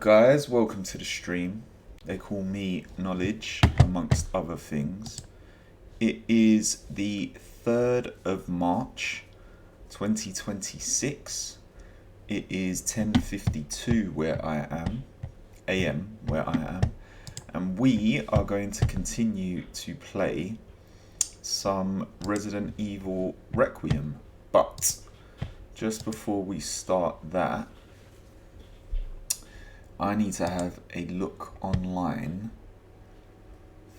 Guys, welcome to the stream. They call me Knowledge, amongst other things. It is the 3rd of March, 2026. It is 10:52 where I am, AM where I am, and we are going to continue to play some Resident Evil Requiem. But just before we start that, I need to have a look online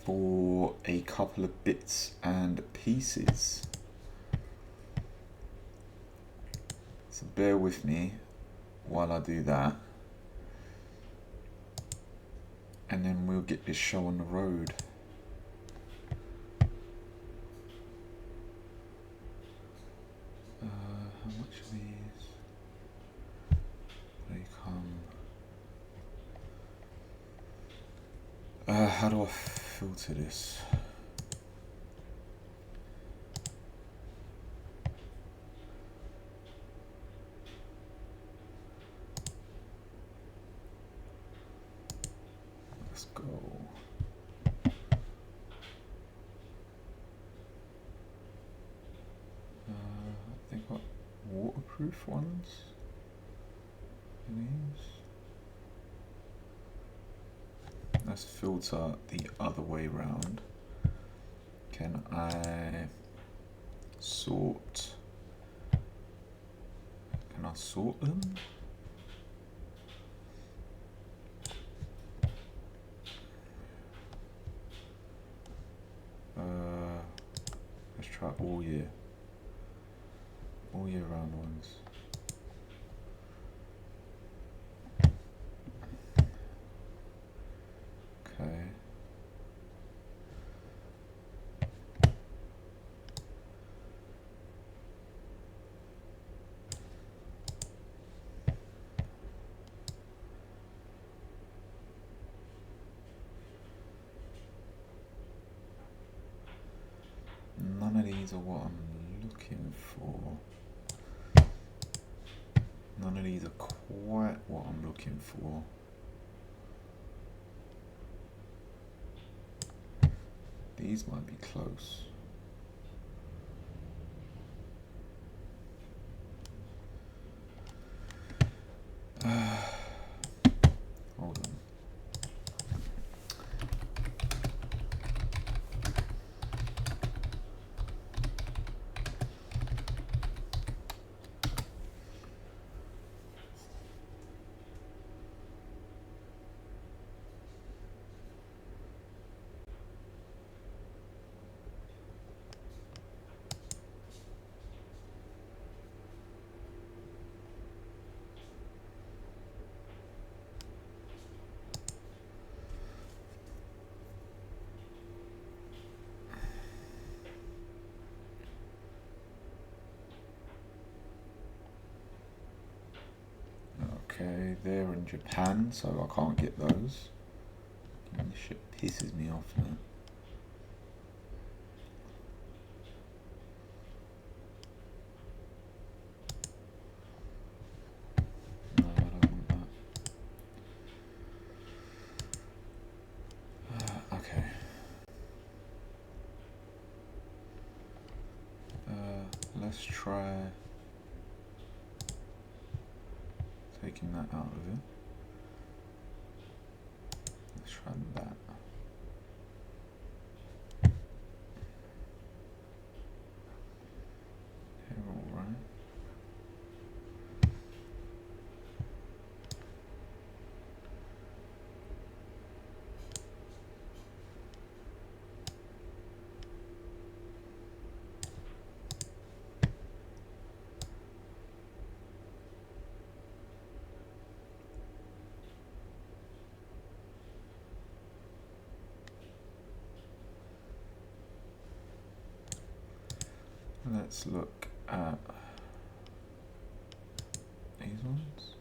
for a couple of bits and pieces. So bear with me while I do that. And then we'll get this show on the road. How much of these? They come. How do I filter this? Let's go. I think what waterproof ones? These. Let's filter the other way round. Can I sort? Can I sort them? Let's try all year round ones. Okay. None of these are what I'm looking for. None of these are quite what I'm looking for. These might be close. Hold on. Okay, they're in Japan, so I can't get those. And this shit pisses me off now. No, I don't want that. Okay. Let's try taking that out of it. Let's try that. They're all right. Let's look at these ones.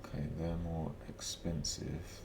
Okay, they're more expensive.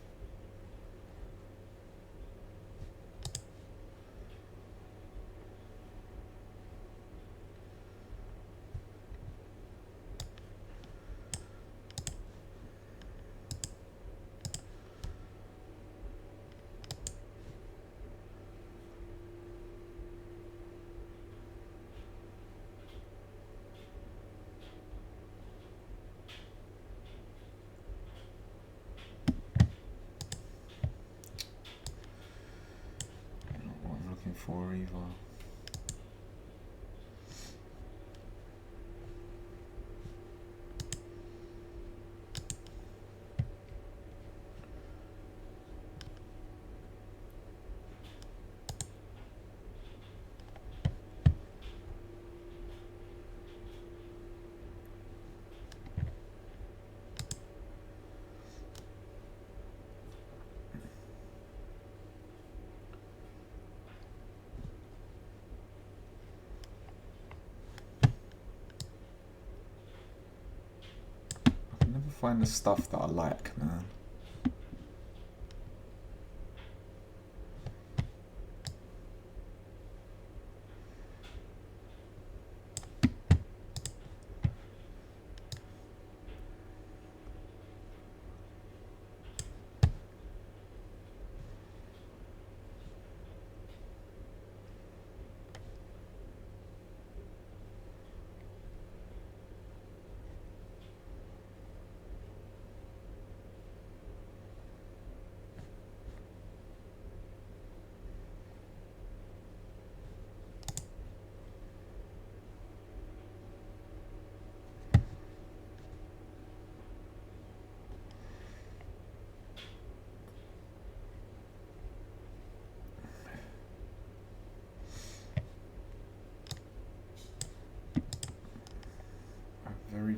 find the stuff that I like, man.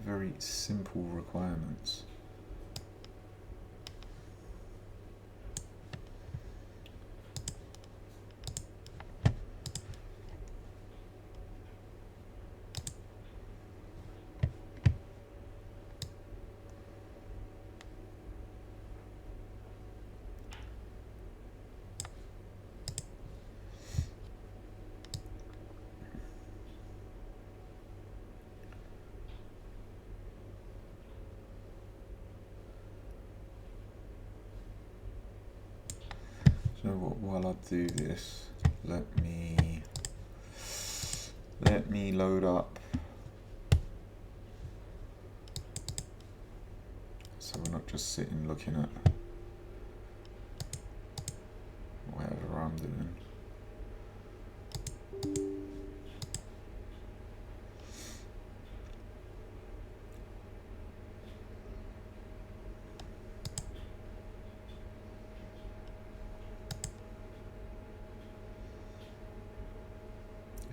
Very simple requirements. So while I do this, let me load up, so we're not just sitting looking at whatever I'm doing.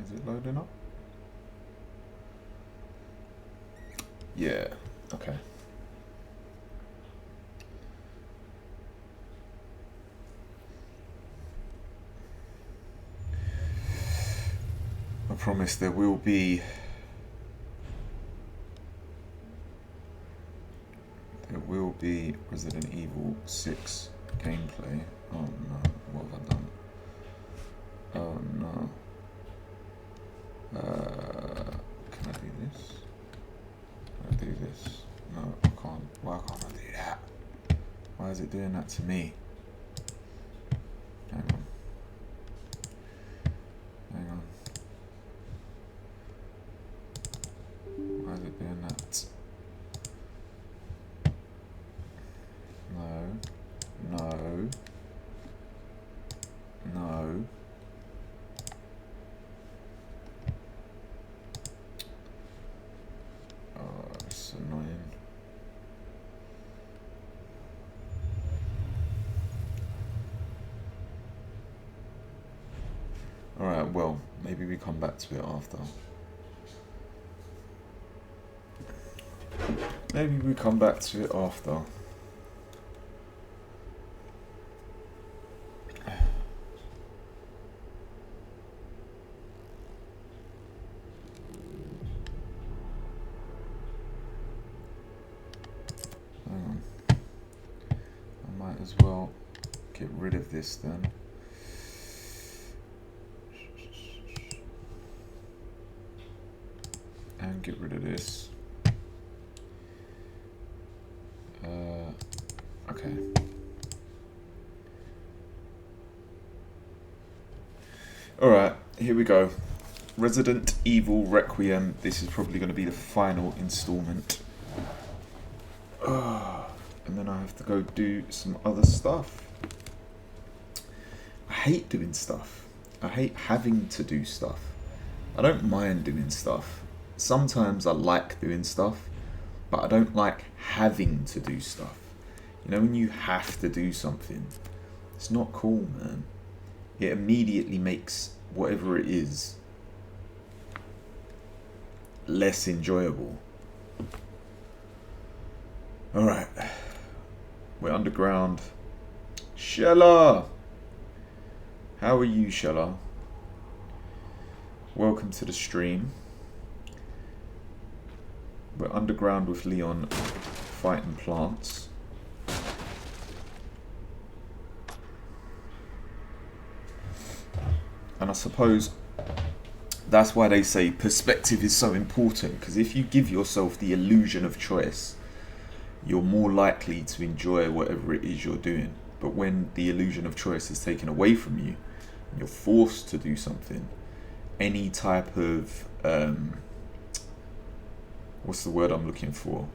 Is it loading up? Yeah, okay. I promise there will be Resident Evil 6 gameplay. Oh no, what have I done? Oh no. Can I do this? Can I do this? No, I can't. Why can't I do that? Why is it doing that to me? Hang on. Hang on. Why is it doing that? No. No. No. Oh, it's annoying. Alright, well, maybe we come back to it after. Maybe we come back to it after. Hang on. I might as well get rid of this then. And get rid of this. Okay. Alright, here we go. Resident Evil Requiem. This is probably going to be the final installment. And then I have to go do some other stuff. I hate doing stuff. I hate having to do stuff. I don't mind doing stuff. Sometimes I like doing stuff, but I don't like having to do stuff. You know, when you have to do something, it's not cool, man. It immediately makes whatever it is less enjoyable. Alright. We're underground. Shella! How are you, Shella? Welcome to the stream. We're underground with Leon fighting plants. And I suppose that's why they say perspective is so important, because if you give yourself the illusion of choice, you're more likely to enjoy whatever it is you're doing. But when the illusion of choice is taken away from you, you're forced to do something, any type of what's the word I'm looking for?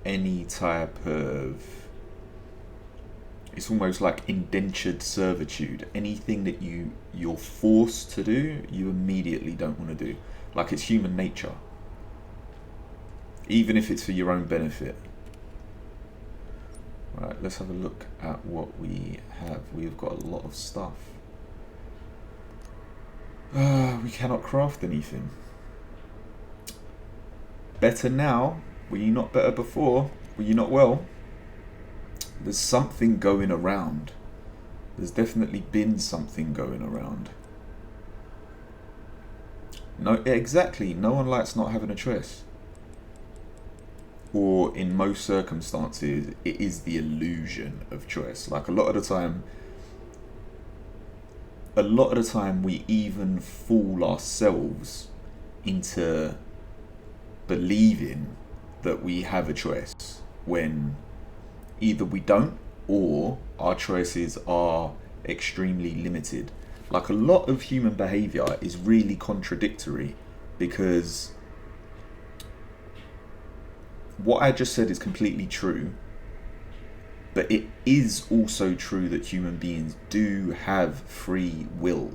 Any type of, it's almost like indentured servitude. Anything that you're forced to do, you immediately don't want to do. Like, it's human nature, even if it's for your own benefit. Right, let's have a look at what we have. We've got a lot of stuff. We cannot craft anything. Better now? Were you not better before? Were you not well? There's something going around. There's definitely been something going around. No, exactly. No one likes not having a choice. Or in most circumstances, it is the illusion of choice. Like, a lot of the time we even fool ourselves into believing that we have a choice when either we don't, or our choices are extremely limited. Like, a lot of human behavior is really contradictory, because what I just said is completely true, but it is also true that human beings do have free will.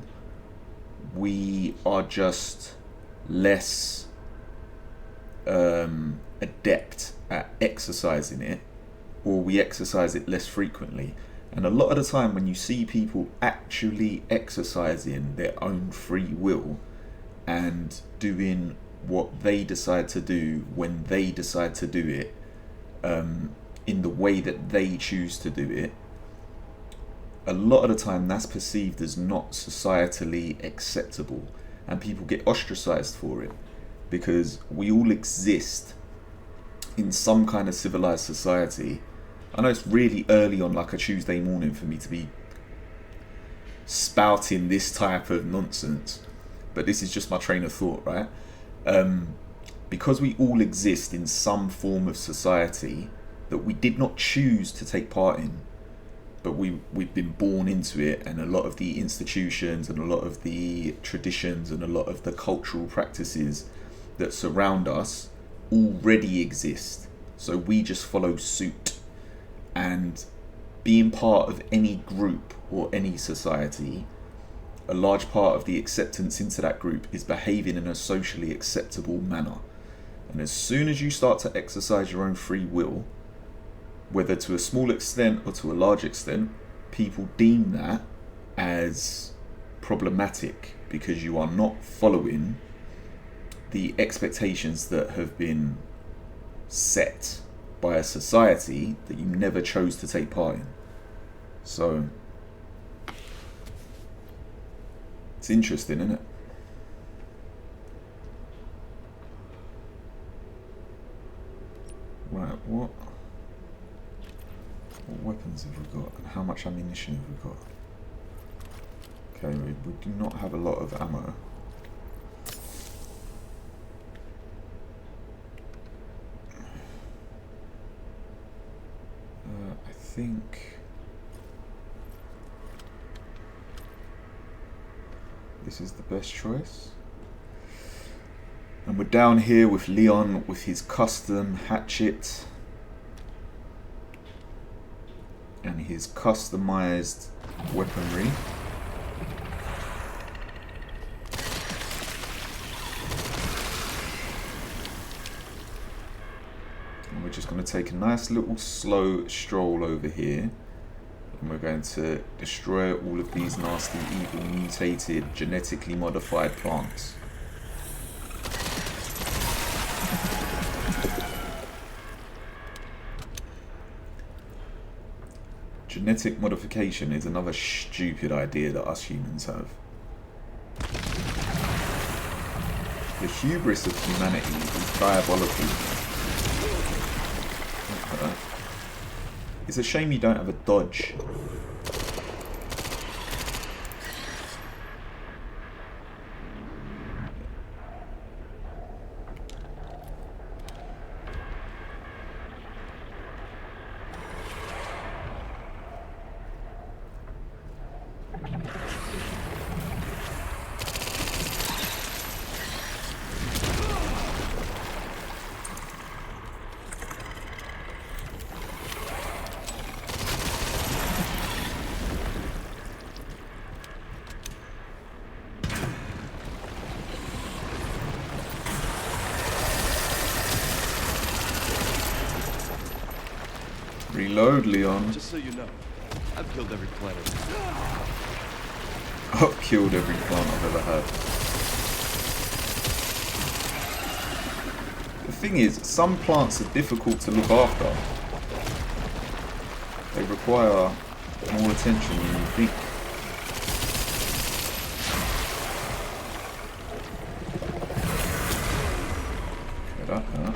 We are just less adept at exercising it, or we exercise it less frequently. And a lot of the time when you see people actually exercising their own free will and doing what they decide to do when they decide to do it, in the way that they choose to do it, a lot of the time that's perceived as not societally acceptable, and people get ostracized for it, because we all exist in some kind of civilized society. I know it's really early on, like a Tuesday morning, for me to be spouting this type of nonsense, but this is just my train of thought, right? Because we all exist in some form of society that we did not choose to take part in, but we've been born into it, and a lot of the institutions and a lot of the traditions and a lot of the cultural practices that surround us already exist, so we just follow suit. And being part of any group or any society, a large part of the acceptance into that group is behaving in a socially acceptable manner. And as soon as you start to exercise your own free will, whether to a small extent or to a large extent, people deem that as problematic, because you are not following the expectations that have been set by a society that you never chose to take part in. So it's interesting, isn't it? Right, what weapons have we got, and how much ammunition have we got? Okay, we do not have a lot of ammo. I think this is the best choice. And we're down here with Leon with his custom hatchet and his customized weaponry. And we're just going to take a nice little slow stroll over here, and we're going to destroy all of these nasty, evil, mutated, genetically modified plants. Genetic modification is another stupid idea that us humans have. The hubris of humanity is diabolical. It's a shame you don't have a dodge. Reload, Leon. Just so you know, I've killed every planet. I've killed every plant I've ever had. The thing is, some plants are difficult to look after. They require more attention than you think. Okay, that hurt.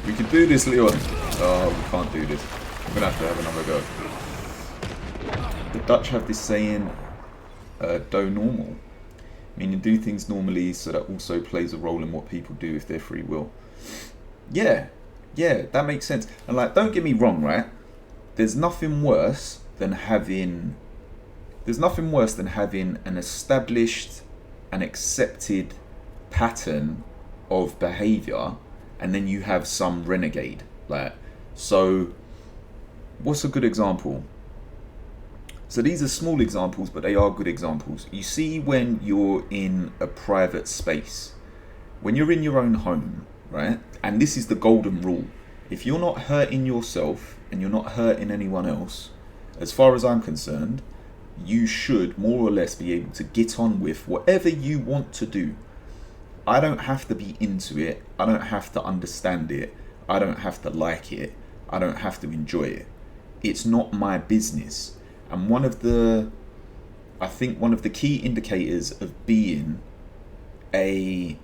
We can do this, Leon. Oh, we can't do this. I'm gonna have another go. The Dutch have this saying, do normal, meaning do things normally, so that also plays a role in what people do if they're free will. Yeah, that makes sense. And like, don't get me wrong, right? There's nothing worse than having an established and accepted pattern of behavior, and then you have some renegade. Like, so what's a good example? So these are small examples, but they are good examples. You see, when you're in a private space, when you're in your own home, right? And this is the golden rule. If you're not hurting yourself and you're not hurting anyone else, as far as I'm concerned, you should more or less be able to get on with whatever you want to do. I don't have to be into it. I don't have to understand it. I don't have to like it. I don't have to enjoy it. It's not my business. And I think one of the key indicators of being a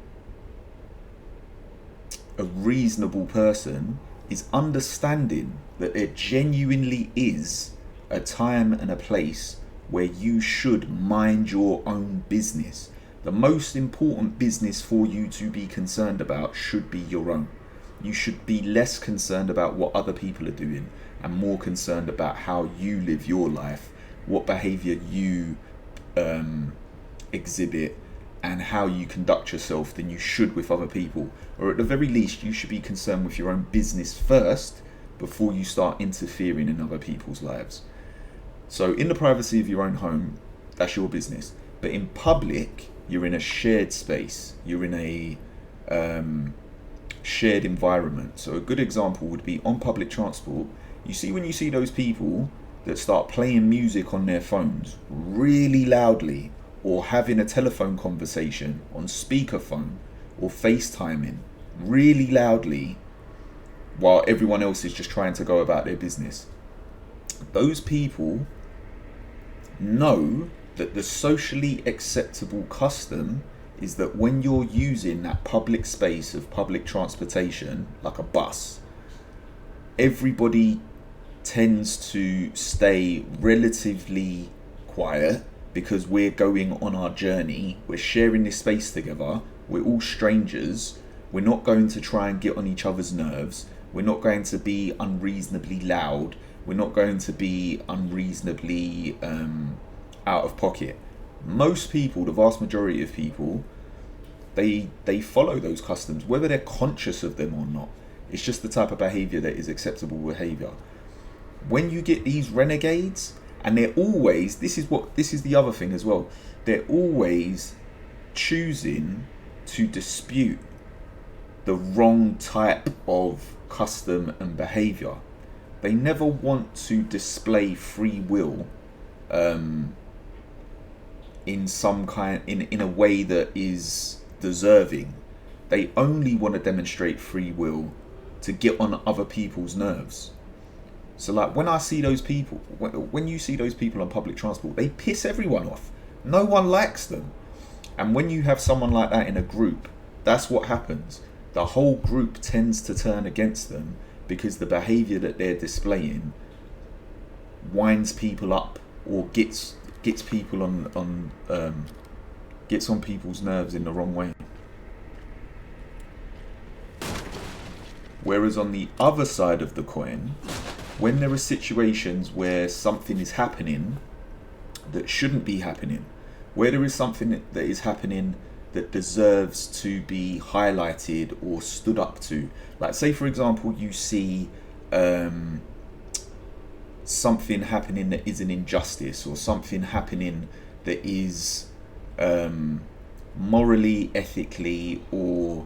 reasonable person is understanding that there genuinely is a time and a place where you should mind your own business. The most important business for you to be concerned about should be your own. You should be less concerned about what other people are doing and more concerned about how you live your life, what behavior you exhibit, and how you conduct yourself than you should with other people. Or at the very least, you should be concerned with your own business first before you start interfering in other people's lives. So in the privacy of your own home, that's your business. But in public, you're in a shared space. You're in a shared environment. So a good example would be on public transport. You see, when you see those people that start playing music on their phones really loudly, or having a telephone conversation on speakerphone, or FaceTiming really loudly while everyone else is just trying to go about their business. Those people know that the socially acceptable custom is that when you're using that public space of public transportation, like a bus, everybody tends to stay relatively quiet because we're going on our journey, we're sharing this space together, we're all strangers, we're not going to try and get on each other's nerves, we're not going to be unreasonably loud, we're not going to be unreasonably out of pocket. Most people, the vast majority of people, they follow those customs, whether they're conscious of them or not. It's just the type of behavior that is acceptable behavior. When you get these renegades, and they're always, this is the other thing as well, they're always choosing to dispute the wrong type of custom and behavior. They never want to display free will in some kind, in a way that is deserving. They only want to demonstrate free will to get on other people's nerves. So like when I see those people, when you see those people on public transport, they piss everyone off. No one likes them. And when you have someone like that in a group, that's what happens. The whole group tends to turn against them because the behavior that they're displaying winds people up or gets people gets on people's nerves in the wrong way. Whereas on the other side of the coin, when there are situations where something is happening that shouldn't be happening, where there is something that is happening that deserves to be highlighted or stood up to, like say for example you see something happening that is an injustice, or something happening that is morally, ethically, or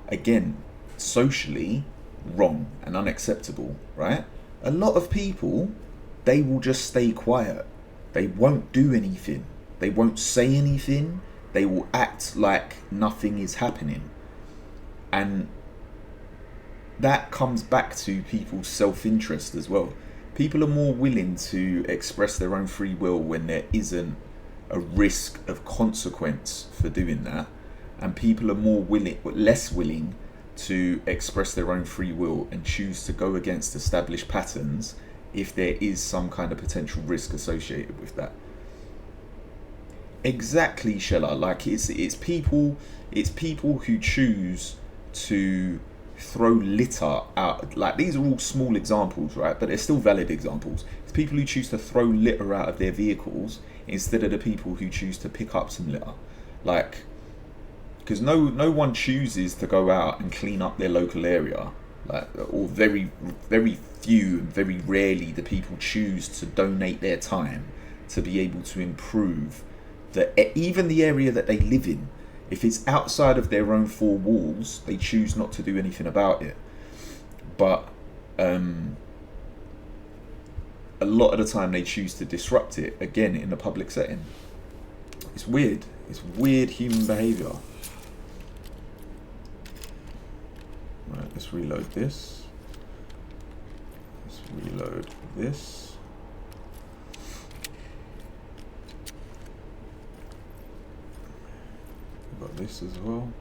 again socially wrong and unacceptable, right? A lot of people, they will just stay quiet. They won't do anything. They won't say anything. They will act like nothing is happening. And that comes back to people's self-interest as well. People are more willing to express their own free will when there isn't a risk of consequence for doing that. And people are less willing to express their own free will and choose to go against established patterns if there is some kind of potential risk associated with that. Exactly, Shella. Like it's people who choose to throw litter out. Like these are all small examples, right? But they're still valid examples. It's people who choose to throw litter out of their vehicles instead of the people who choose to pick up some litter. Like, because no one chooses to go out and clean up their local area, like, or very few and very rarely do people choose to donate their time to be able to improve even the area that they live in. If it's outside of their own four walls, they choose not to do anything about it. But a lot of the time they choose to disrupt it, again, in a public setting. It's weird. It's weird human behavior. Right, let's reload this. Let's reload this. Got this as well.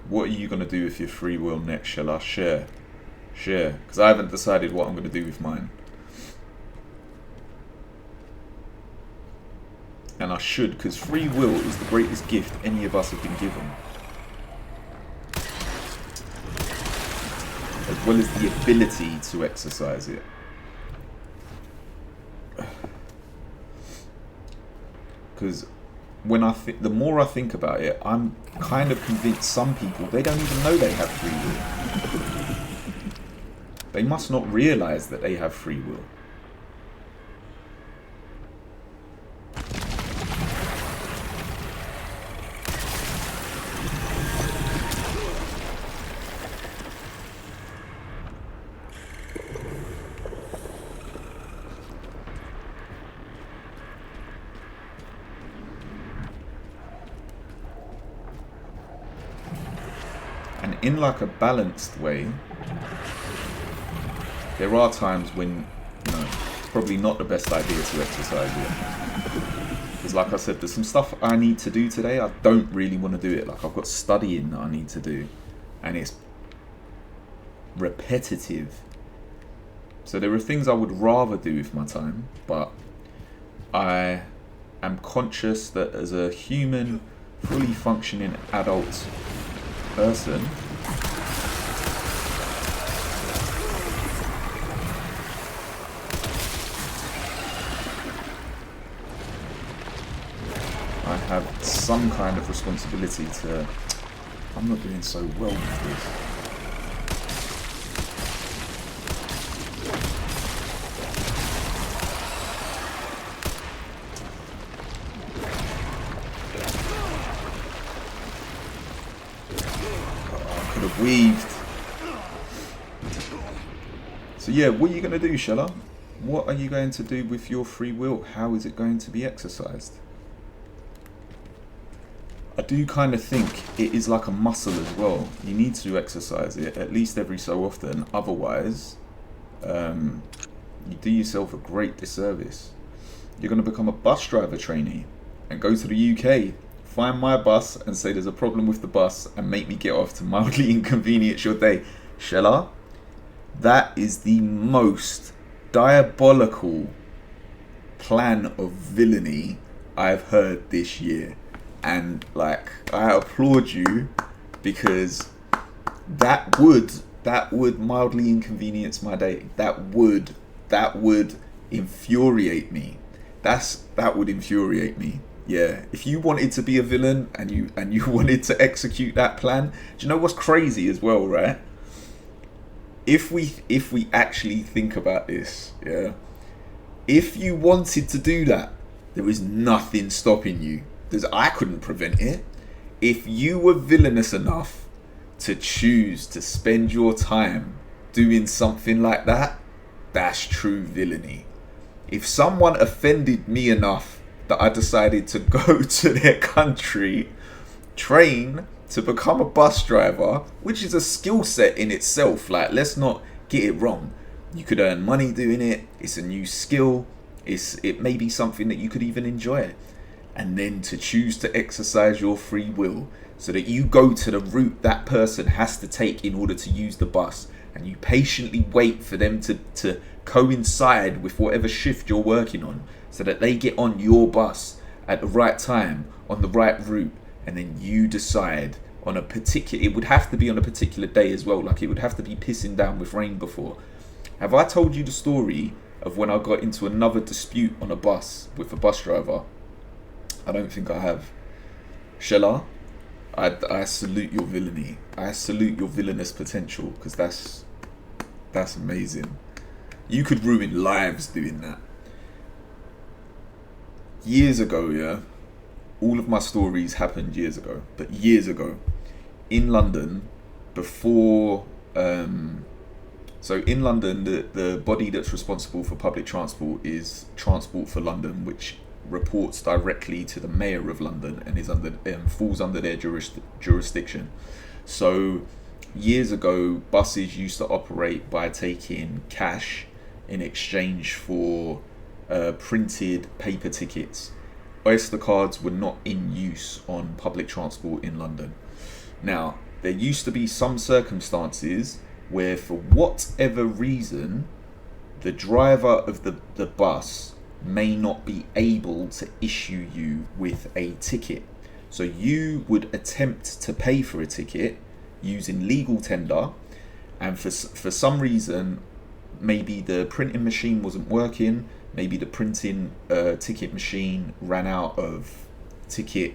What are you going to do with your free will next? Shall I share? Because I haven't decided what I'm going to do with mine. And I should, because free will is the greatest gift any of us have been given. As well as the ability to exercise it. Because the more I think about it, I'm kind of convinced some people, they don't even know they have free will. They must not realize that they have free will. In like a balanced way, there are times when, you know, it's probably not the best idea to exercise it. Because like I said, there's some stuff I need to do today. I don't really want to do it. Like I've got studying that I need to do, and it's repetitive. So there are things I would rather do with my time, but I am conscious that as a human, fully functioning adult person, I have some kind of responsibility to... I'm not doing so well with this. Weaved. So yeah, what are you going to do, Shella? What are you going to do with your free will? How is it going to be exercised? I do kind of think it is like a muscle as well. You need to exercise it at least every so often. Otherwise, you do yourself a great disservice. You're going to become a bus driver trainee and go to the UK, find my bus and say there's a problem with the bus and make me get off to mildly inconvenience your day. Shella, that is the most diabolical plan of villainy I've heard this year. And like, I applaud you, because that would mildly inconvenience my day. That would infuriate me. That would infuriate me. Yeah. If you wanted to be a villain and you wanted to execute that plan, do you know what's crazy as well, right? If we actually think about this, yeah. If you wanted to do that, there is nothing stopping you. I couldn't prevent it. If you were villainous enough to choose to spend your time doing something like that, that's true villainy. If someone offended me enough that I decided to go to their country, train to become a bus driver, which is a skill set in itself, like, let's not get it wrong. You could earn money doing it. It's a new skill. It may be something that you could even enjoy. And then to choose to exercise your free will so that you go to the route that person has to take in order to use the bus, and you patiently wait for them to coincide with whatever shift you're working on so that they get on your bus at the right time on the right route, and then you decide on a particular, it would have to be on a particular day as well, like it would have to be pissing down with rain before. Have I told you the story of when I got into another dispute on a bus with a bus driver? I don't think I have. Shella, I salute your villainy. I salute your villainous potential, because that's amazing. You could ruin lives doing that. Years ago, yeah, all of my stories happened years ago, but years ago, in London, before, so in London, the body that's responsible for public transport is Transport for London, which reports directly to the Mayor of London and is falls under their jurisdiction. So years ago, buses used to operate by taking cash in exchange for printed paper tickets. Oyster cards were not in use on public transport in London. Now, there used to be some circumstances where, for whatever reason, the driver of the bus may not be able to issue you with a ticket. So you would attempt to pay for a ticket using legal tender, and for some reason, maybe the printing machine wasn't working, maybe the printing ticket machine ran out of ticket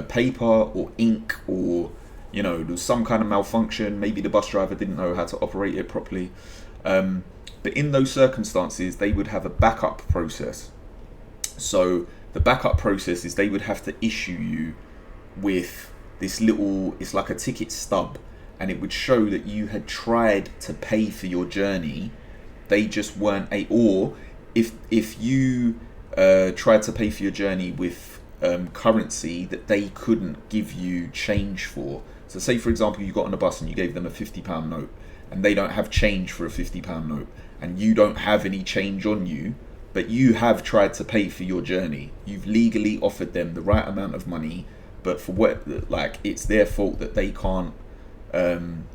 paper or ink, or there was some kind of malfunction. Maybe the bus driver didn't know how to operate it properly. But in those circumstances, they would have a backup process. So the backup process is they would have to issue you with this little, it's like a ticket stub, and it would show that you had tried to pay for your journey. They just weren't or if you tried to pay for your journey with currency that they couldn't give you change for. So say, for example, you got on a bus and you gave them a £50 note, and they don't have change for a £50 note, and you don't have any change on you, but you have tried to pay for your journey. You've legally offered them the right amount of money, but for what, like, it's their fault that they can't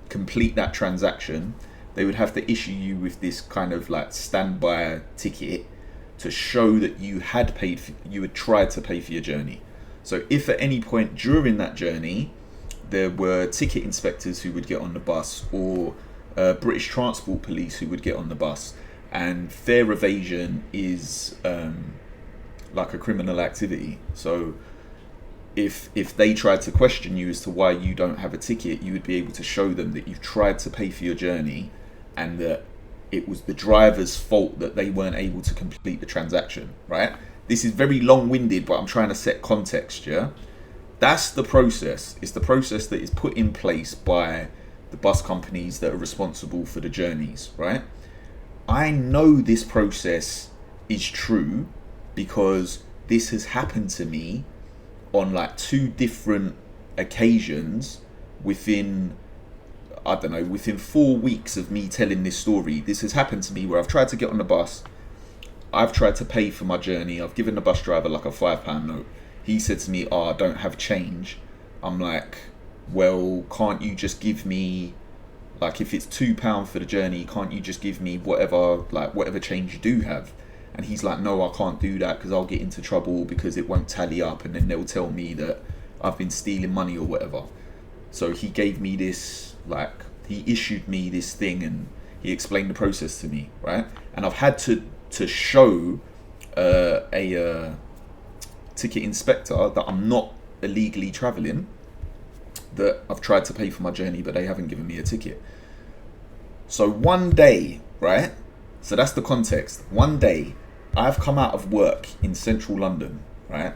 complete that transaction. They would have to issue you with this kind of like standby ticket to show that you had you had tried to pay for your journey. So if at any point during that journey there were ticket inspectors who would get on the bus, or British Transport Police who would get on the bus, and fare evasion is like a criminal activity. So if they tried to question you as to why you don't have a ticket, you would be able to show them that you've tried to pay for your journey and that it was the driver's fault that they weren't able to complete the transaction, right? This is very long-winded, but I'm trying to set context, yeah? That's the process. It's the process that is put in place by the bus companies that are responsible for the journeys, right? I know this process is true because this has happened to me on like 2 different occasions within, I don't know, within 4 weeks of me telling this story. This has happened to me where I've tried to get on the bus, I've tried to pay for my journey, I've given the bus driver like a £5 note. He said to me, "Oh, I don't have change." I'm like, well, can't you just give me, like, if it's £2 for the journey, can't you just give me whatever change you do have? And he's like, "No, I can't do that because I'll get into trouble because it won't tally up and then they'll tell me that I've been stealing money or whatever." So he gave me this, like, he issued me this thing and he explained the process to me, right? And I've had to show a ticket inspector that I'm not illegally traveling, that I've tried to pay for my journey but they haven't given me a ticket. So one day, right? So that's the context. One day, I've come out of work in central London, right?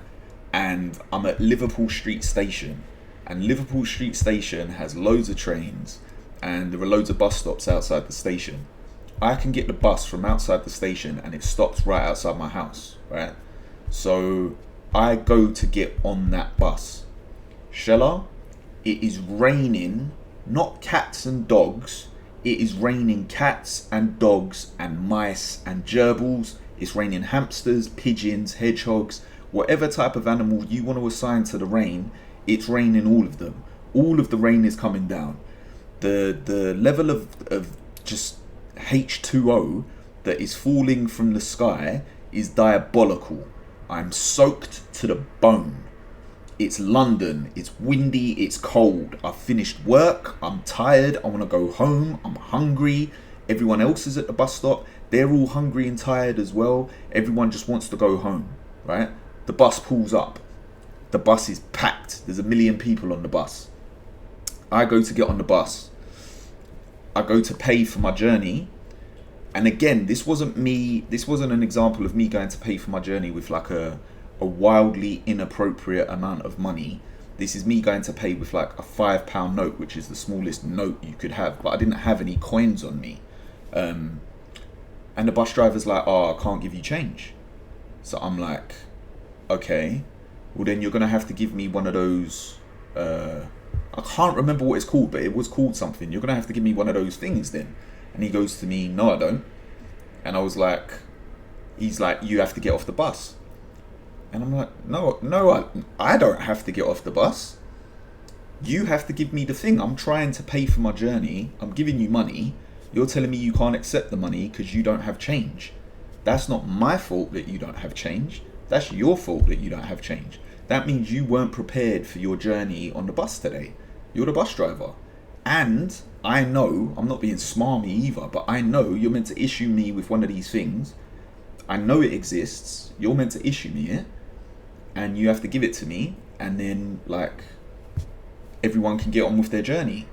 And I'm at Liverpool Street Station. And Liverpool Street Station has loads of trains and there are loads of bus stops outside the station. I can get the bus from outside the station and it stops right outside my house, right? So I go to get on that bus. Shella, it is raining, not cats and dogs. It is raining cats and dogs and mice and gerbils. It's raining hamsters, pigeons, hedgehogs, whatever type of animal you want to assign to the rain, it's raining all of them. All of the rain is coming down. The level of just H2O that is falling from the sky is diabolical. I'm soaked to the bone. It's London, it's windy, it's cold. I've finished work, I'm tired, I want to go home, I'm hungry. Everyone else is at the bus stop, they're all hungry and tired as well. Everyone just wants to go home, right? The bus pulls up. The bus is packed. There's 1 million people on the bus. I go to get on the bus. I go to pay for my journey. And again, this wasn't an example of me going to pay for my journey with like a wildly inappropriate amount of money. This is me going to pay with like a £5 note, which is the smallest note you could have, but I didn't have any coins on me. And the bus driver's like, "Oh, I can't give you change." So I'm like, okay, well then you're gonna have to give me one of those, I can't remember what it's called, but it was called something. "You're gonna have to give me one of those things then." And he goes to me, "No, I don't." And I was like, he's like, "You have to get off the bus." And I'm like, no, I don't have to get off the bus. You have to give me the thing. I'm trying to pay for my journey. I'm giving you money. You're telling me you can't accept the money because you don't have change. That's not my fault that you don't have change. That's your fault that you don't have change. That means you weren't prepared for your journey on the bus today. You're the bus driver. And I know, I'm not being smarmy either, but I know you're meant to issue me with one of these things. I know it exists. You're meant to issue me it. And you have to give it to me. And then, like, everyone can get on with their journey.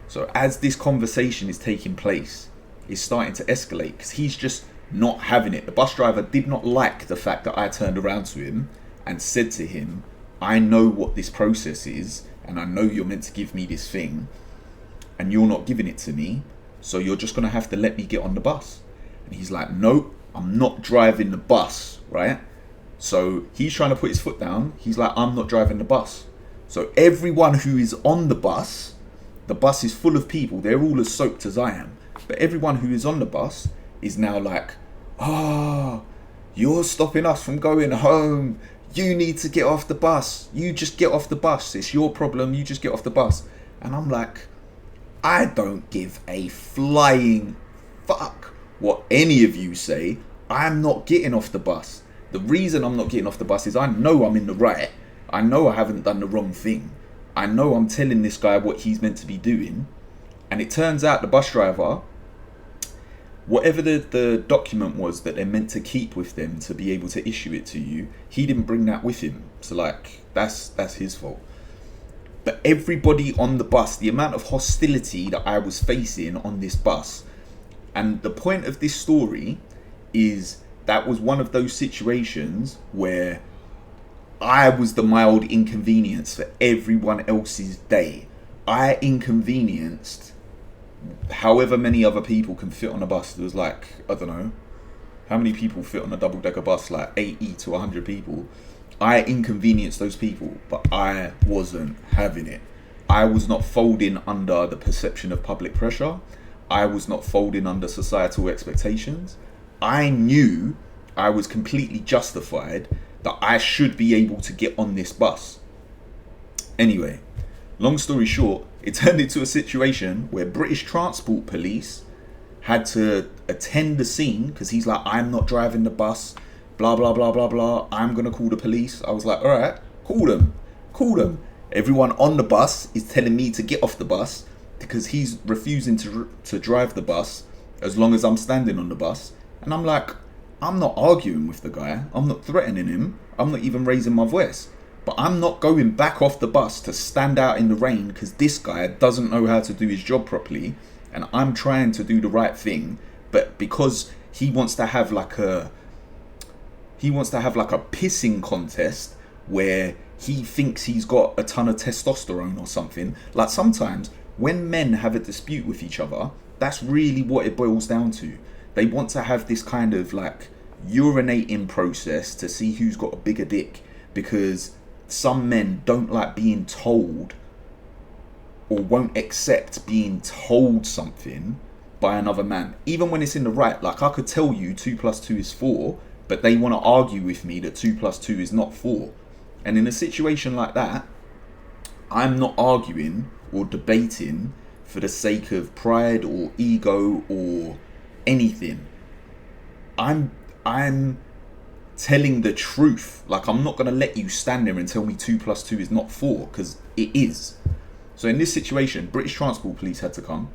So as this conversation is taking place, it's starting to escalate because he's just not having it. The bus driver did not like the fact that I turned around to him and said to him, "I know what this process is, and I know you're meant to give me this thing, and you're not giving it to me, so you're just going to have to let me get on the bus." And he's like, "Nope, I'm not driving the bus," right? So he's trying to put his foot down. He's like, "I'm not driving the bus." So everyone who is on the bus is full of people. They're all as soaked as I am. But everyone who is on the bus is now like, "Oh, you're stopping us from going home. You need to get off the bus. You just get off the bus. It's your problem. You just get off the bus." And I'm like, I don't give a flying fuck what any of you say. I'm not getting off the bus. The reason I'm not getting off the bus is I know I'm in the right. I know I haven't done the wrong thing. I know I'm telling this guy what he's meant to be doing. And it turns out the bus driver, whatever the document was that they're meant to keep with them to be able to issue it to you, he didn't bring that with him. So like, that's his fault. But everybody on the bus, the amount of hostility that I was facing on this bus, and the point of this story is that was one of those situations where I was the mild inconvenience for everyone else's day. I inconvenienced however many other people can fit on a bus. There was like, I don't know, how many people fit on a double-decker bus? Like 80 to 100 people. I inconvenienced those people, but I wasn't having it. I was not folding under the perception of public pressure. I was not folding under societal expectations. I knew I was completely justified that I should be able to get on this bus. Anyway, long story short, it turned into a situation where British Transport Police had to attend the scene because he's like, I'm not driving the bus, blah, blah, blah, blah, blah. I'm going to call the police. I was like, all right, call them. Call them. Everyone on the bus is telling me to get off the bus because he's refusing to drive the bus as long as I'm standing on the bus. And I'm like, I'm not arguing with the guy. I'm not threatening him. I'm not even raising my voice. But I'm not going back off the bus to stand out in the rain because this guy doesn't know how to do his job properly. And I'm trying to do the right thing. But because he wants to have like a pissing contest where he thinks he's got a ton of testosterone or something. Like sometimes when men have a dispute with each other, that's really what it boils down to. They want to have this kind of like urinating process to see who's got a bigger dick, because some men don't like being told or won't accept being told something by another man, even when it's in the right. Like I could tell you 2 + 2 is 4, but they want to argue with me that 2 + 2 is not 4. And in a situation like that, I'm not arguing or debating for the sake of pride or ego or anything. I'm telling the truth. Like, I'm not going to let you stand there and tell me 2 + 2 is not 4, because it is. So in this situation, British Transport Police had to come.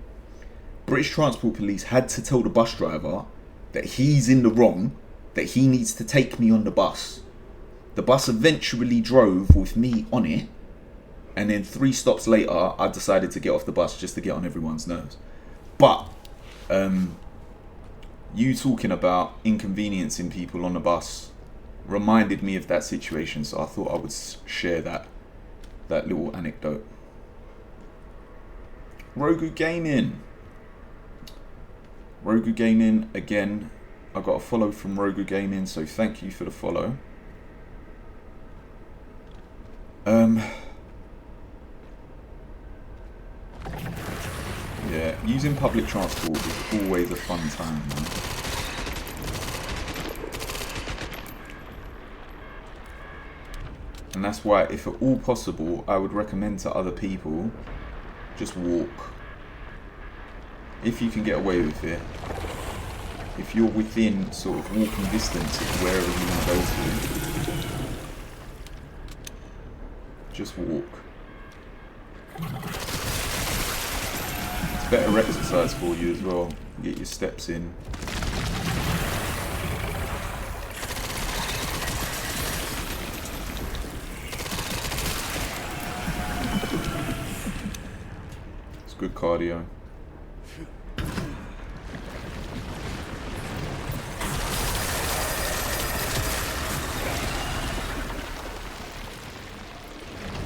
British Transport Police had to tell the bus driver that he's in the wrong, that he needs to take me on the bus. The bus eventually drove with me on it, and then 3 stops later, I decided to get off the bus just to get on everyone's nerves. But you talking about inconveniencing people on the bus reminded me of that situation, so I thought I would share that little anecdote. Rogu Gaming again. I got a follow from Rogu Gaming, so thank you for the follow. Yeah, using public transport is always a fun time, man. And that's why, if at all possible, I would recommend to other people, just walk. If you can get away with it. If you're within sort of walking distance of wherever you want to go to, just walk. It's better exercise for you as well. Get your steps in. It's good cardio.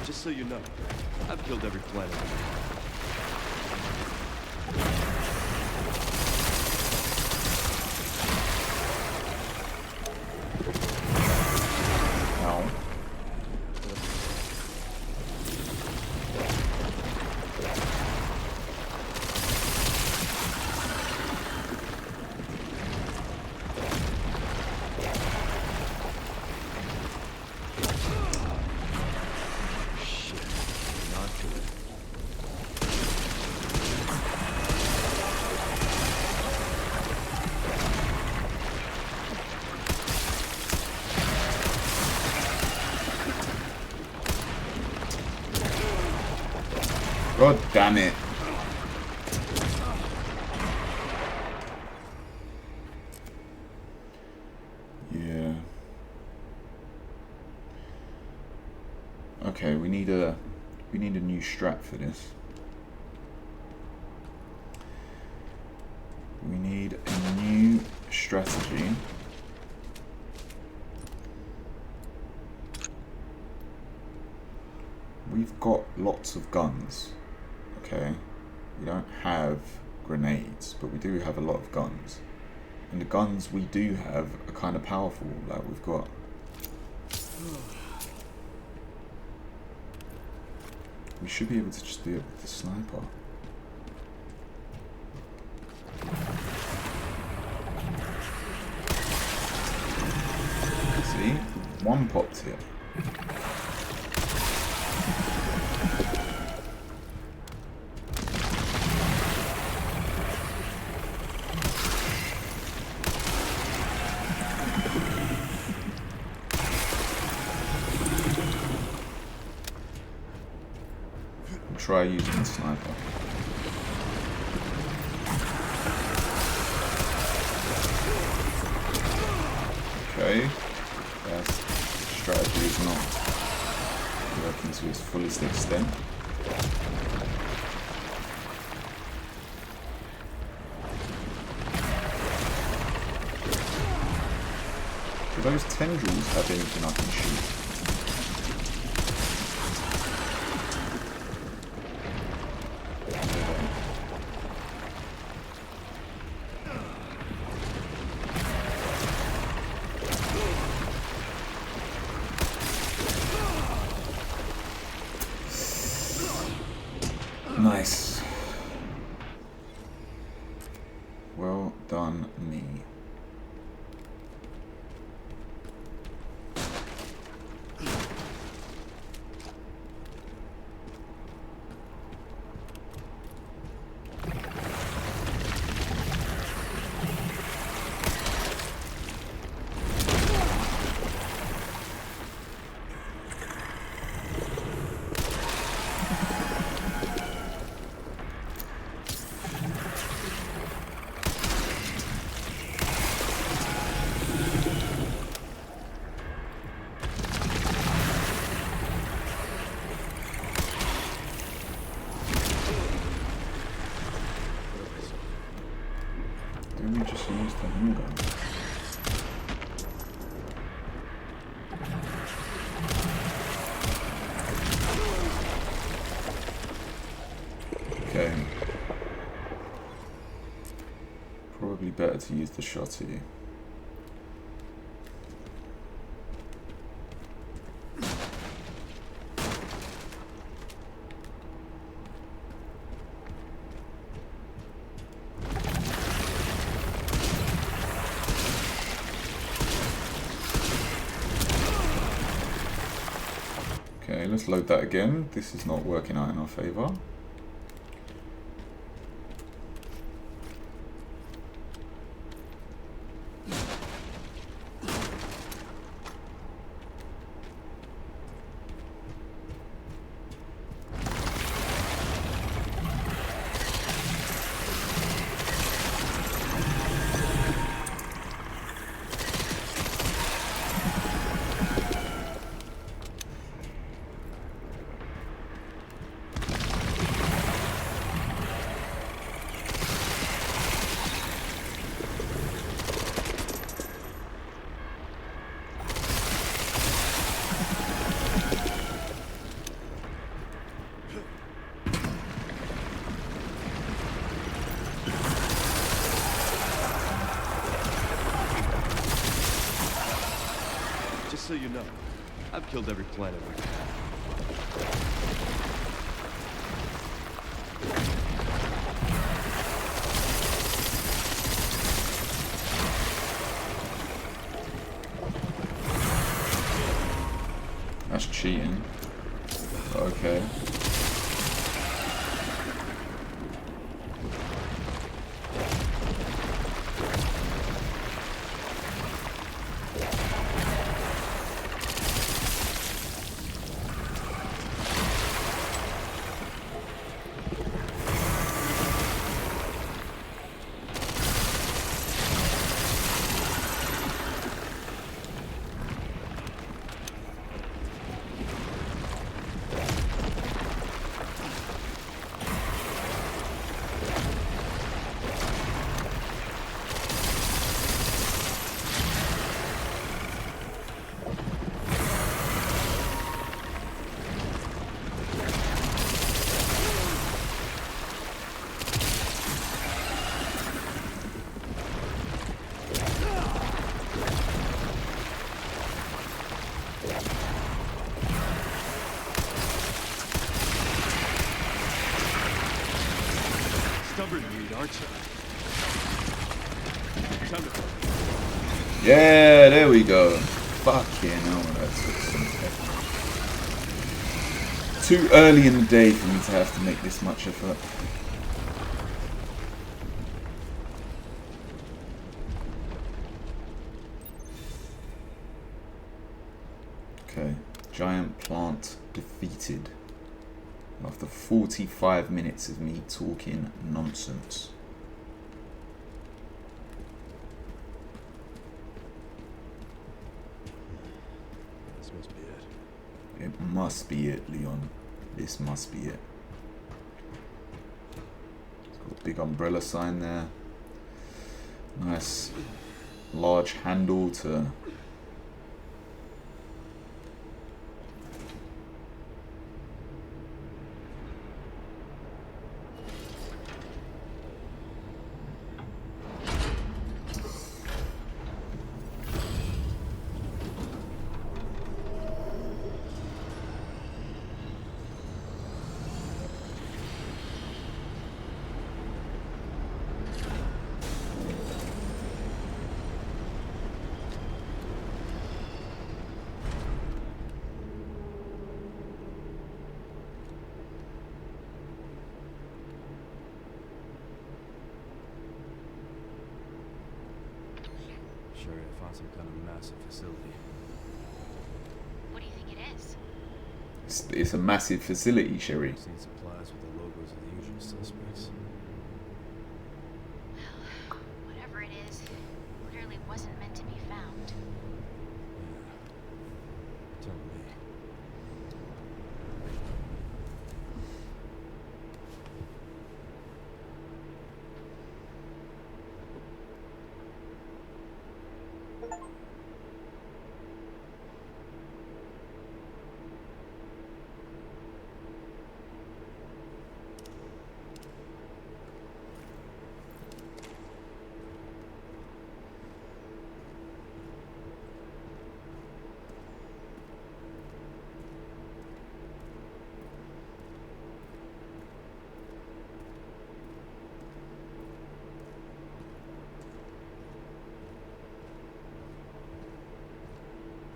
Just so you know, I've killed every planet. Ow. God damn it. Yeah. Okay, we need a new strat for this. We need a new strategy. We've got lots of guns. Okay, we don't have grenades, but we do have a lot of guns, and the guns we do have are kind of powerful. Like we've got We should be able to just do it with the sniper. See? One popped here. Try using the sniper. Okay, that strategy is not working to its fullest extent. Do those tendrils have anything I can shoot? Nice. Well done, me. Didn't we just use the handgun? Okay. Probably better to use the shotty. Okay, let's load that again. This is not working out in our favor. Just so you know, I've killed every planet we can. That's cheating. Okay. aren't you? Time to... Yeah, there we go. Fucking hell, that took some effort. Too early in the day for me to have to make this much effort. Okay, giant plant defeated. After 45 minutes of me talking nonsense. This must be it. It must be it, Leon. This must be it. It's got a big umbrella sign there. Nice large handle to... Sure, I found some kind of massive facility. What do you think it is? It's a massive facility, Sherry. I've seen supplies with the logos of the usual suspects. Well, whatever it is, clearly wasn't meant to be found. Yeah. Tell me.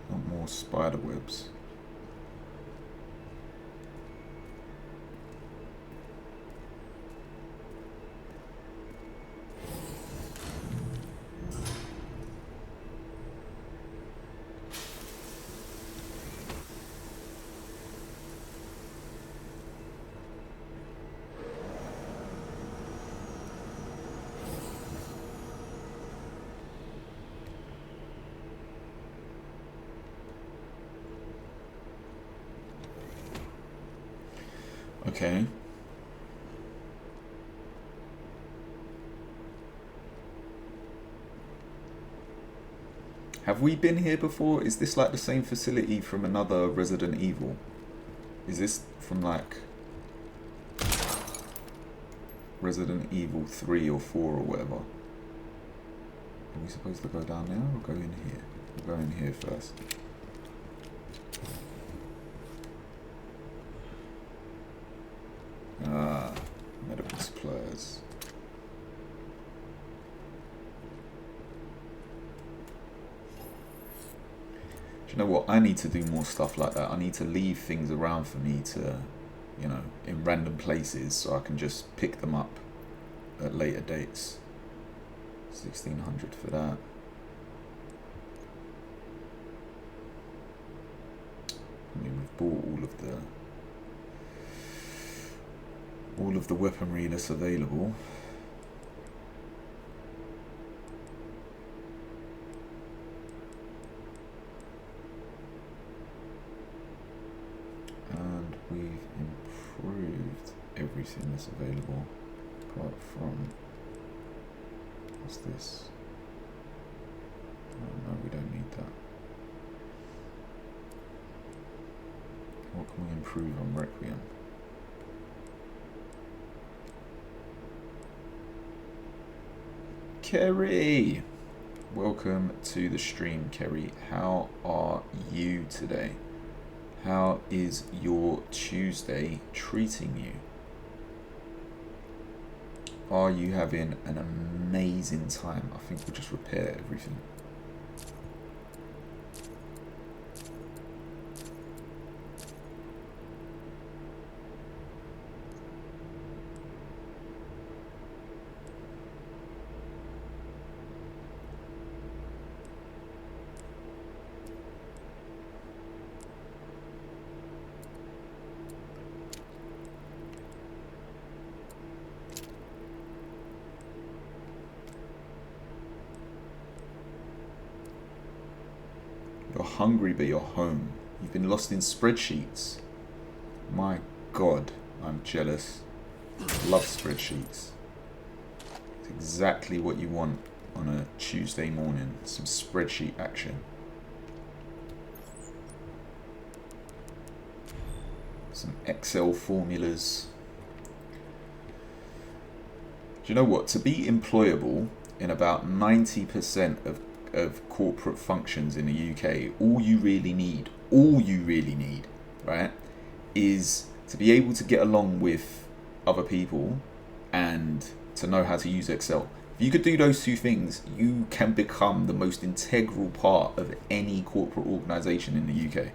Not more spider webs. Okay. Have we been here before? Is this like the same facility from another Resident Evil? Is this from like Resident Evil 3 or 4 or whatever? Are we supposed to go down there or go in here? We'll go in here first. Ah, medical supplies. Do you know what? I need to do more stuff like that. I need to leave things around for me to, you know, in random places so I can just pick them up at later dates. 1600 for that. I mean, we've bought all of the weaponry that's available. And we've improved everything that's available apart from, what's this? Oh no, we don't need that. What can we improve on Requiem? Kerry! Welcome to the stream, Kerry. How are you today? How is your Tuesday treating you? Are you having an amazing time? I think we'll just repair everything. You're hungry, but you're home. You've been lost in spreadsheets. My God, I'm jealous. Love spreadsheets. It's exactly what you want on a Tuesday morning. Some spreadsheet action. Some Excel formulas. Do you know what? To be employable in about 90% of corporate functions in the UK, all you really need, right, is to be able to get along with other people and to know how to use Excel. If you could do those two things, you can become the most integral part of any corporate organisation in the UK.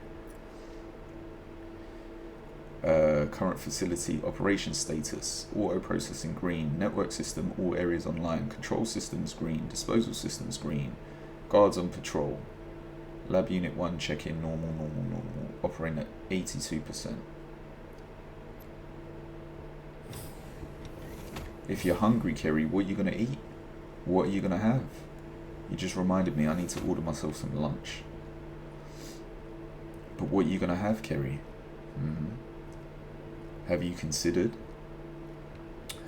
Current facility operation status, auto processing green, network system, all areas online, control systems green, disposal systems green, guards on patrol, lab unit 1 check-in normal, operating at 82%. If you're hungry, Kerry, what are you going to eat? What are you going to have? You just reminded me I need to order myself some lunch. But what are you going to have, Kerry? Have you considered?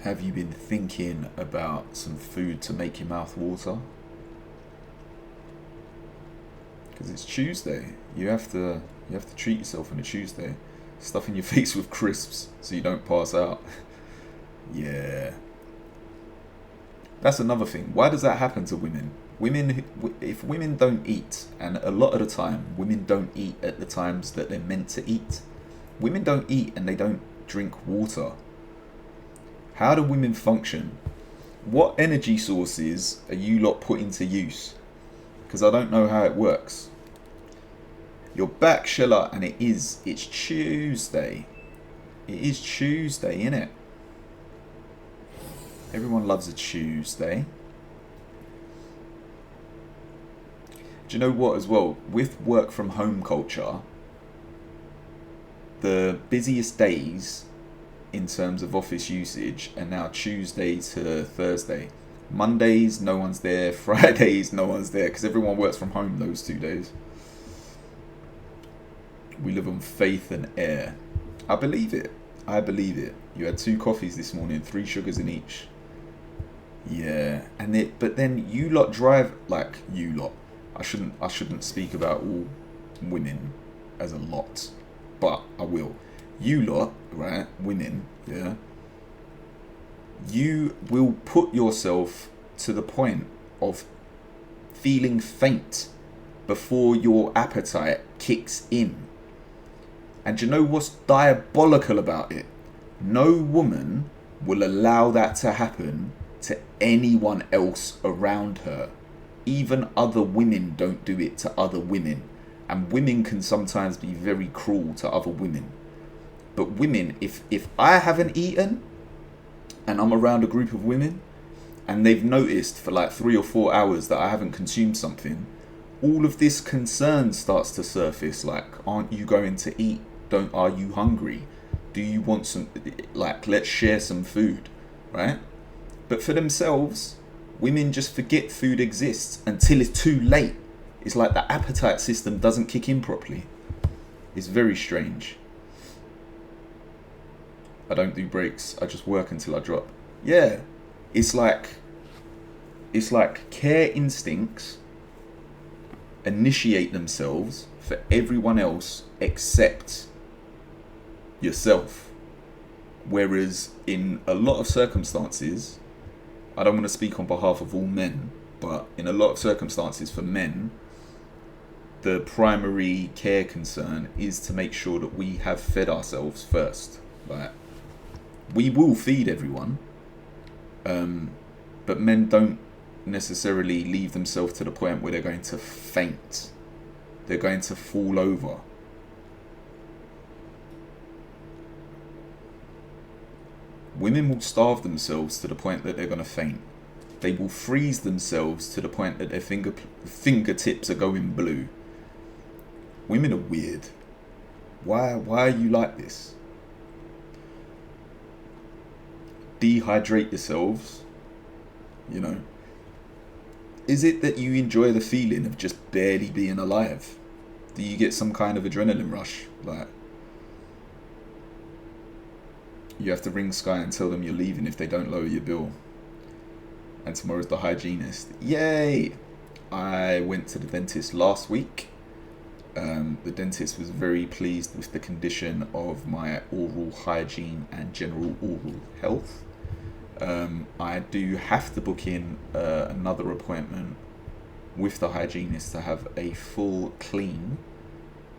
Have you been thinking about some food to make your mouth water? Because it's Tuesday. You have to treat yourself on a Tuesday. Stuffing your face with crisps so you don't pass out. Yeah. That's another thing. Why does that happen to women? If women don't eat, and a lot of the time women don't eat at the times that they're meant to eat. Women don't eat and they don't drink water. How do women function? What energy sources are you lot putting to use? Because I don't know how it works. You're back, Sheila, and it's Tuesday. It is Tuesday, innit? Everyone loves a Tuesday. Do you know what as well? With work from home culture, the busiest days in terms of office usage are now Tuesday to Thursday. Mondays, no one's there. Fridays, no one's there because everyone works from home those 2 days. We live on faith and air. I believe it. I believe it. You had 2 coffees this morning, 3 sugars in each. Yeah, but then you lot drive like you lot. I shouldn't speak about all women as a lot, but I will. You lot, right, women, yeah. You will put yourself to the point of feeling faint before your appetite kicks in. And do you know what's diabolical about it? No woman will allow that to happen to anyone else around her. Even other women don't do it to other women. And women can sometimes be very cruel to other women. But women, if I haven't eaten and I'm around a group of women and they've noticed for like 3 or 4 hours that I haven't consumed something, all of this concern starts to surface. Like, aren't you going to eat? Are you hungry? Do you want some, like, let's share some food, right? But for themselves, women just forget food exists until it's too late. It's like the appetite system doesn't kick in properly. It's very strange. I don't do breaks. I just work until I drop. Yeah, it's like care instincts initiate themselves for everyone else except yourself. Whereas in a lot of circumstances, I don't want to speak on behalf of all men, but in a lot of circumstances for men, the primary care concern is to make sure that we have fed ourselves first. Like, we will feed everyone, But men don't necessarily leave themselves to the point where they're going to faint. They're going to fall over. Women will starve themselves to the point that they're going to faint. They will freeze themselves to the point that their fingertips are going blue. Women are weird. Why are you like this? Dehydrate yourselves. You know. Is it that you enjoy the feeling of just barely being alive? Do you get some kind of adrenaline rush? Like, you have to ring Sky and tell them you're leaving if they don't lower your bill. And tomorrow's the hygienist. Yay! I went to the dentist last week. The dentist was very pleased with the condition of my oral hygiene and general oral health. I do have to book in another appointment with the hygienist to have a full clean.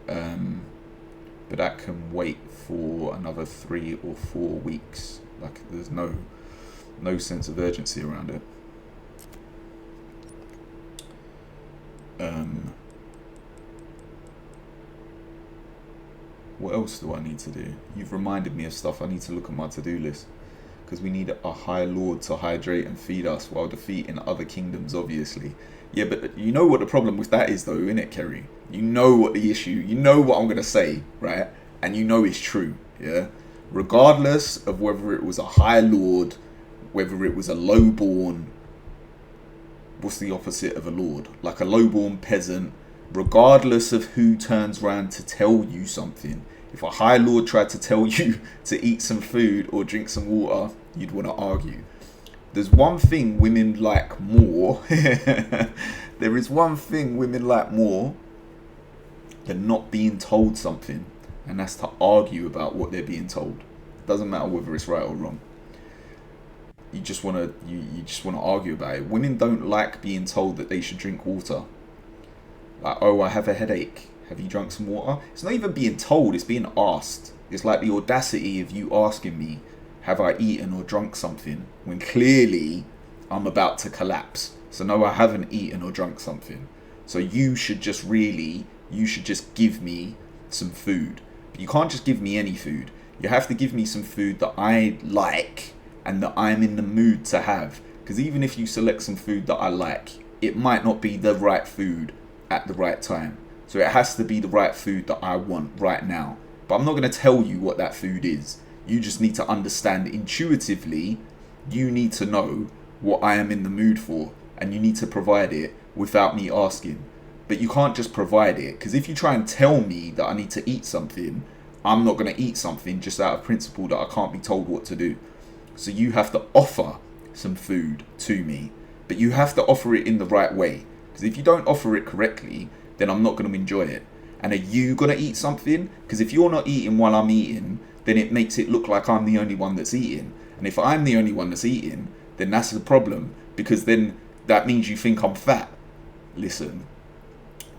But that can wait for another 3 or 4 weeks. Like, there's no sense of urgency around it. What else do I need to do? You've reminded me of stuff. I need to look at my to-do list. Because we need a High Lord to hydrate and feed us while defeating other kingdoms, obviously. Yeah, but you know what the problem with that is, though, innit, Kerry? You know what the issue, you know what I'm going to say, right? And you know it's true, yeah? Regardless of whether it was a High Lord, whether it was a lowborn, what's the opposite of a lord? Like a lowborn peasant, regardless of who turns around to tell you something. If a High Lord tried to tell you to eat some food or drink some water, you'd want to argue. There's one thing women like more. There is one thing women like more than not being told something, and that's to argue about what they're being told. It doesn't matter whether it's right or wrong. You just want to argue about it. Women don't like being told that they should drink water. Like, oh, I have a headache. Have you drunk some water? It's not even being told, it's being asked. It's like the audacity of you asking me, have I eaten or drunk something, when clearly I'm about to collapse. So no, I haven't eaten or drunk something. So you should just give me some food. But you can't just give me any food. You have to give me some food that I like and that I'm in the mood to have. Because even if you select some food that I like, it might not be the right food at the right time. So it has to be the right food that I want right now. But I'm not going to tell you what that food is. You just need to understand intuitively. You need to know what I am in the mood for. And you need to provide it without me asking. But you can't just provide it. Because if you try and tell me that I need to eat something, I'm not going to eat something just out of principle that I can't be told what to do. So you have to offer some food to me. But you have to offer it in the right way. Because if you don't offer it correctly, then I'm not going to enjoy it. And are you going to eat something? Because if you're not eating while I'm eating, then it makes it look like I'm the only one that's eating. And if I'm the only one that's eating, then that's the problem. Because then that means you think I'm fat. Listen,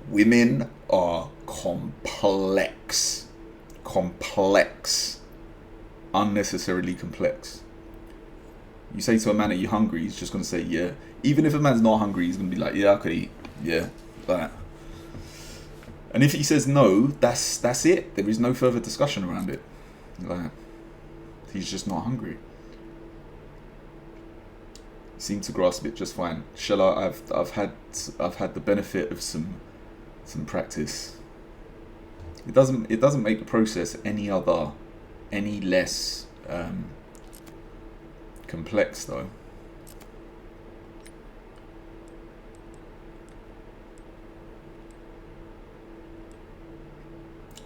women are complex. Complex. Unnecessarily complex. You say to a man, are you hungry? He's just going to say, yeah. Even if a man's not hungry, he's going to be like, yeah, I could eat. Yeah, like that. And if he says no, that's it. There is no further discussion around it. Like, he's just not hungry. Seem to grasp it just fine. Shella, I've had the benefit of some practice. It doesn't make the process any less complex though.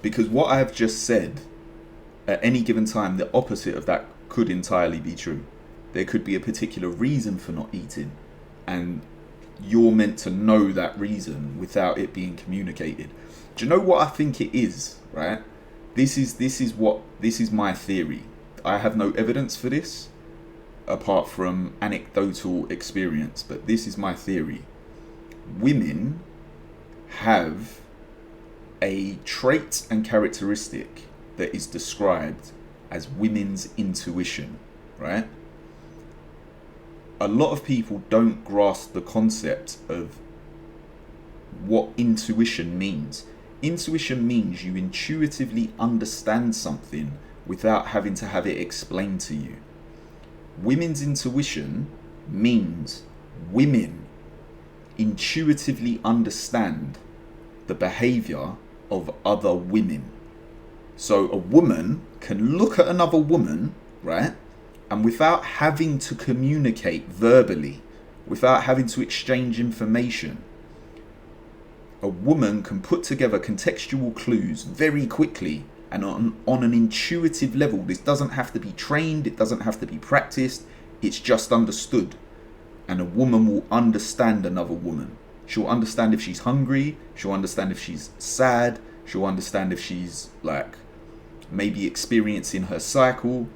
Because what I have just said, at any given time, the opposite of that could entirely be true. There could be a particular reason for not eating, and you're meant to know that reason without it being communicated. Do you know what I think it is, right? This is my theory. I have no evidence for this, apart from anecdotal experience, but this is my theory. Women have a trait and characteristic that is described as women's intuition, right? a lot of people don't grasp the concept of what intuition means. Intuition means you intuitively understand something without having to have it explained to you. Women's intuition means women intuitively understand the behavior of other women. So a woman can look at another woman, right? And without having to communicate verbally, without having to exchange information, a woman can put together contextual clues very quickly and on an intuitive level. This doesn't have to be trained, it doesn't have to be practiced, it's just understood. And a woman will understand another woman. She'll understand if she's hungry, she'll understand if she's sad, she'll understand if she's like maybe experiencing her cycle,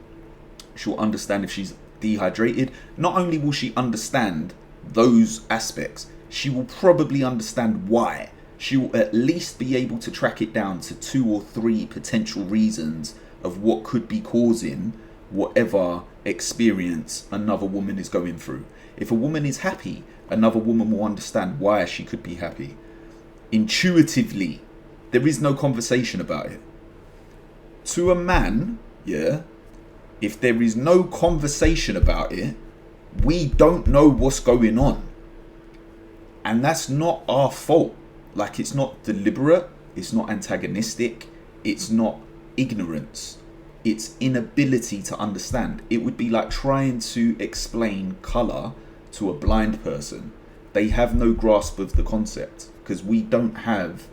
she'll understand if she's dehydrated. Not only will she understand those aspects, she will probably understand why. She will at least be able to track it down to 2 or 3 potential reasons of what could be causing whatever experience another woman is going through. If a woman is happy, another woman will understand why she could be happy. Intuitively, there is no conversation about it. To a man, yeah, if there is no conversation about it, we don't know what's going on. And that's not our fault. Like, it's not deliberate, it's not antagonistic, it's not ignorance. It's inability to understand. It would be like trying to explain colour to a blind person. They have no grasp of the concept because we don't have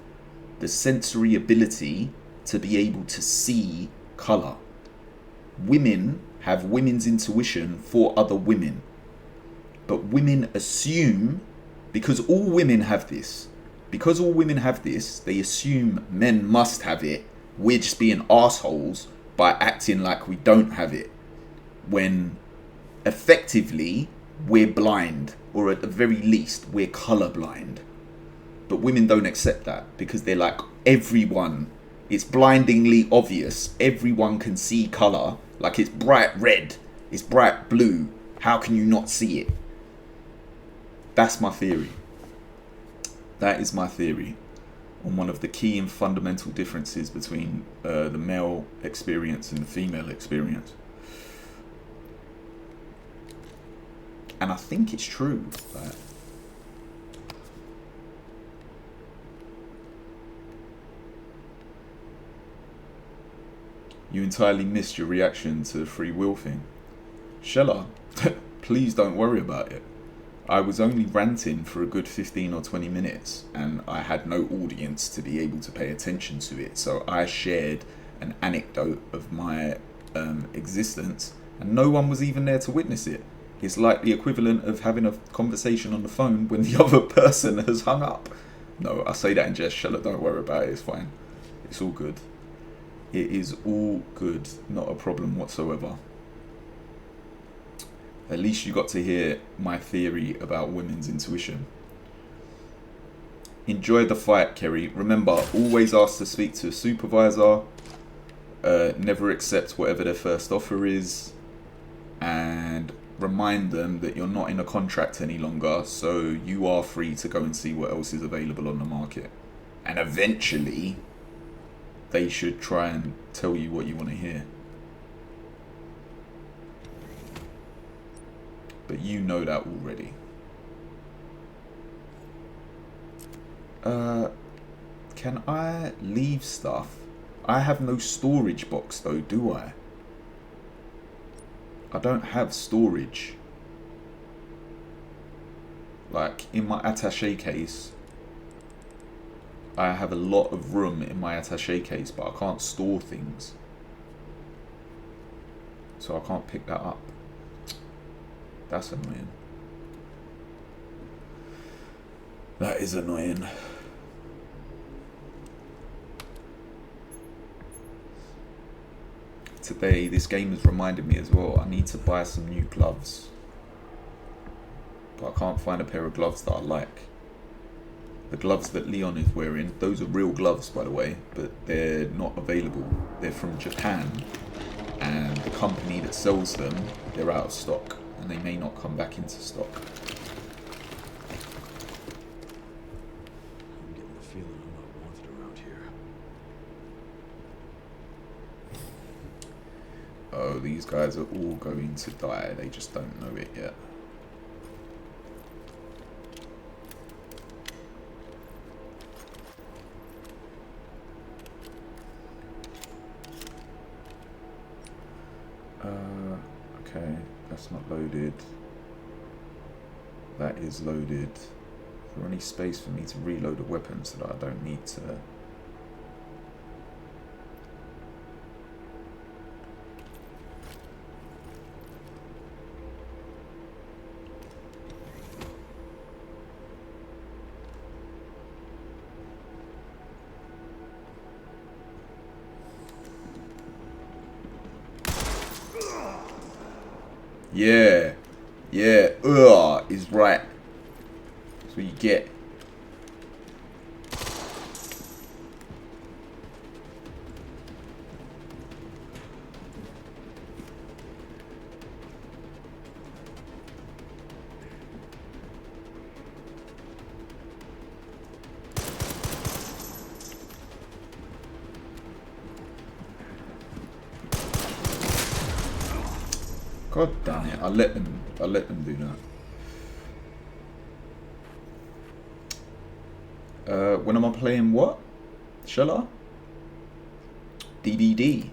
the sensory ability to be able to see colour. Women have women's intuition for other women. But women assume, because all women have this, they assume men must have it. We're just being assholes by acting like we don't have it, when effectively we're blind, or at the very least we're colorblind. But women don't accept that because they're like, everyone, it's blindingly obvious, everyone can see color. Like, it's bright red, it's bright blue, how can you not see it? That's my theory. That is my theory on one of the key and fundamental differences between the male experience and the female experience. And I think it's true. Right? You entirely missed your reaction to the free will thing. Shella, please don't worry about it. I was only ranting for a good 15 or 20 minutes and I had no audience to be able to pay attention to it. So I shared an anecdote of my existence and no one was even there to witness it. It's like the equivalent of having a conversation on the phone when the other person has hung up. No, I say that in jest. Shella, don't worry about it. It's fine. It's all good. It is all good. Not a problem whatsoever. At least you got to hear my theory about women's intuition. Enjoy the fight, Kerry. Remember, always ask to speak to a supervisor. Never accept whatever their first offer is. And remind them that you're not in a contract any longer, so you are free to go and see what else is available on the market. And eventually, they should try and tell you what you want to hear. But you know that already. Can I leave stuff? I have no storage box though, do I? I don't have storage. Like, in my attaché case, I have a lot of room in my attaché case, but I can't store things. So I can't pick that up. That's annoying. That is annoying. Today, this game has reminded me as well, I need to buy some new gloves. But I can't find a pair of gloves that I like. The gloves that Leon is wearing, those are real gloves by the way, but they're not available. They're from Japan, and the company that sells them, they're out of stock. and they may not come back into stock. I'm getting the feeling I'm not wanted around here. Oh, these guys are all going to die. They just don't know it yet. Okay, that's not loaded. That is loaded. Is there any space for me to reload a weapon so that I don't need to... Yeah, yeah, is right. That's what you get. God damn it! I let them do that. When am I playing what? Shall I? DDD.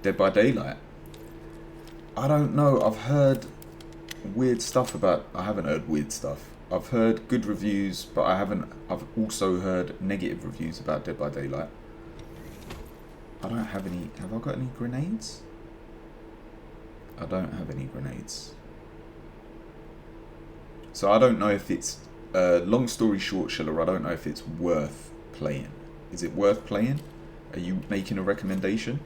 Dead by Daylight. I don't know. I've heard weird stuff about... I haven't heard weird stuff. I've heard good reviews, but I haven't... I've also heard negative reviews about Dead by Daylight. I don't have any... Have I got any grenades? I don't have any grenades. So I don't know if it's... long story short, Shiller, I don't know if it's worth playing. Is it worth playing? Are you making a recommendation?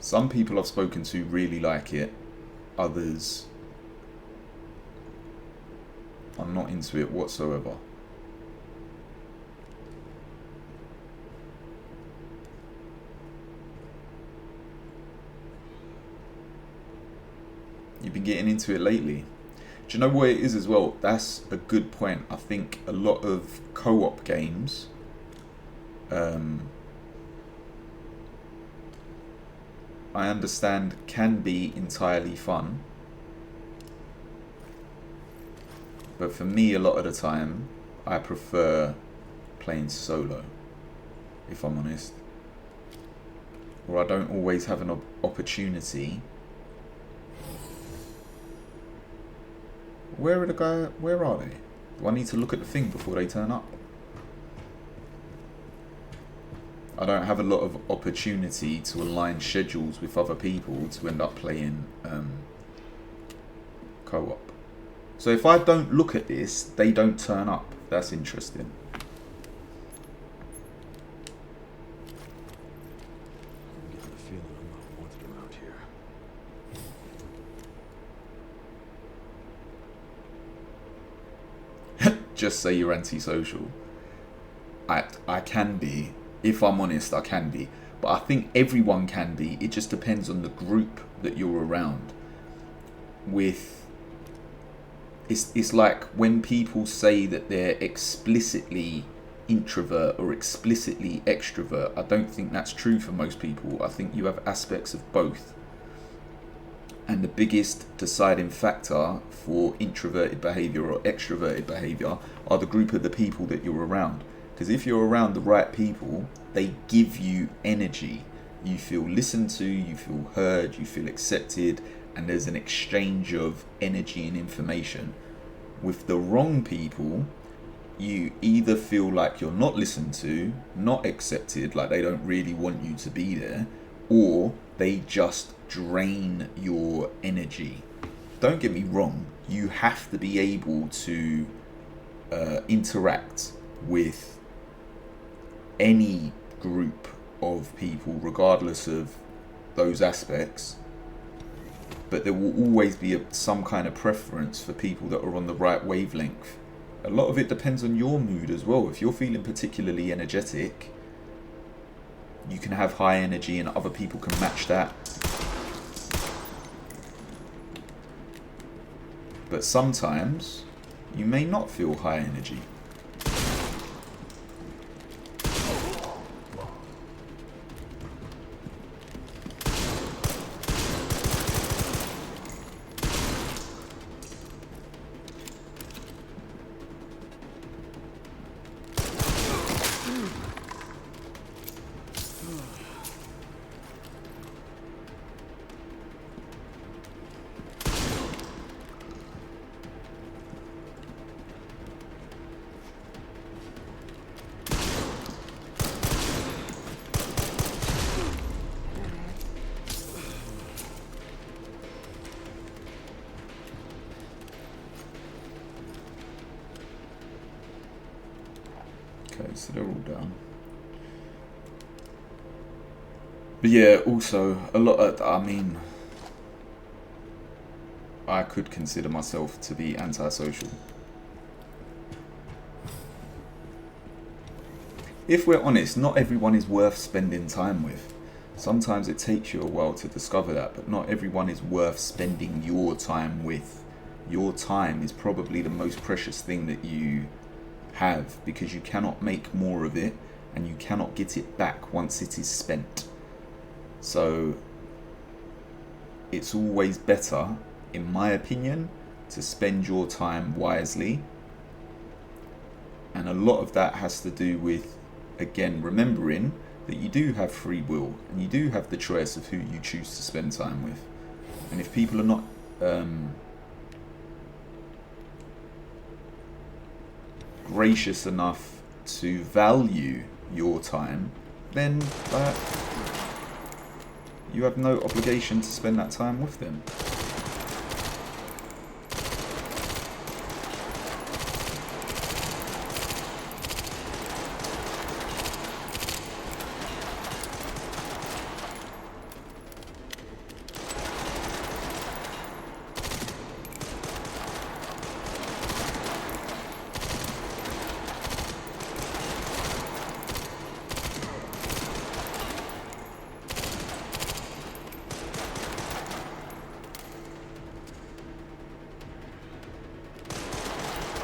Some people I've spoken to really like it. Others, I'm not into it whatsoever. You've been getting into it lately. Do you know what it is as well? That's a good point. I think a lot of co-op games, I understand can be entirely fun, but for me a lot of the time I prefer playing solo, if I'm honest, or I don't always have an opportunity. Where are the guys? Where are they? Do I need to look at the thing before they turn up? I don't have a lot of opportunity to align schedules with other people to end up playing co-op. So if I don't look at this, they don't turn up. That's interesting. I'm getting the feeling I'm not wanted around here. Just say you're antisocial. I can be. If I'm honest, I can be. But I think everyone can be. It just depends on the group that you're around. It's like when people say that they're explicitly introvert or explicitly extrovert. I don't think that's true for most people. I think you have aspects of both. And the biggest deciding factor for introverted behavior or extroverted behavior are the group of the people that you're around. Because if you're around the right people, they give you energy. You feel listened to, you feel heard, you feel accepted, and there's an exchange of energy and information. With the wrong people, you either feel like you're not listened to, not accepted, like they don't really want you to be there, or they just drain your energy. Don't get me wrong, you have to be able to interact with any group of people regardless of those aspects, but there will always be some kind of preference for people that are on the right wavelength. A lot of it depends on your mood as well. If you're feeling particularly energetic, you can have high energy and other people can match that. But sometimes you may not feel high energy. So they're all down. But yeah, also a lot of, I mean, I could consider myself to be antisocial. If we're honest, not everyone is worth spending time with. Sometimes it takes you a while to discover that, but not everyone is worth spending your time with. Your time is probably the most precious thing that you have, because you cannot make more of it and you cannot get it back once it is spent. So it's always better, in my opinion, to spend your time wisely. And a lot of that has to do with, again, remembering that you do have free will and you do have the choice of who you choose to spend time with. And if people are not gracious enough to value your time, then you have no obligation to spend that time with them.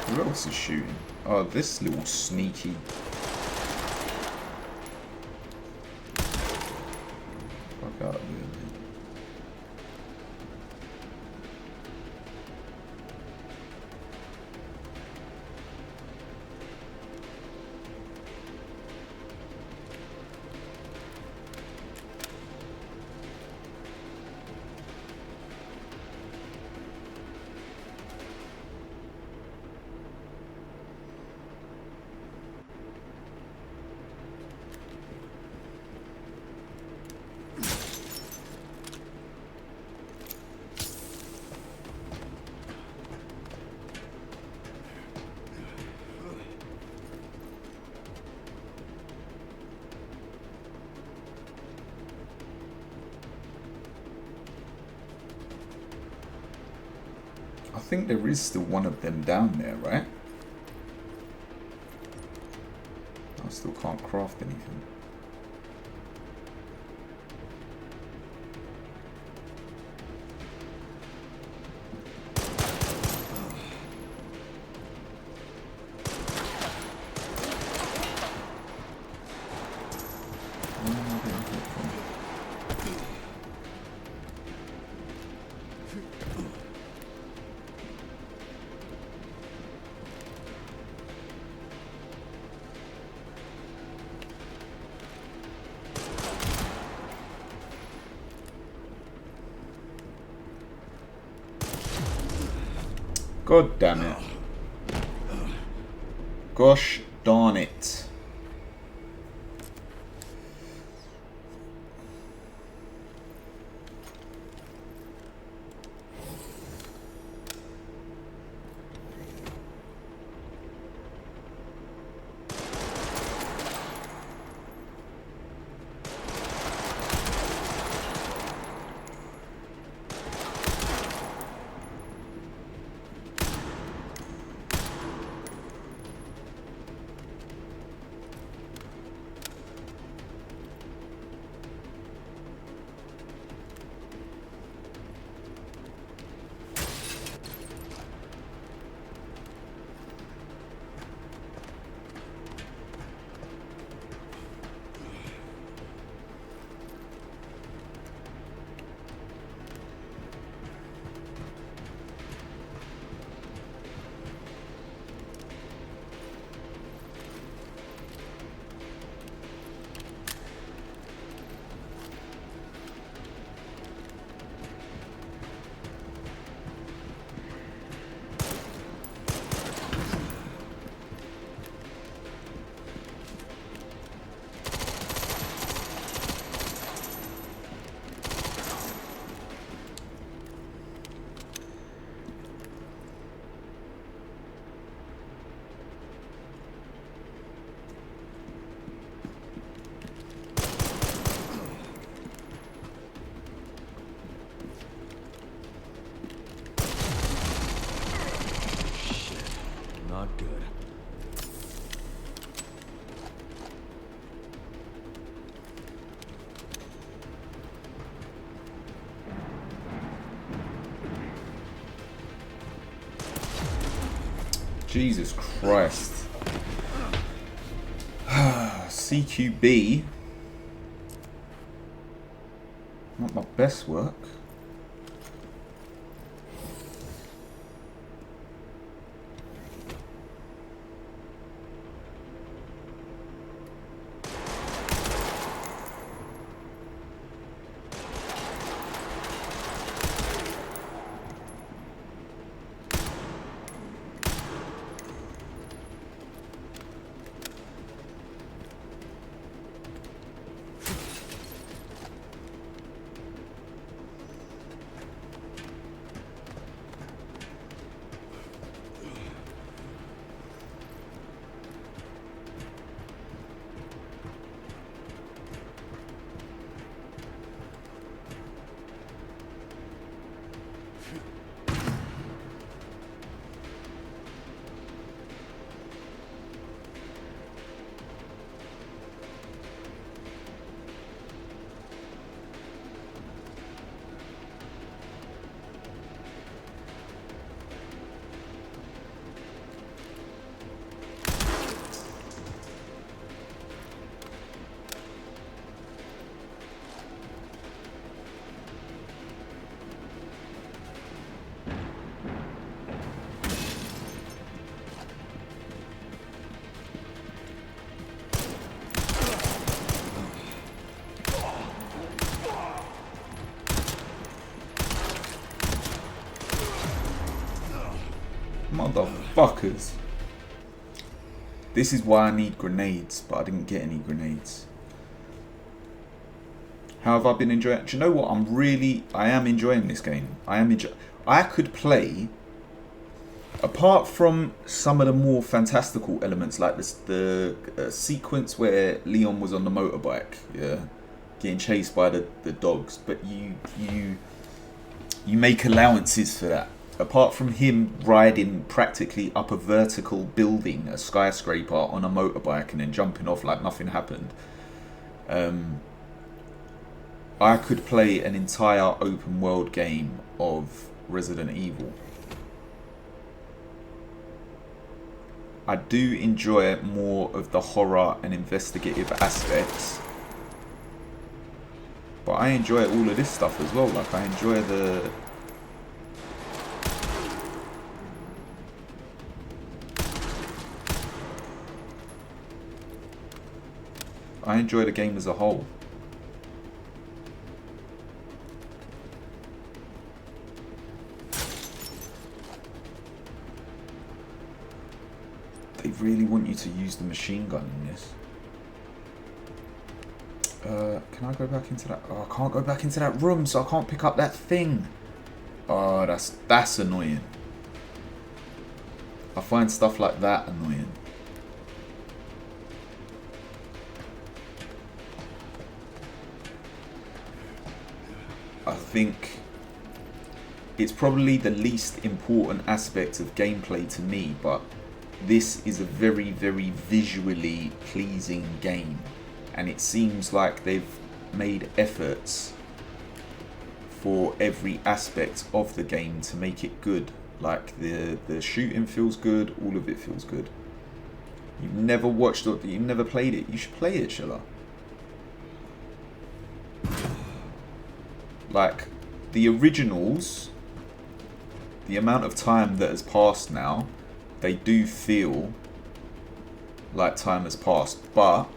Who else is shooting? Oh, this little sneaky. Fuck out of here, man. I think there is still one of them down there, right? I still can't craft anything. Where am I getting hit from? God damn it. Gosh darn it. Not good. Jesus Christ. CQB. Not my best work. Motherfuckers. This is why I need grenades, but I didn't get any grenades. How have I been enjoying? Do you know what? I am enjoying this game. I could play, apart from some of the more fantastical elements, like the sequence where Leon was on the motorbike, yeah, getting chased by the dogs. But you make allowances for that. Apart from him riding practically up a vertical building, a skyscraper, on a motorbike and then jumping off like nothing happened, I could play an entire open world game of Resident Evil. I do enjoy more of the horror and investigative aspects, but I enjoy all of this stuff as well. Like, I enjoy the game as a whole. They really want you to use the machine gun in this. Can I go back into that? Oh, I can't go back into that room, so I can't pick up that thing. Oh, that's annoying. I find stuff like that annoying. I think it's probably the least important aspect of gameplay to me, but this is a very, very visually pleasing game, and it seems like they've made efforts for every aspect of the game to make it good. Like, the shooting feels good, all of it feels good. You've never watched or you've never played it, you should play it, Shilla. Like, the originals, the amount of time that has passed now, they do feel like time has passed, but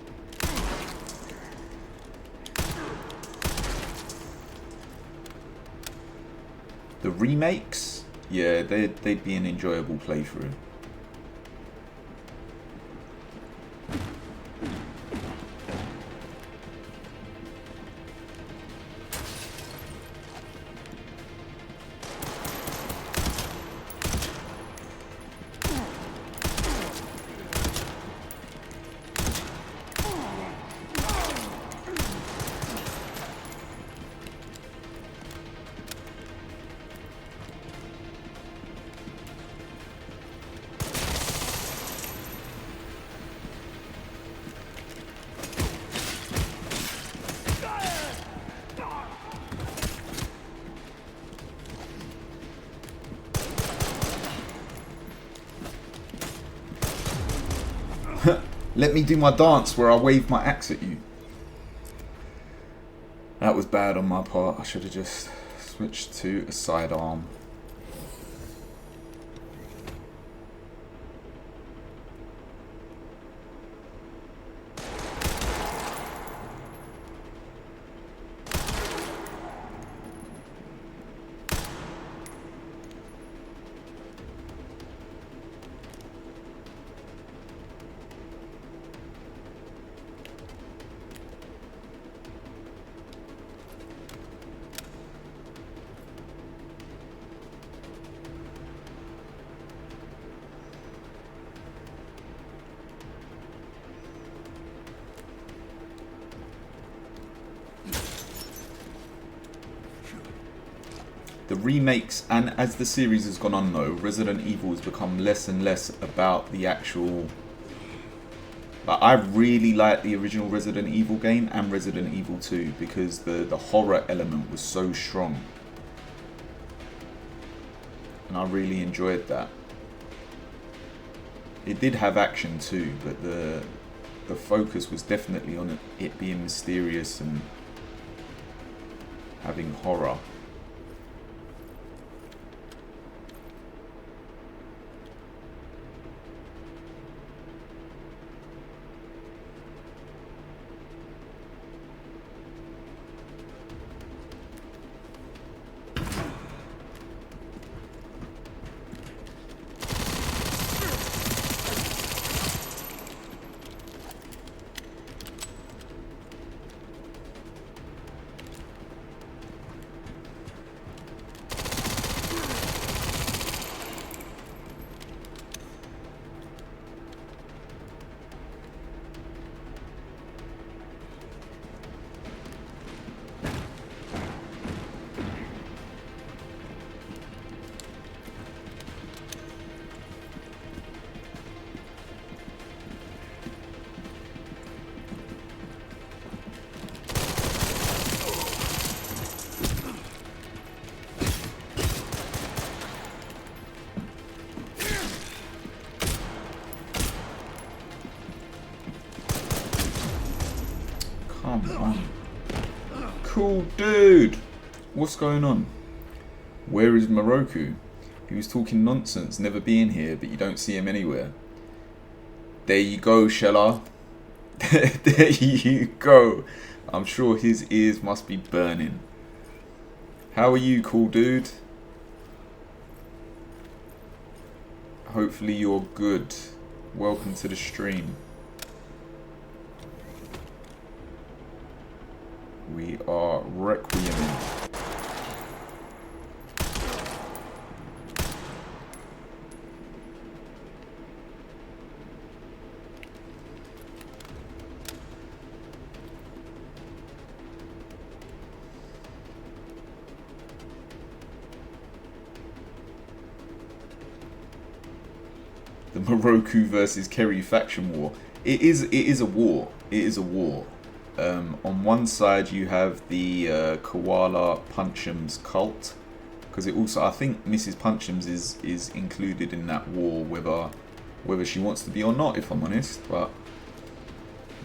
the remakes, yeah, they'd be an enjoyable playthrough. Let me do my dance where I wave my axe at you. That was bad on my part. I should have just switched to a sidearm. The remakes, and as the series has gone on though, Resident Evil has become less and less about the actual... Like, I really like the original Resident Evil game and Resident Evil 2 because the horror element was so strong. And I really enjoyed that. It did have action too, but the focus was definitely on it being mysterious and having horror. Come on. Cool dude. What's going on? Where is Moroku? He was talking nonsense, never being here, but you don't see him anywhere. There you go, Shella. There you go. I'm sure his ears must be burning. How are you, cool dude? Hopefully you're good. Welcome to the stream. We are requieming. The Moroku versus Kerry faction war. It is a war. It is a war. On one side you have the Koala Puncham's cult, because it also, I think Mrs. Puncham's is included in that war, whether she wants to be or not, if I'm honest. But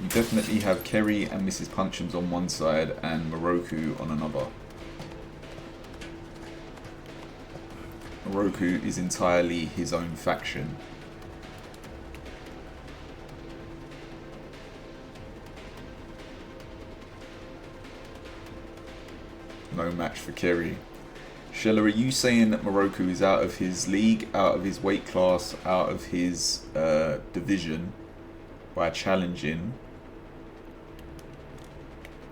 you definitely have Kerry and Mrs. Puncham's on one side and Moroku on another. Moroku is entirely his own faction. No match for Kerry. Shella, are you saying that Moroku is out of his league, out of his weight class, out of his division by challenging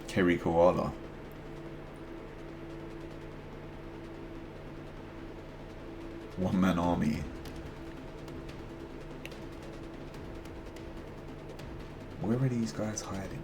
Kerry Koala? One-man army. Where are these guys hiding?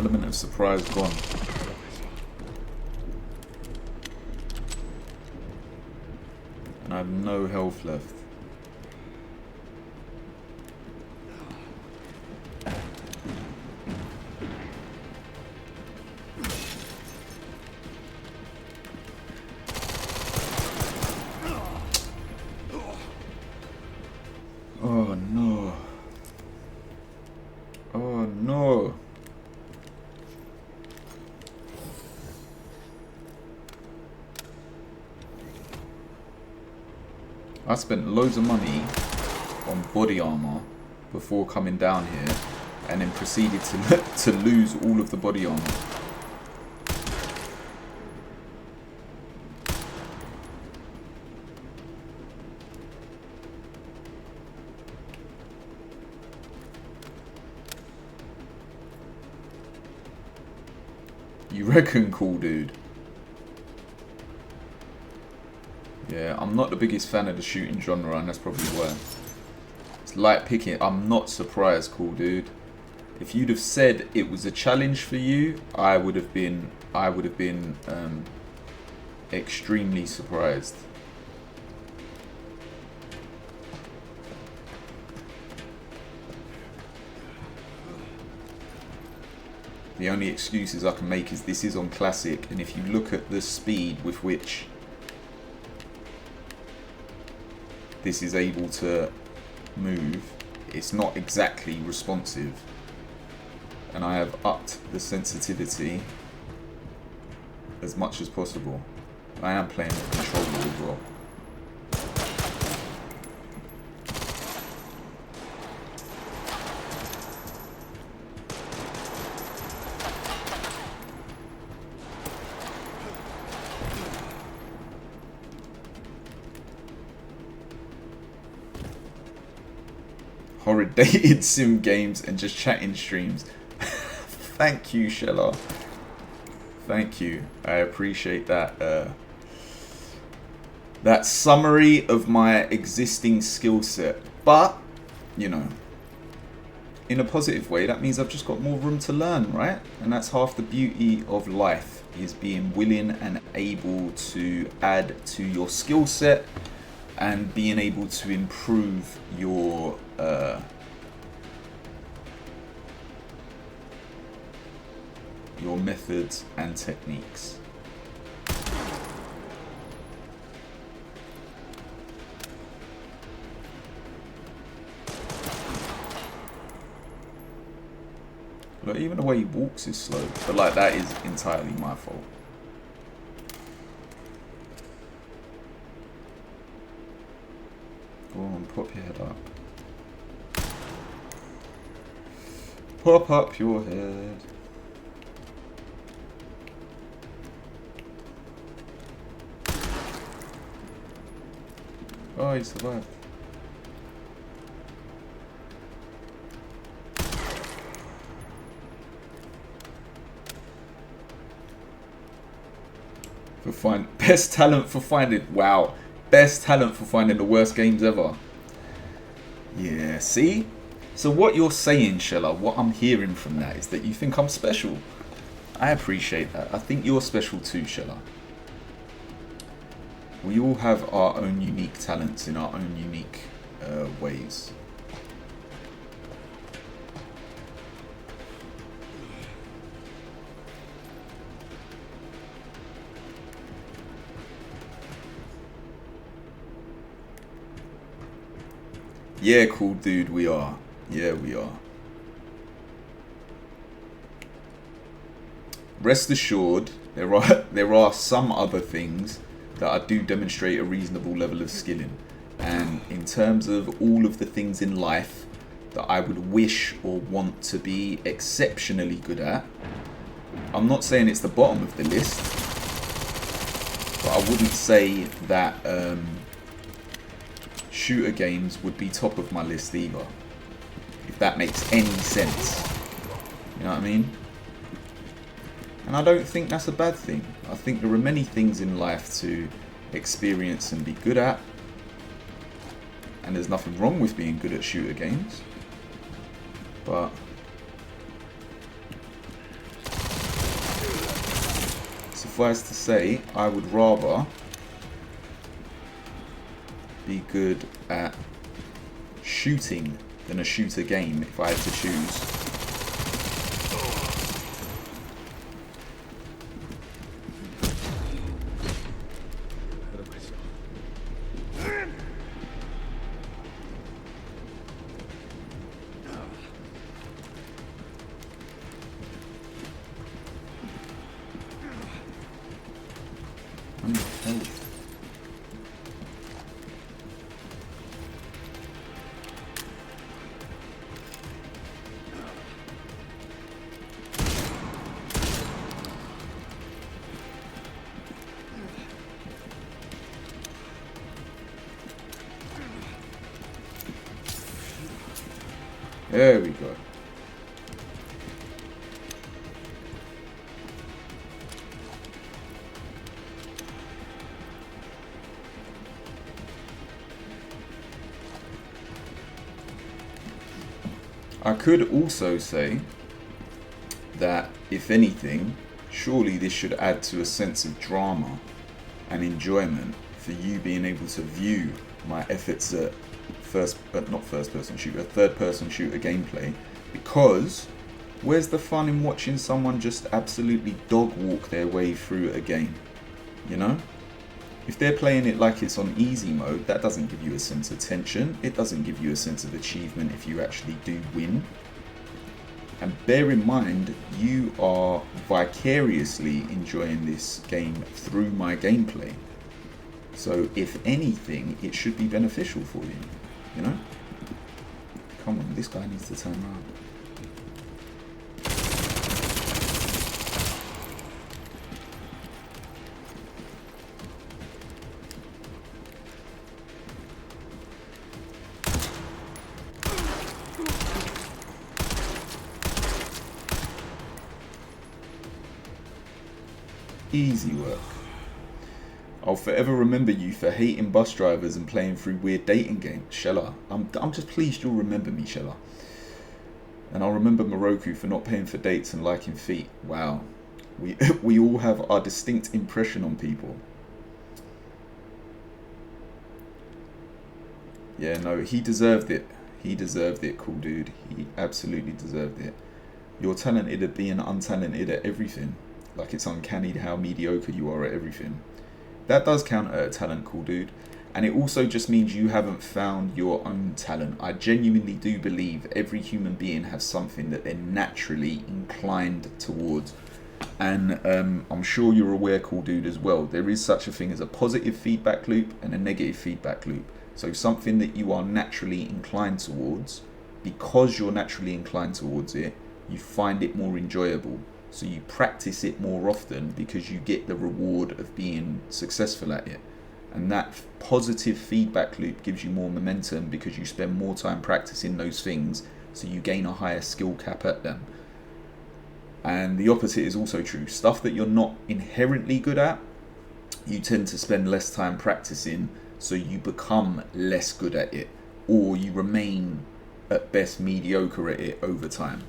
Element of surprise gone. And I have no health left. Oh no. Oh no. I spent loads of money on body armor before coming down here, and then proceeded to lose all of the body armor. You reckon, cool dude? Yeah, I'm not the biggest fan of the shooting genre, and that's probably why. It's light picking. I'm not surprised, cool dude. If you'd have said it was a challenge for you, I would have been extremely surprised. The only excuses I can make is this is on classic, and if you look at the speed with which this is able to move, it's not exactly responsive, and I have upped the sensitivity as much as possible. I am playing with controller as well. Horrid dated sim games and just chatting streams. Thank you, Shella. Thank you. I appreciate that. That summary of my existing skill set. But, you know, in a positive way, that means I've just got more room to learn, right? And that's half the beauty of life, is being willing and able to add to your skill set and being able to improve your methods and techniques. Look, even the way he walks is slow, but like that is entirely my fault. Go on, pop your head up. Pop up your head. Oh, he survived. Best talent for finding, wow, best talent for finding the worst games ever. Yeah, see? So what you're saying, Shella, what I'm hearing from that is that you think I'm special. I appreciate that. I think you're special too, Shella. We all have our own unique talents in our own unique ways. Yeah, cool dude, we are. Yeah, we are. Rest assured, there are some other things that I do demonstrate a reasonable level of skill in. And in terms of all of the things in life that I would wish or want to be exceptionally good at, I'm not saying it's the bottom of the list, but I wouldn't say that shooter games would be top of my list either, if that makes any sense. You know what I mean? And I don't think that's a bad thing. I think there are many things in life to experience and be good at, and there's nothing wrong with being good at shooter games, but suffice to say, I would rather be good at shooting than a shooter game if I had to choose. There we go. I could also say that, if anything, surely this should add to a sense of drama and enjoyment for you being able to view my efforts at third-person shooter gameplay, because where's the fun in watching someone just absolutely dog walk their way through a game? You know? If they're playing it like it's on easy mode, that doesn't give you a sense of tension. It doesn't give you a sense of achievement if you actually do win. And bear in mind, you are vicariously enjoying this game through my gameplay. So if anything, it should be beneficial for you. You know? Come on, this guy needs to turn around. Easy work. I'll forever remember you for hating bus drivers and playing through weird dating games, Shella. I'm just pleased you'll remember me, Shella. And I'll remember Moroku for not paying for dates and liking feet. Wow. We all have our distinct impression on people. Yeah, no, he deserved it. He deserved it, cool dude. He absolutely deserved it. You're talented at being untalented at everything. Like, it's uncanny how mediocre you are at everything. That does count as talent, cool dude. And it also just means you haven't found your own talent. I genuinely do believe every human being has something that they're naturally inclined towards. And I'm sure you're aware, cool dude, as well. There is such a thing as a positive feedback loop and a negative feedback loop. So something that you are naturally inclined towards, because you're naturally inclined towards it, you find it more enjoyable. So you practice it more often because you get the reward of being successful at it. And that positive feedback loop gives you more momentum because you spend more time practicing those things, so you gain a higher skill cap at them. And the opposite is also true. Stuff that you're not inherently good at, you tend to spend less time practicing, so you become less good at it, or you remain at best mediocre at it over time.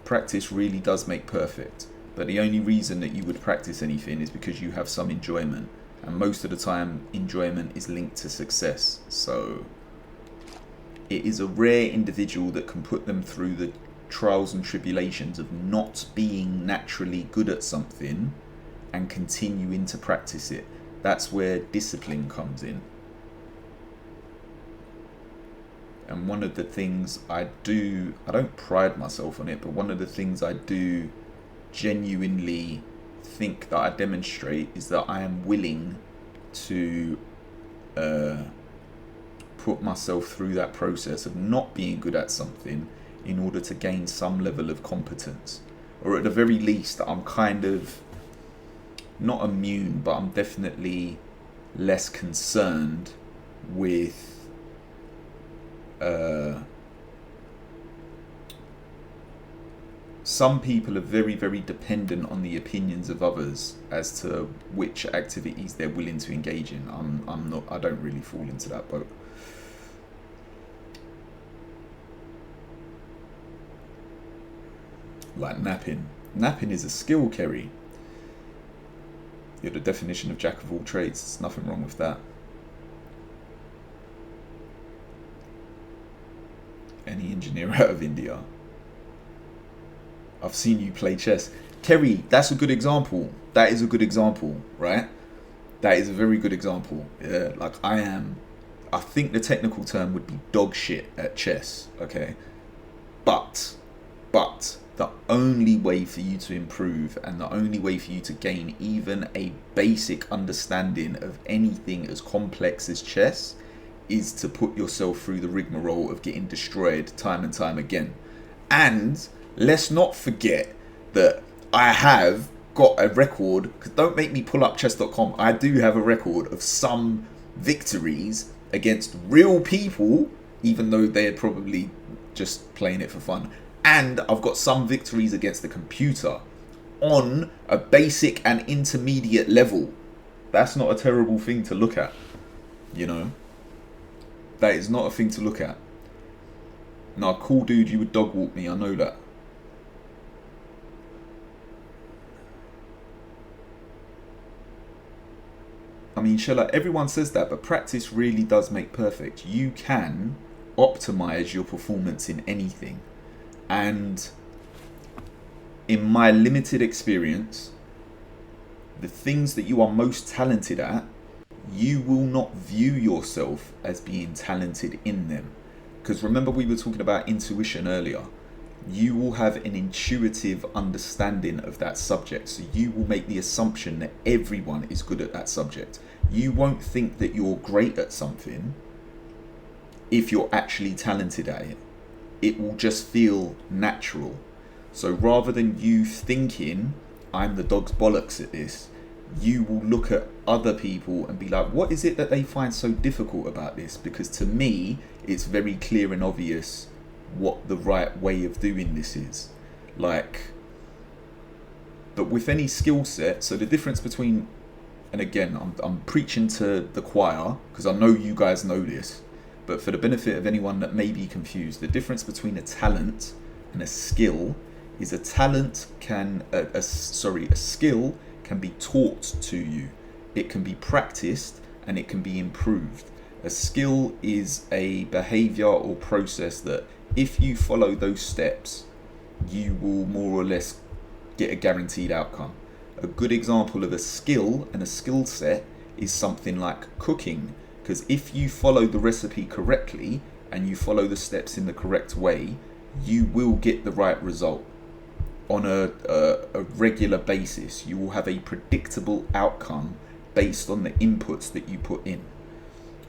Practice really does make perfect, but the only reason that you would practice anything is because you have some enjoyment, and most of the time enjoyment is linked to success. So it is a rare individual that can put them through the trials and tribulations of not being naturally good at something and continuing to practice it. That's where discipline comes in. And one of the things I don't pride myself on it, but one of the things I do genuinely think that I demonstrate is that I am willing to put myself through that process of not being good at something in order to gain some level of competence. Or at the very least, I'm kind of not immune, but I'm definitely less concerned with some people are very, very dependent on the opinions of others as to which activities they're willing to engage in. I don't really fall into that boat. Like napping. Napping is a skill, Kerry. You're the definition of jack of all trades. There's nothing wrong with that. Any engineer out of India. I've seen you play chess. Kerry, that's a good example. That is a good example, right? That is a very good example. Yeah, like I think the technical term would be dog shit at chess, okay? But the only way for you to improve and the only way for you to gain even a basic understanding of anything as complex as chess is to put yourself through the rigmarole of getting destroyed time and time again. And let's not forget that I have got a record, because don't make me pull up chess.com, I do have a record of some victories against real people, even though they're probably just playing it for fun. And I've got some victories against the computer on a basic and intermediate level. That's not a terrible thing to look at, you know? That is not a thing to look at. Nah, cool dude, you would dog walk me, I know that. I mean, Shella, everyone says that, but practice really does make perfect. You can optimize your performance in anything. And in my limited experience, the things that you are most talented at, you will not view yourself as being talented in them. Because remember, we were talking about intuition earlier. You will have an intuitive understanding of that subject. So you will make the assumption that everyone is good at that subject. You won't think that you're great at something if you're actually talented at it. It will just feel natural. So rather than you thinking, I'm the dog's bollocks at this, you will look at other people and be like, what is it that they find so difficult about this? Because to me, it's very clear and obvious what the right way of doing this is. Like, but with any skill set, so the difference between, and again, I'm preaching to the choir because I know you guys know this, but for the benefit of anyone that may be confused, the difference between a talent and a skill is a talent can, a skill can be taught to you. It can be practiced and it can be improved. A skill is a behavior or process that if you follow those steps, you will more or less get a guaranteed outcome. A good example of a skill and a skill set is something like cooking, because if you follow the recipe correctly and you follow the steps in the correct way, you will get the right result on a regular basis. You will have a predictable outcome based on the inputs that you put in.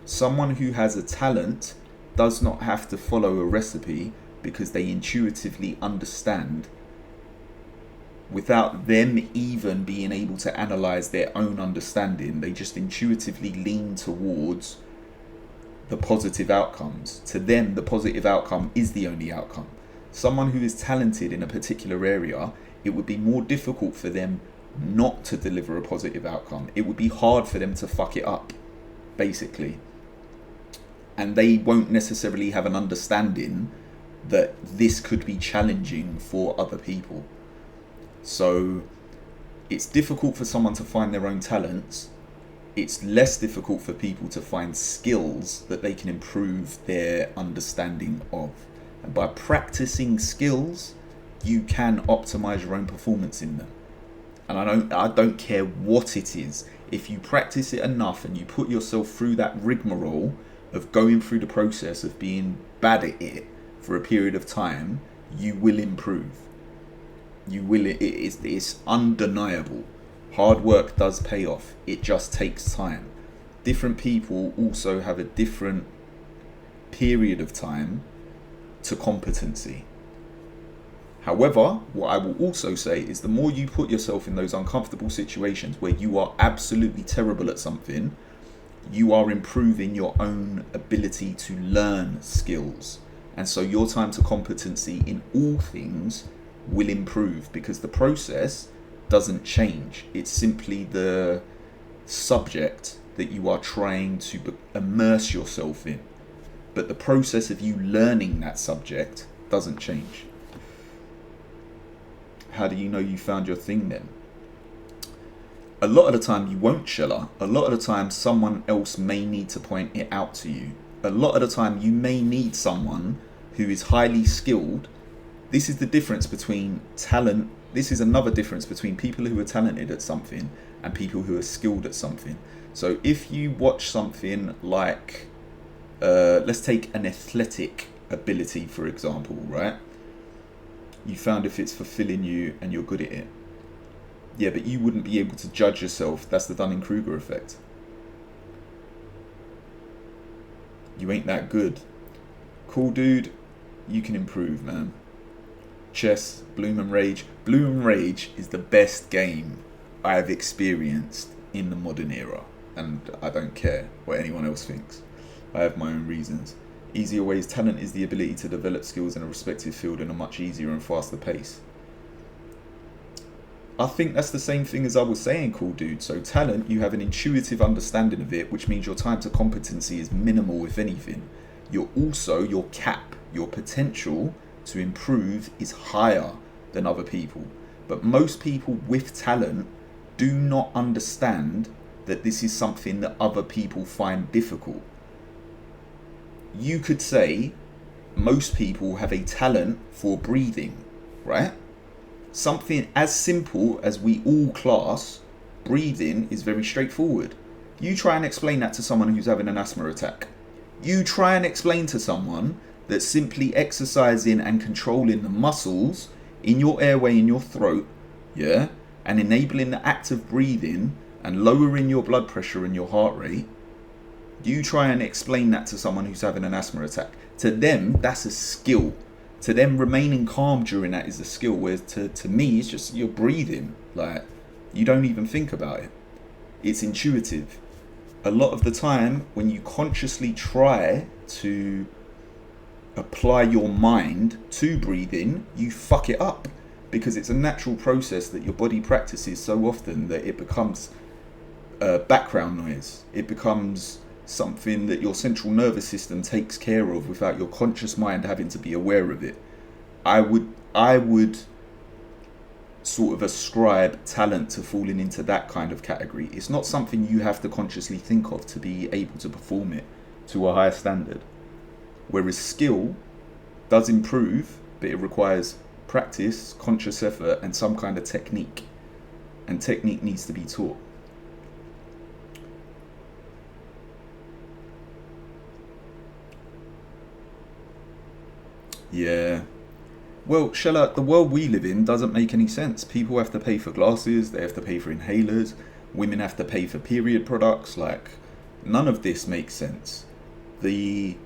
Someone who has a talent does not have to follow a recipe because they intuitively understand, without them even being able to analyze their own understanding. They just intuitively lean towards the positive outcomes. To them, the positive outcome is the only outcome. Someone who is talented in a particular area, it would be more difficult for them not to deliver a positive outcome. It would be hard for them to fuck it up, basically. And they won't necessarily have an understanding that this could be challenging for other people. So it's difficult for someone to find their own talents. It's less difficult for people to find skills that they can improve their understanding of. And by practicing skills, you can optimize your own performance in them. And I don't care what it is. If you practice it enough and you put yourself through that rigmarole of going through the process of being bad at it for a period of time, you will improve. You will. It's undeniable. Hard work does pay off. It just takes time. Different people also have a different period of time to competency. However, what I will also say is the more you put yourself in those uncomfortable situations where you are absolutely terrible at something, you are improving your own ability to learn skills. And so your time to competency in all things will improve because the process doesn't change. It's simply the subject that you are trying to immerse yourself in. But the process of you learning that subject doesn't change. How do you know you found your thing then? A lot of the time you won't, Shella. A lot of the time someone else may need to point it out to you. A lot of the time you may need someone who is highly skilled. This is the difference between talent. This is another difference between people who are talented at something and people who are skilled at something. So if you watch something like, let's take an athletic ability, for example, right? You found if it's fulfilling you and you're good at it. Yeah, but you wouldn't be able to judge yourself. That's the Dunning-Kruger effect. You ain't that good. Cool, dude. You can improve, man. Chess, Bloom and Rage. Bloom and Rage is the best game I have experienced in the modern era. And I don't care what anyone else thinks. I have my own reasons. Easier ways. Talent is the ability to develop skills in a respective field in a much easier and faster pace. I think that's the same thing as I was saying, cool dude. So talent, you have an intuitive understanding of it, which means your time to competency is minimal, if anything. You're also, your cap, your potential to improve is higher than other people. But most people with talent do not understand that this is something that other people find difficult. You could say most people have a talent for breathing, right? Something as simple as we all class breathing is very straightforward. You try and explain that to someone who's having an asthma attack. You try and explain to someone that simply exercising and controlling the muscles in your airway, in your throat, yeah, and enabling the act of breathing and lowering your blood pressure and your heart rate, you try and explain that to someone who's having an asthma attack. To them, that's a skill. To them, remaining calm during that is a skill, whereas to me, it's just you're breathing. Like, you don't even think about it. It's intuitive. A lot of the time, when you consciously try to apply your mind to breathing, you fuck it up. Because it's a natural process that your body practices so often that it becomes background noise. It becomes something that your central nervous system takes care of without your conscious mind having to be aware of it. I would sort of ascribe talent to falling into that kind of category. It's not something you have to consciously think of to be able to perform it to a higher standard. Whereas skill does improve, but it requires practice, conscious effort, and some kind of technique. And technique needs to be taught. Yeah. Well, Shella, the world we live in doesn't make any sense. People have to pay for glasses, they have to pay for inhalers, women have to pay for period products. Like, none of this makes sense. The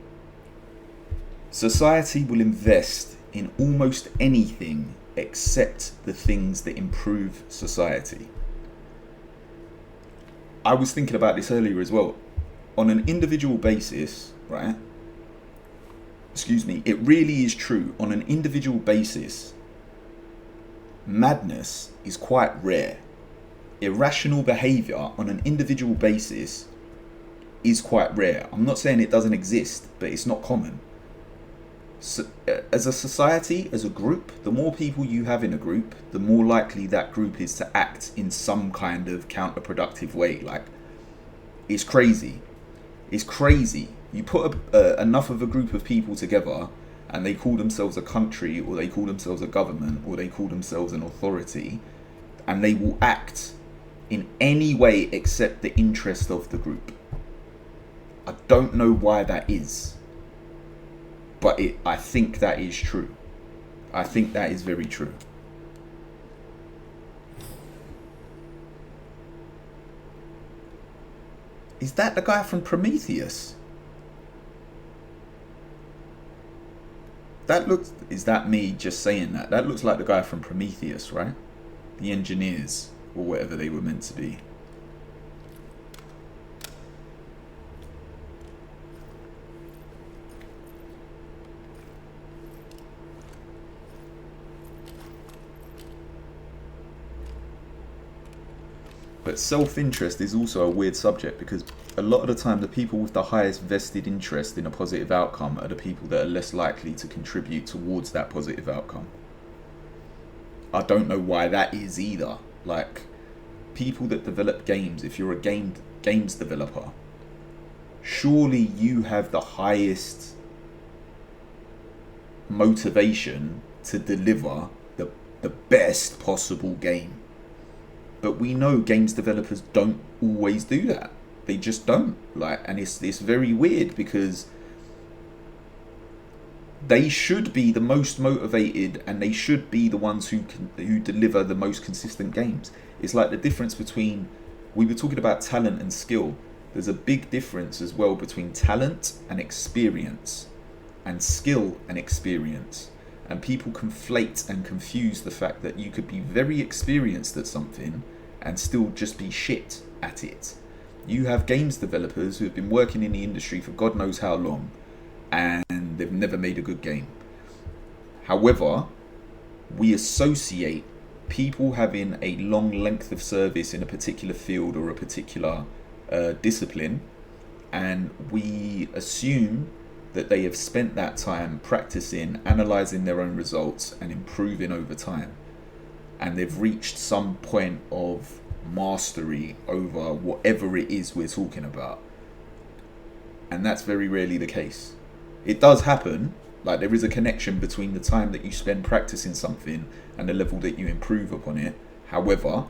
society will invest in almost anything except the things that improve society. I was thinking about this earlier as well. On an individual basis, right? Excuse me, it really is true. On an individual basis, madness is quite rare. Irrational behavior on an individual basis is quite rare. I'm not saying it doesn't exist, but it's not common. So, as a society, as a group, the more people you have in a group, the more likely that group is to act in some kind of counterproductive way. Like, it's crazy. It's crazy. You put enough of a group of people together and they call themselves a country, or they call themselves a government, or they call themselves an authority, and they will act in any way except the interest of the group. I don't know why that is, but I think that is true. I think that is very true. Is that the guy from Prometheus? That looks... Is that me just saying that? That looks like the guy from Prometheus, right? The engineers, or whatever they were meant to be. But self-interest is also a weird subject, because a lot of the time the people with the highest vested interest in a positive outcome are the people that are less likely to contribute towards that positive outcome. I don't know why that is either. Like, people that develop games, if you're a games developer, surely you have the highest motivation to deliver the best possible game. But we know games developers don't always do that. They just don't. And it's very weird, because they should be the most motivated, and they should be the ones who deliver the most consistent games. It's like the difference between, we were talking about talent and skill. There's a big difference as well between talent and experience, and skill and experience. And people conflate and confuse the fact that you could be very experienced at something and still just be shit at it. You have games developers who have been working in the industry for God knows how long, and they've never made a good game. However, we associate people having a long length of service in a particular field or a particular discipline, and we assume that they have spent that time practicing, analysing their own results and improving over time, and they've reached some point of mastery over whatever it is we're talking about. And that's very rarely the case. It does happen, like there is a connection between the time that you spend practicing something and the level that you improve upon it. However,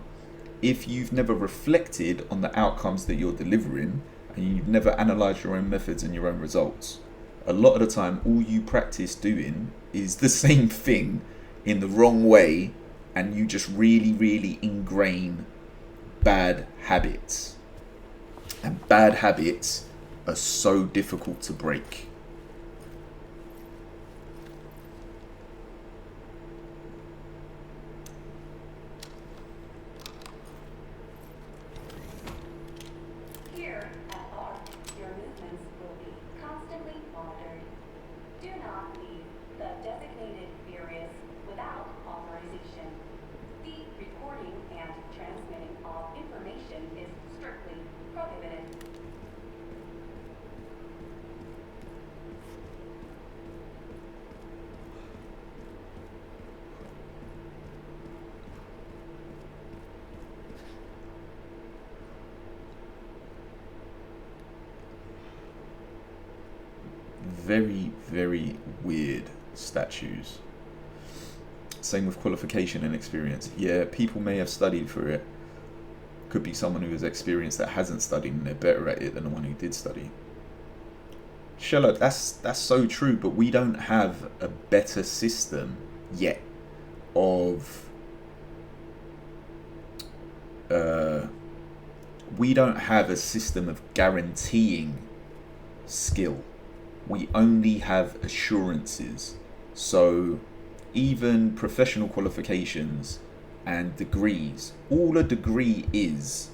if you've never reflected on the outcomes that you're delivering, and you've never analysed your own methods and your own results, a lot of the time all you practice doing is the same thing in the wrong way, and you just really ingrain bad habits. And bad habits are so difficult to break. Very weird statues. Same with qualification and experience. Yeah, people may have studied for it. Could be someone who has experience that hasn't studied, and they're better at it than the one who did study. Sherlock, that's so true, but we don't have a better system yet of we don't have a system of guaranteeing skill. We only have assurances. So even professional qualifications and degrees, all a degree is,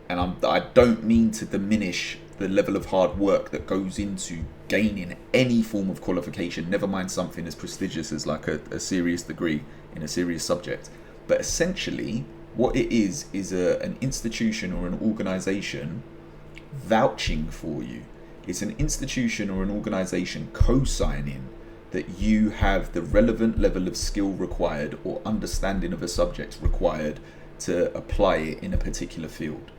and I don't mean to diminish the level of hard work that goes into gaining any form of qualification, never mind something as prestigious as like a serious degree in a serious subject. But essentially what it is an institution or an organization vouching for you. It's an institution or an organization co-signing that you have the relevant level of skill required or understanding of a subject required to apply it in a particular field.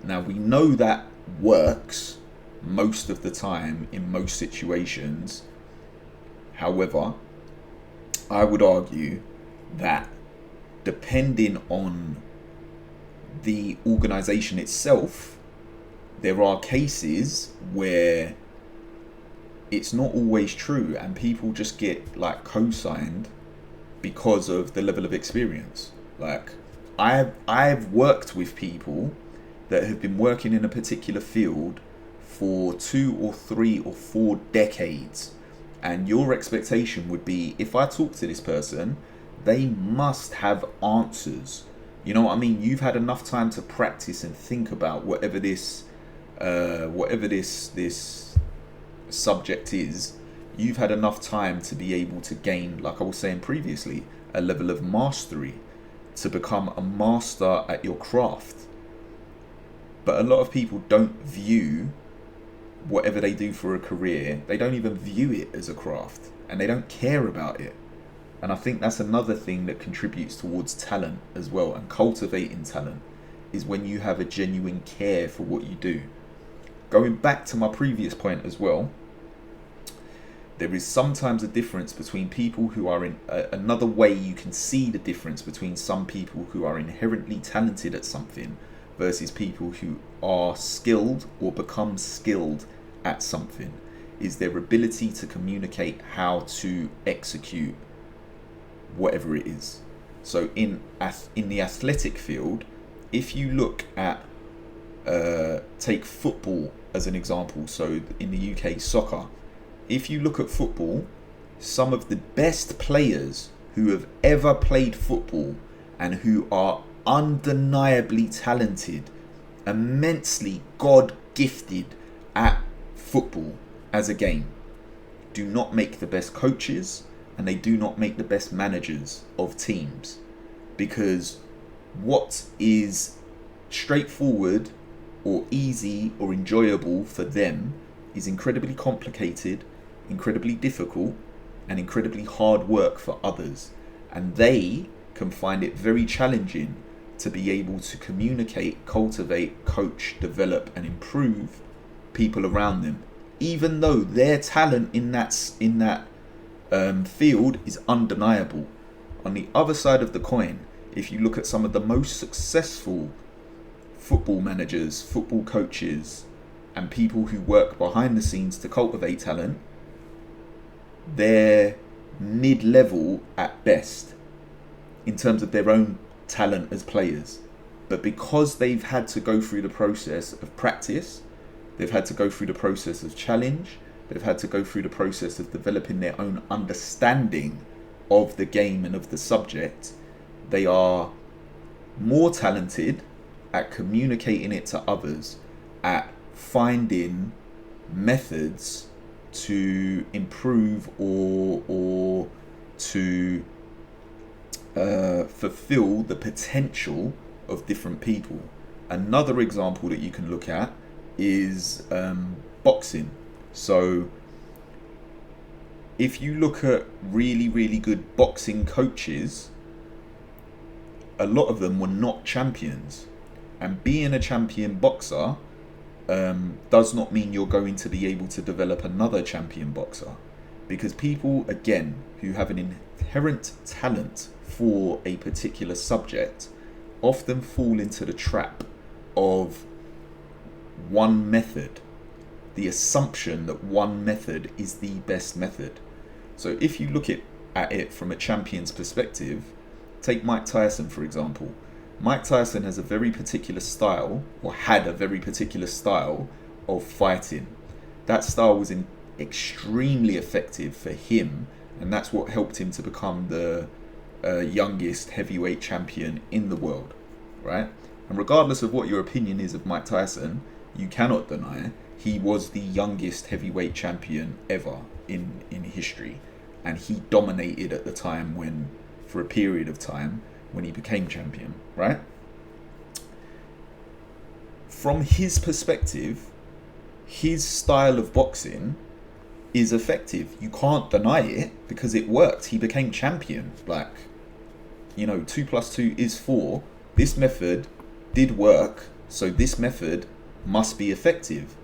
Now, we know that works most of the time in most situations. However, I would argue that depending on the organization itself, there are cases where it's not always true, and people just get like co-signed because of the level of experience. Like I've worked with people that have been working in a particular field for 2 or 3 or 4 decades, and your expectation would be, if I talk to this person, they must have answers. You know what I mean? You've had enough time to practice and think about whatever this subject is. You've had enough time to be able to gain, like I was saying previously, a level of mastery, to become a master at your craft. But a lot of people don't view whatever they do for a career, they don't even view it as a craft, and they don't care about it. And I think that's another thing that contributes towards talent as well, and cultivating talent, is when you have a genuine care for what you do. Going back to my previous point as well, there is sometimes a difference between people who are in another way you can see the difference between some people who are inherently talented at something versus people who are skilled or become skilled at something, is their ability to communicate how to execute whatever it is. So in the athletic field, if you look at take football as an example, so in the UK, soccer, if you look at football, some of the best players who have ever played football and who are undeniably talented, immensely God gifted at football as a game, do not make the best coaches, and they do not make the best managers of teams, because what is straightforward or easy or enjoyable for them is incredibly complicated, incredibly difficult, and incredibly hard work for others. And they can find it very challenging to be able to communicate, cultivate, coach, develop, and improve people around them, even though their talent in that field is undeniable. On the other side of the coin, if you look at some of the most successful football managers, football coaches, and people who work behind the scenes to cultivate talent, they're mid-level at best in terms of their own talent as players. But because they've had to go through the process of practice, they've had to go through the process of challenge, they've had to go through the process of developing their own understanding of the game and of the subject, they are more talented at communicating it to others, at finding methods to improve or to fulfill the potential of different people. Another example that you can look at is boxing. So if you look at really, really good boxing coaches, a lot of them were not champions. And being a champion boxer does not mean you're going to be able to develop another champion boxer. Because people, again, who have an inherent talent for a particular subject often fall into the trap of one method, the assumption that one method is the best method. So if you look at it from a champion's perspective, take Mike Tyson for example. Mike Tyson has a very particular style, or had a very particular style of fighting. That style was extremely effective for him, and that's what helped him to become the youngest heavyweight champion in the world, right? And regardless of what your opinion is of Mike Tyson, you cannot deny he was the youngest heavyweight champion ever in history, and he dominated at the time when, for a period of time, when he became champion, right? From his perspective, his style of boxing is effective. You can't deny it because it worked. He became champion. Like, 2 + 2 is 4. This method did work, so this method must be effective.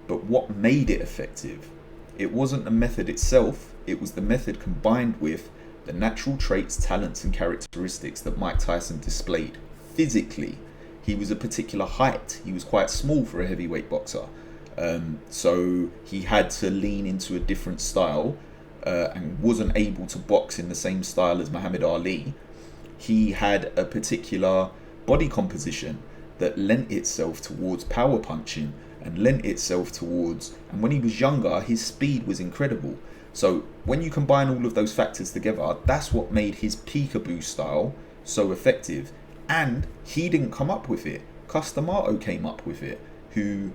But what made it effective? It wasn't the method itself, it was the method combined with the natural traits, talents, and characteristics that Mike Tyson displayed physically. He was a particular height. He was quite small for a heavyweight boxer. So he had to lean into a different style and wasn't able to box in the same style as Muhammad Ali. He had a particular body composition that lent itself towards power punching and lent itself towards, and when he was younger, his speed was incredible. So when you combine all of those factors together, that's what made his peekaboo style so effective. And he didn't come up with it. Cus D'Amato came up with it, who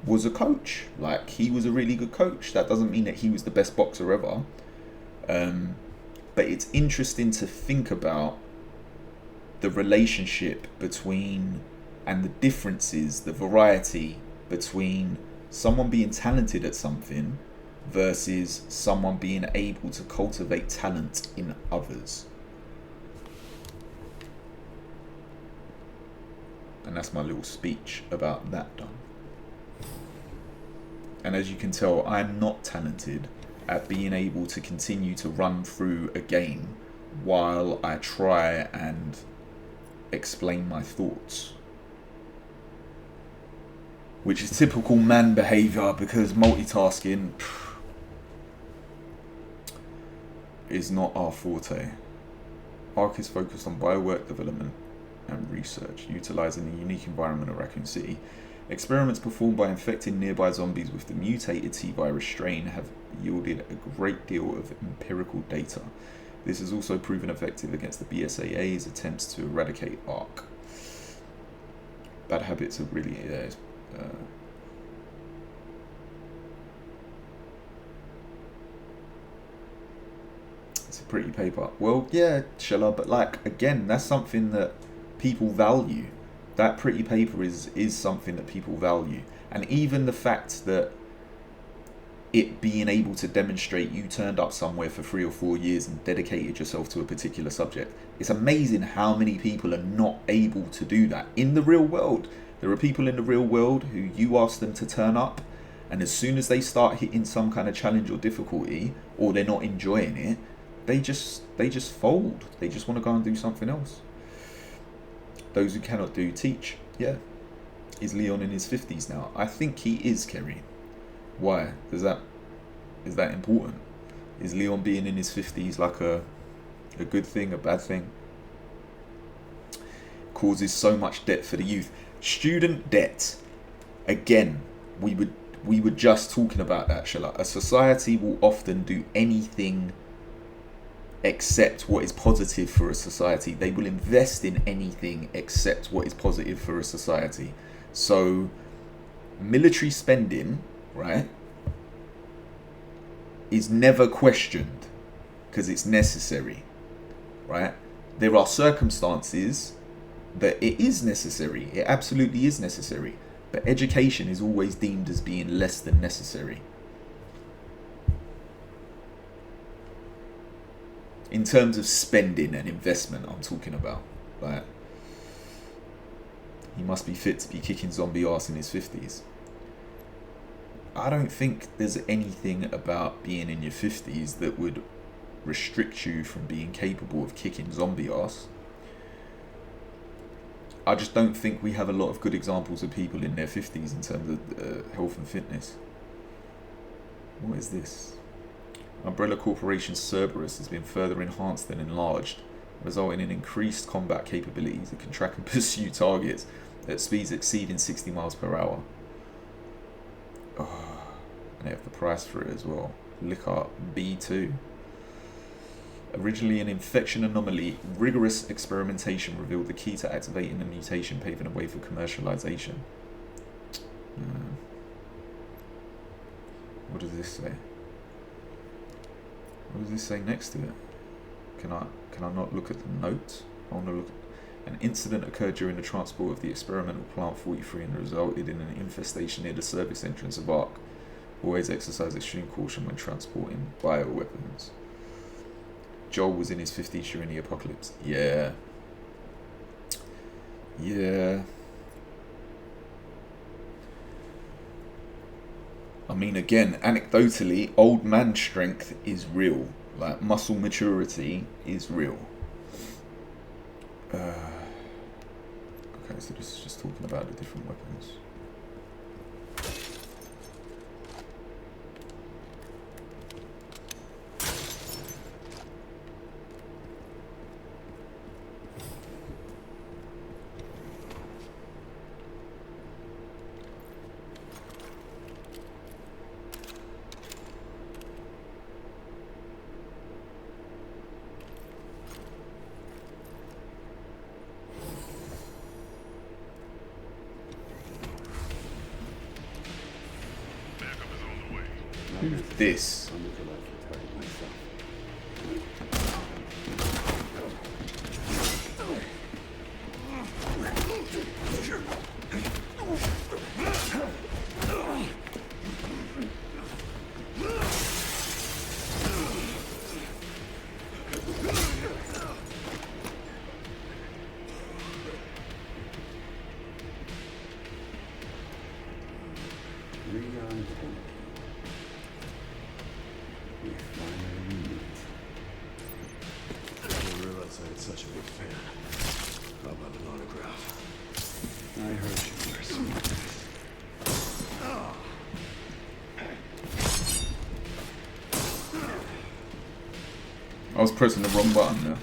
was a coach. Like, he was a really good coach. That doesn't mean that he was the best boxer ever. But it's interesting to think about the relationship between, and the differences, the variety between someone being talented at something versus someone being able to cultivate talent in others. And that's my little speech about that done. And as you can tell, I'm not talented at being able to continue to run through a game while I try and explain my thoughts. Which is typical man behavior, because multitasking is not our forte. ARC is focused on biowork development and research, utilizing the unique environment of Raccoon City. Experiments performed by infecting nearby zombies with the mutated T-virus strain have yielded a great deal of empirical data. This has also proven effective against the BSAA's attempts to eradicate ARC. Bad habits are really... it's a pretty paper. Well, yeah, Shella, but like, again, that's something that people value. That pretty paper is something that people value. And even the fact that it being able to demonstrate you turned up somewhere for 3 or 4 years and dedicated yourself to a particular subject. It's amazing how many people are not able to do that in the real world. There are people in the real world who you ask them to turn up, and as soon as they start hitting some kind of challenge or difficulty, or they're not enjoying it, they just fold. They just want to go and do something else. Those who cannot do, teach. Yeah. Is Leon in his 50s now? I think he is, Kerry. Why? Is that important? Is Leon being in his 50s like a good thing, a bad thing? Causes so much debt for the youth. Student debt. Again, we were just talking about that, Shella. A society will often do anything except what is positive for a society. They will invest in anything except what is positive for a society. So military spending, right, is never questioned because it's necessary, right? There are circumstances that it is necessary. It absolutely is necessary. But education is always deemed as being less than necessary. In terms of spending and investment, I'm talking about. Like, he must be fit to be kicking zombie ass in his 50s. I don't think there's anything about being in your 50s that would restrict you from being capable of kicking zombie ass. I just don't think we have a lot of good examples of people in their 50s in terms of health and fitness. What is this? Umbrella Corporation's Cerberus has been further enhanced and enlarged, resulting in increased combat capabilities that can track and pursue targets at speeds exceeding 60 miles per hour. Oh, and they have the price for it as well. Lickart B2. Originally an infection anomaly, rigorous experimentation revealed the key to activating the mutation, paving a way for commercialization. What does this say? What does this say next to it? Can I not look at the note? I want to look. An incident occurred during the transport of the experimental Plant 43 and resulted in an infestation near the service entrance of ARC. Always exercise extreme caution when transporting bioweapons. Joel was in his 50s during the apocalypse. Yeah. Yeah. I mean, again, anecdotally, old man strength is real. Like, muscle maturity is real. Okay, so this is just talking about the different weapons. Who's this? on point. We finally meet. I didn't realize I had such a big fan. How about an autograph? I heard you were smart. I was pressing the wrong button there.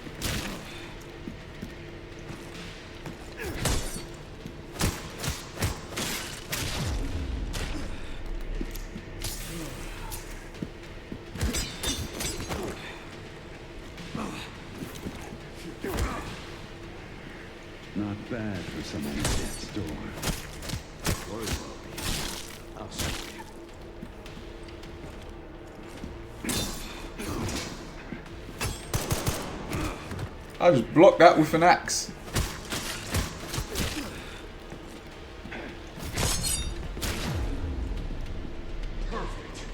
Not bad for someone at death's door. Worry about me. I'll show you. I just blocked that with an axe. Perfect.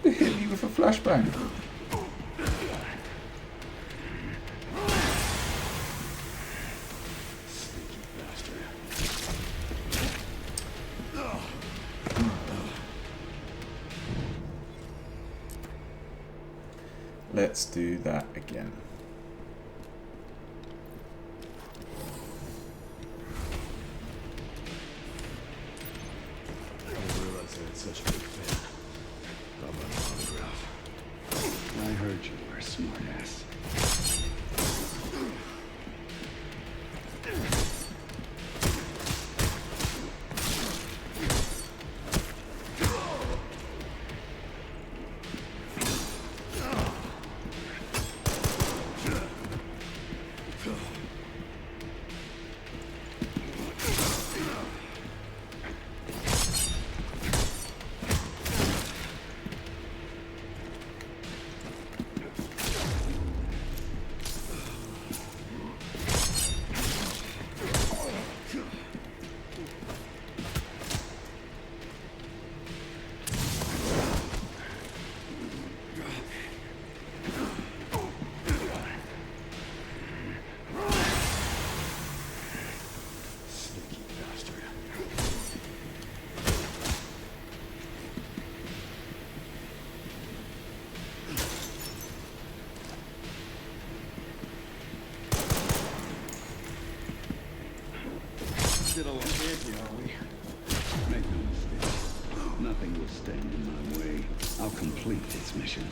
It hit me with a flashbang. Sneaky bastard. Let's do that again. I didn't realize I had such a big fan. How about an autograph? I heard you were a smartass. Sneaky bastard. Still a kid, are we? Make no mistake. Nothing will stand in my way. I'll complete this mission.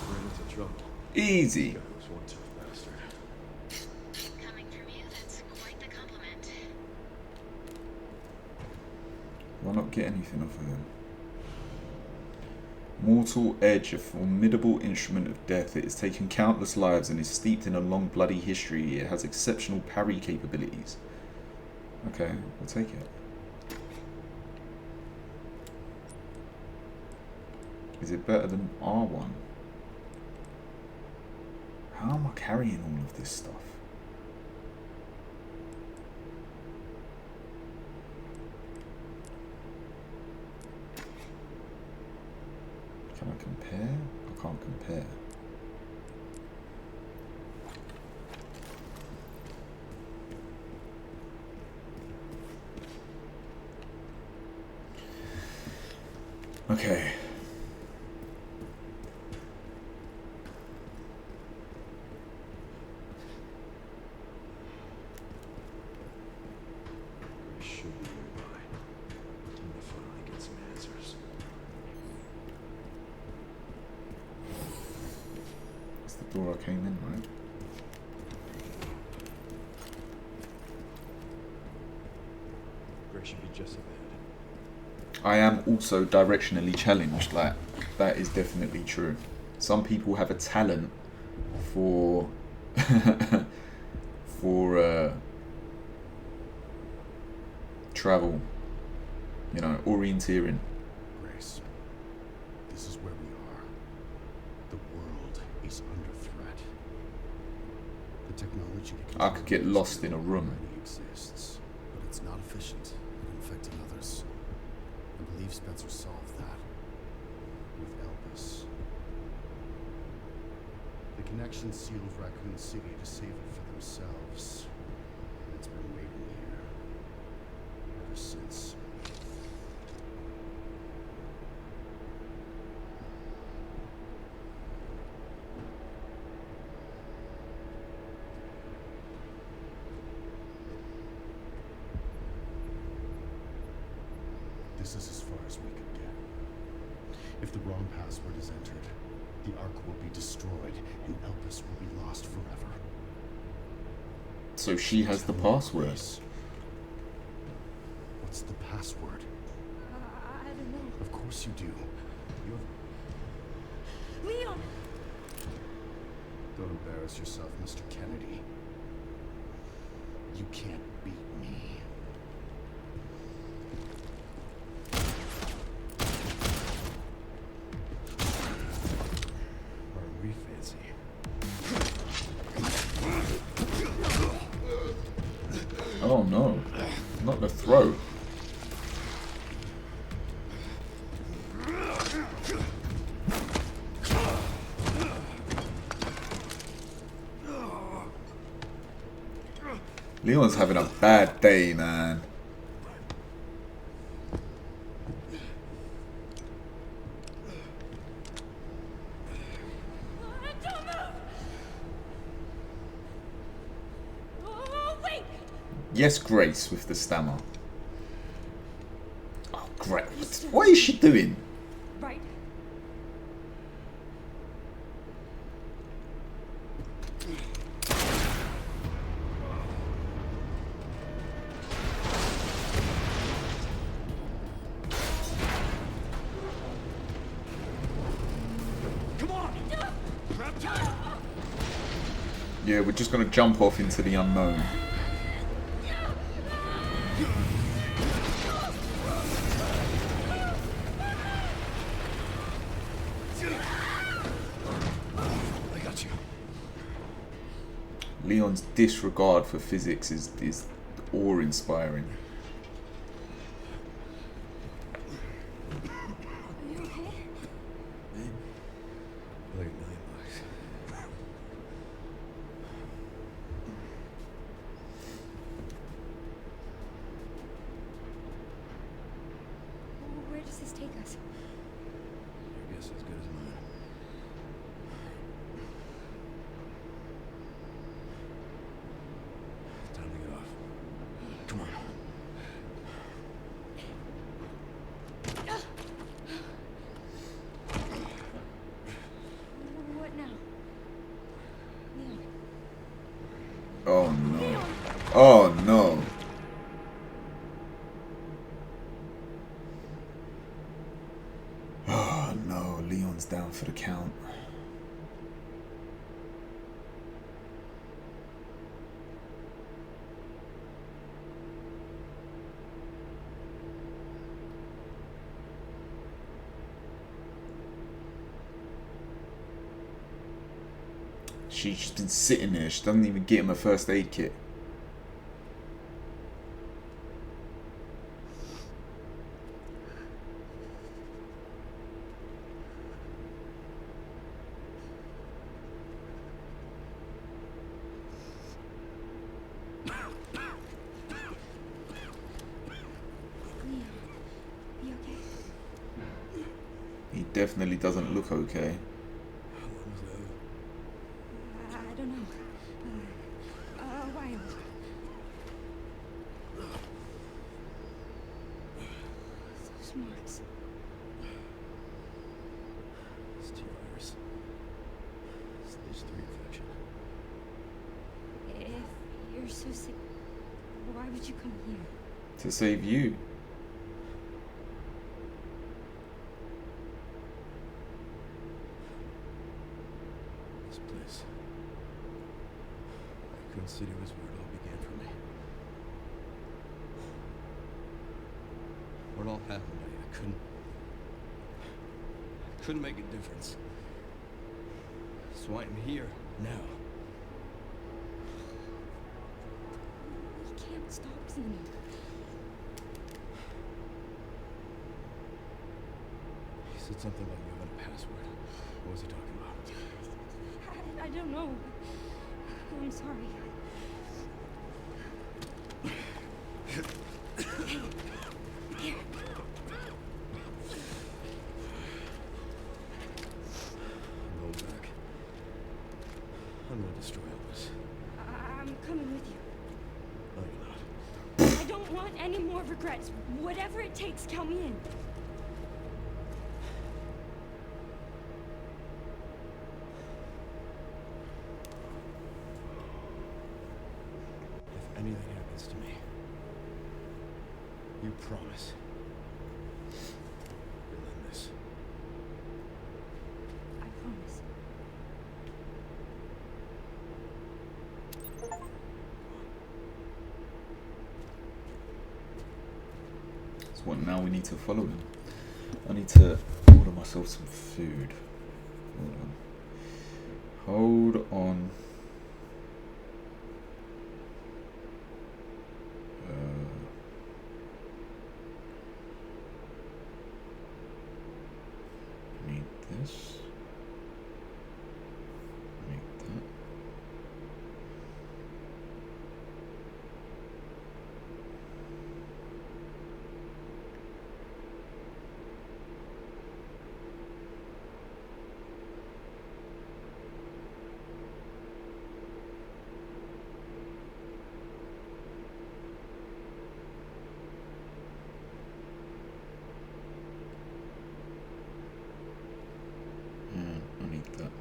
Ran into trouble. Easy. Guy was one tough bastard. Coming from you, that's quite the compliment. Why not get anything off of them? Mortal Edge, a formidable instrument of death. It has taken countless lives and is steeped in a long bloody history. It has exceptional parry capabilities. Okay, we'll take it. Is it better than R1? How am I carrying all of this stuff? Can I compare? I can't compare. Okay. I should be nearby. door I came in, right? Break should be just up ahead. I am also directionally challenged. Like, that is definitely true. Some people have a talent for for travel, you know, orienteering. Grace, this is where we are. The world is under threat. The technology to I could get control lost this in a world room. already exists, but it's not efficient at infecting others. I believe Spencer solved that with Elvis. The connection sealed Raccoon City to save it for themselves. And it's been waiting here ever since. This is as far as we could get. If the wrong password is entered, the Ark will be destroyed and Elvis will be lost forever. So she has the password. What's the password? I don't know. Of course you do. You're... Leon! Don't embarrass yourself, Mr. Kennedy. You can't beat me. Aren't we fancy? Oh no, not the throat. Leon's having a bad day, man. Don't move! Oh, wait! Yes, Grace with the stammer. Oh, great. What is she doing? Right. Yeah, we're just gonna jump off into the unknown. I got you. Leon's disregard for physics is awe-inspiring. Are you okay? Like $1 million. Where does this take us? Your guess is as good as mine. Time to get off. Come on. What now? Leon. Oh no. Oh no. Oh no, Leon's down for the count. She's just been sitting there. She doesn't even get him a first aid kit. Leon. You okay? He definitely doesn't look okay. I don't know. A while. So smart. It's 2 hours. They stage 3 infection. If you're so sick, why would you come here? To save you. This place. Raccoon City was where it all began for me. Where it all happened, I couldn't make a difference. So I am here now. We can't stop Xena. He said something about you having a password. What was he talking about? I don't know. I'm sorry. Here. I'm going back. I'm gonna destroy all this. I'm coming with you. No, you're not. I don't want any more regrets. Whatever it takes, count me in. If anything happens to me, you promise you'll end this. I promise. So what, now we need to follow him. I need to order myself some food. Hold on. Need this. Need that. I need that.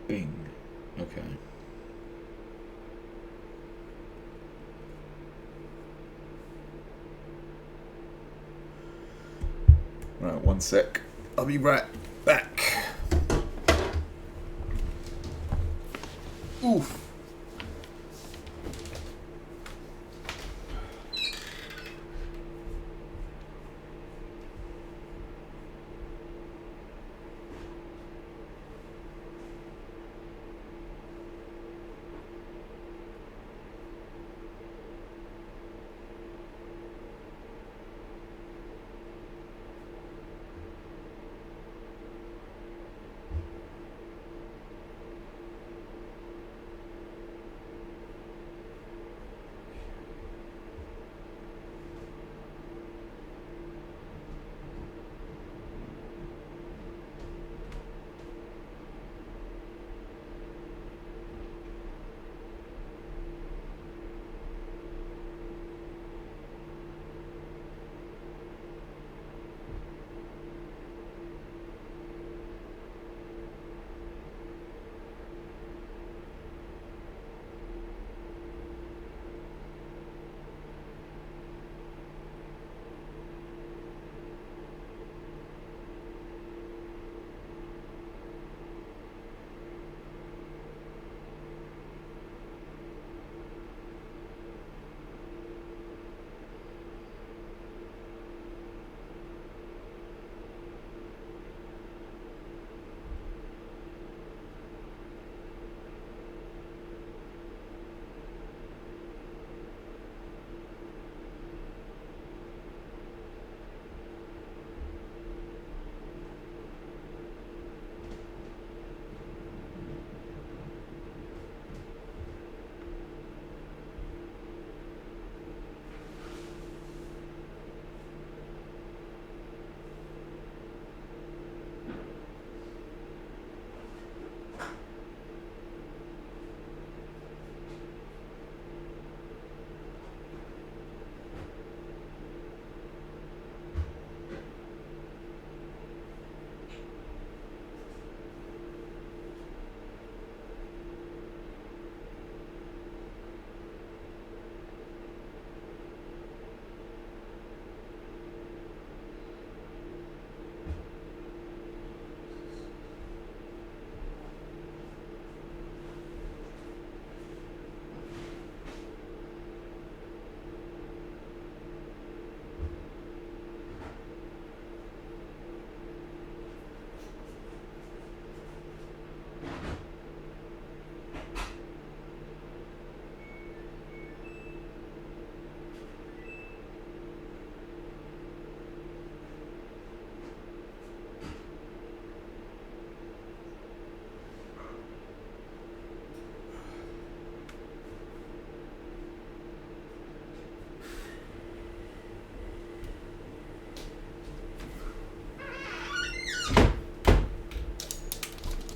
Bing. Okay. Right, one sec. I'll be right back. Oof.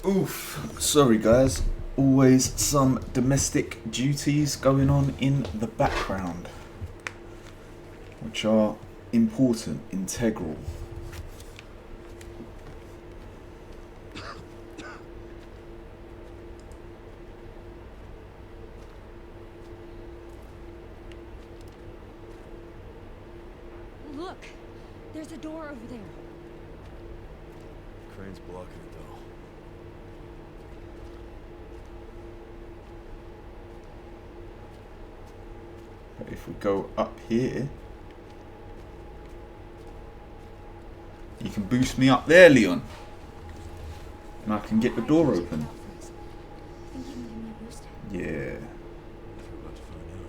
Oof, sorry guys. Always some domestic duties going on in the background, which are important, integral. Look, there's a door over there. Crane's blocking it though. But if we go up here, you can boost me up there, Leon, and I can get the door open. Think you need me a boost? Yeah. We're about to find out.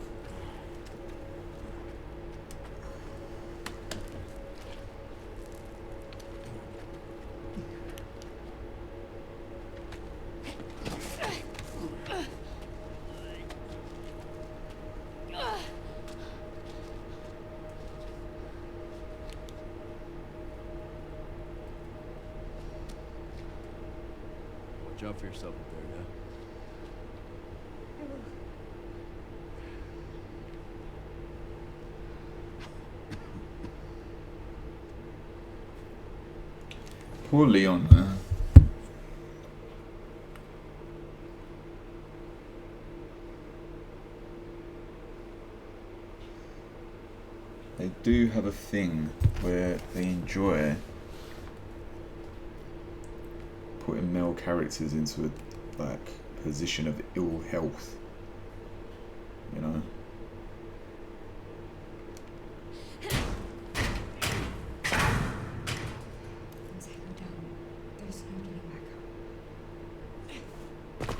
Watch out for yourself up there, yeah? Poor Leon, man. They do have a thing where they enjoy putting male characters into a position of ill health, you know. Once I go down, there's no getting back up.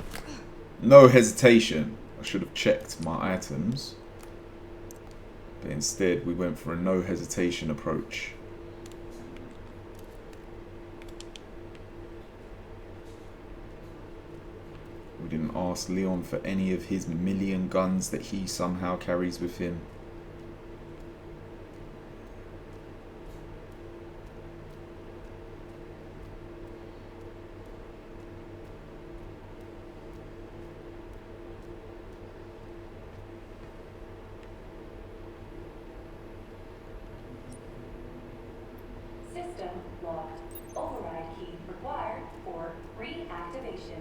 No hesitation. I should have checked my items, but instead we went for a no hesitation approach. We didn't ask Leon for any of his million guns that he somehow carries with him. System locked. Override key required for reactivation.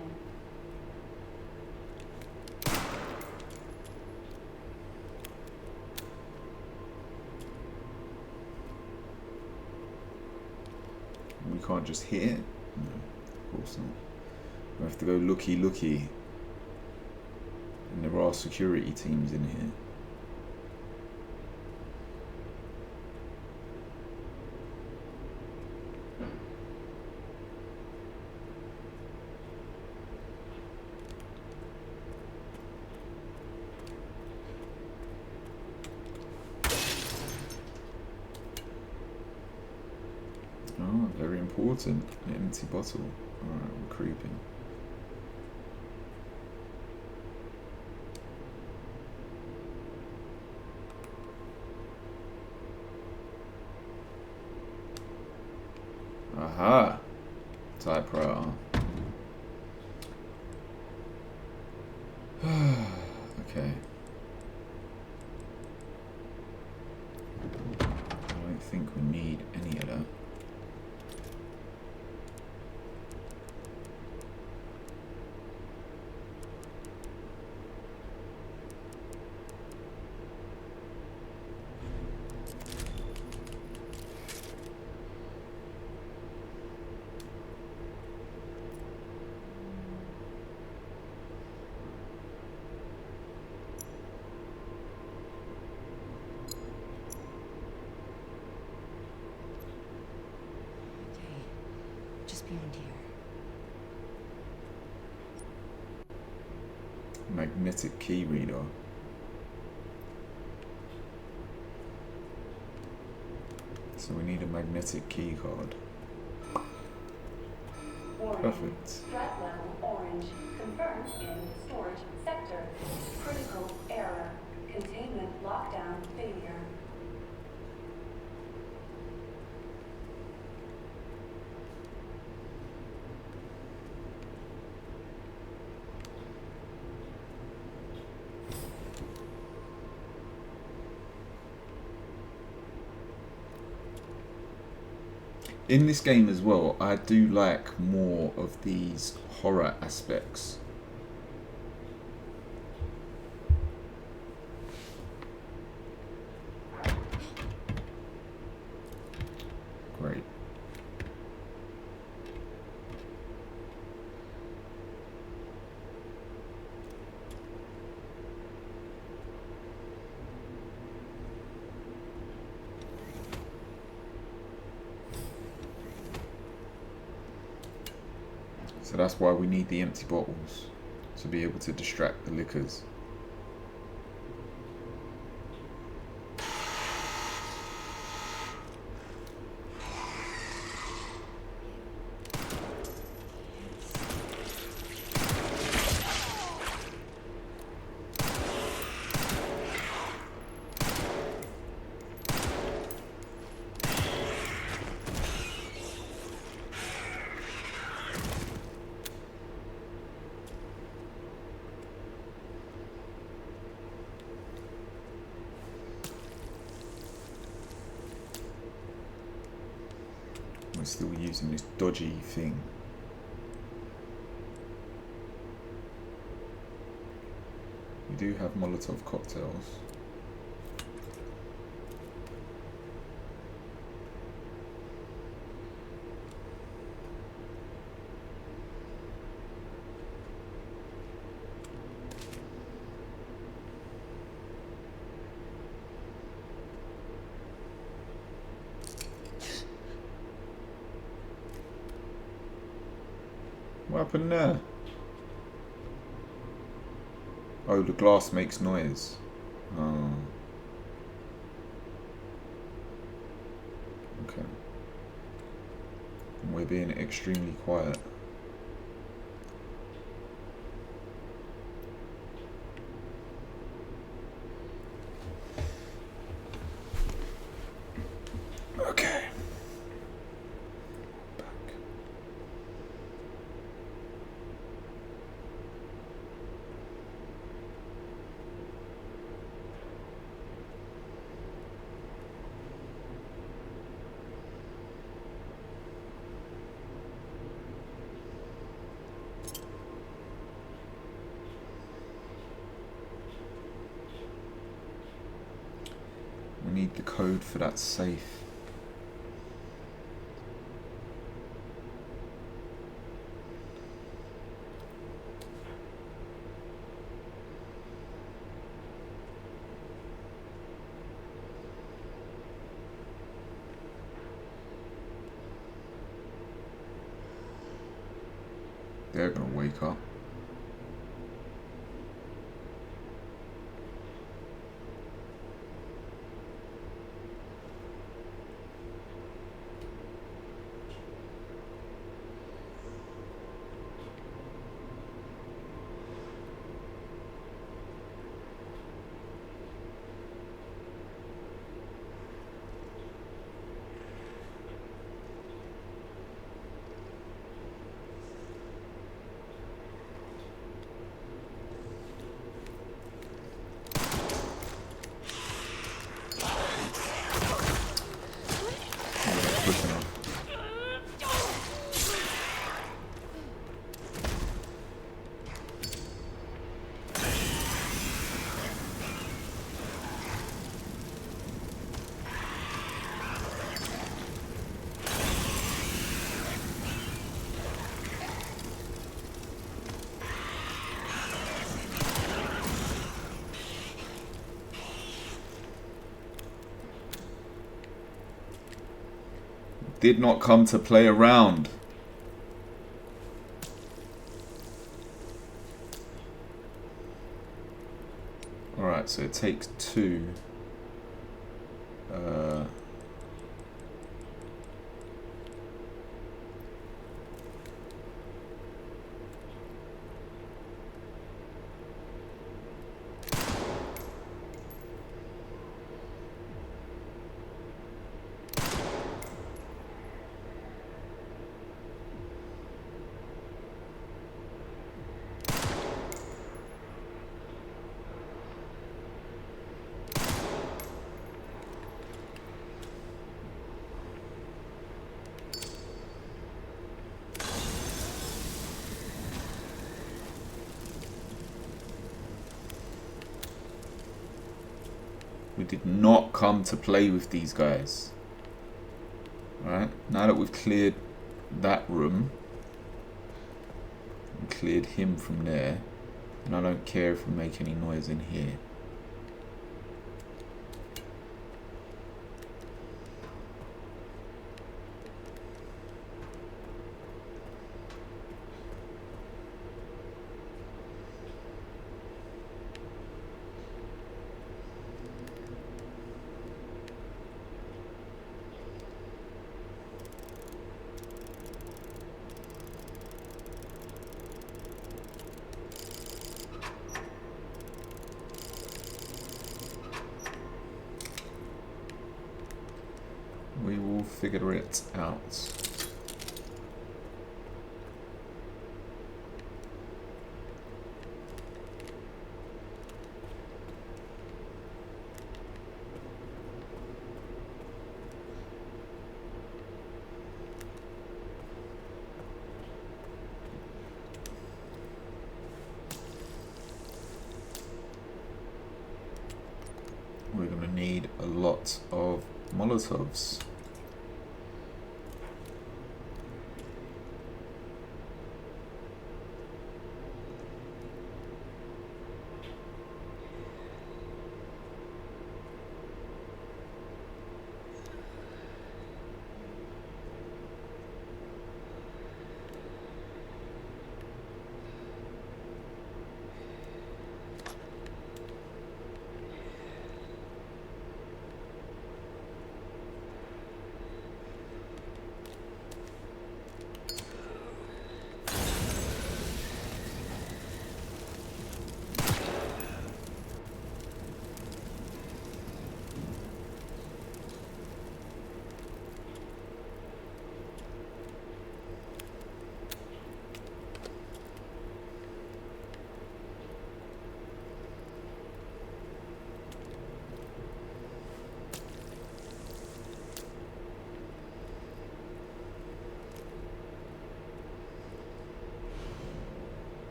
We can't just hit it. No, of course not. We have to go looky. And there are security teams in here. Oh, very important. An empty bottle. Alright, we're creeping. Aha! Typewriter. Okay. I don't think we need any of that. Okay, just beyond here. Magnetic key reader. So we need a magnetic key card. Warning. Perfect. Threat level orange. Confirmed in storage sector. Critical error. Containment lockdown failure. In this game as well, I do like more of these horror aspects. Great. So that's why we need the empty bottles, to be able to distract the liquors. We're still using this dodgy thing. We do have Molotov cocktails. What happened there? Oh, the glass makes noise. Oh. Okay. And we're being extremely quiet. Okay. We need the code for that safe. They're gonna wake up. Pushing them. Did not come to play around. Alright, so it takes two. did not come to play with these guys. Alright, now that we've cleared that room and cleared him from there, and I don't care if we make any noise in here. We will figure it out. We're going to need a lot of Molotovs.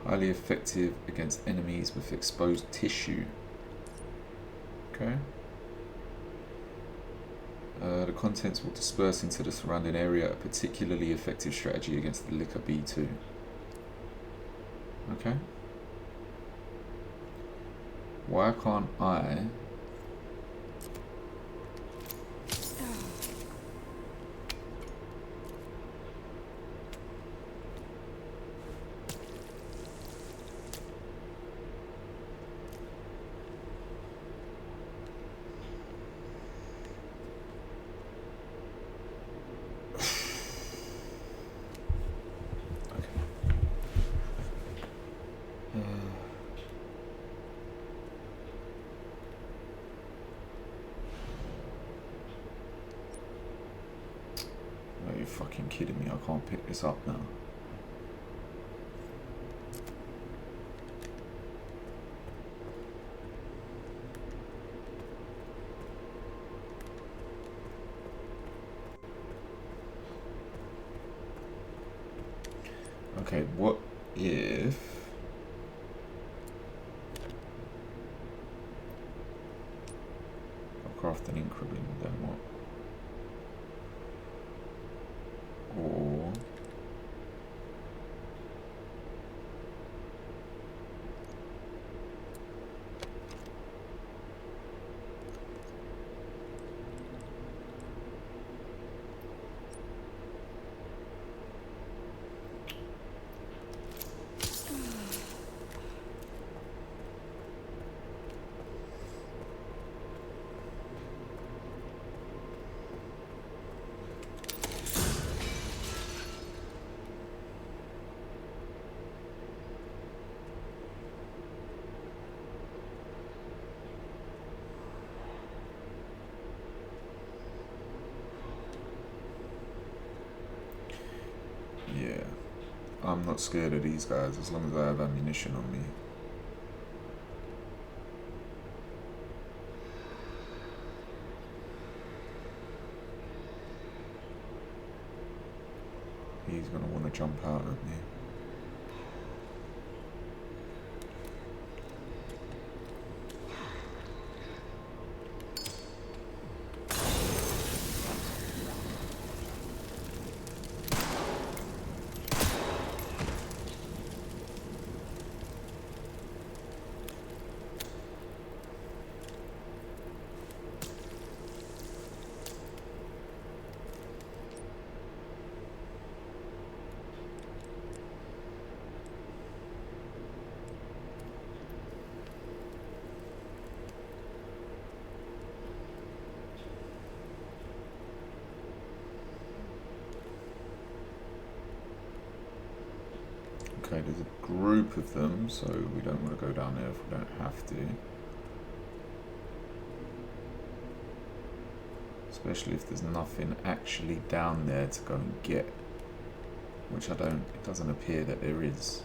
Highly effective against enemies with exposed tissue. Okay. The contents will disperse into the surrounding area. A particularly effective strategy against the liquor B2. Okay. Why can't I? Are you fucking kidding me? I can't pick this up now. Okay, what if I craft an increment, then what? Or yeah, I'm not scared of these guys as long as I have ammunition on me. He's gonna want to jump out at me. Okay, there's a group of them, so we don't want to go down there if we don't have to. Especially if there's nothing actually down there to go and get. Which it doesn't appear that there is.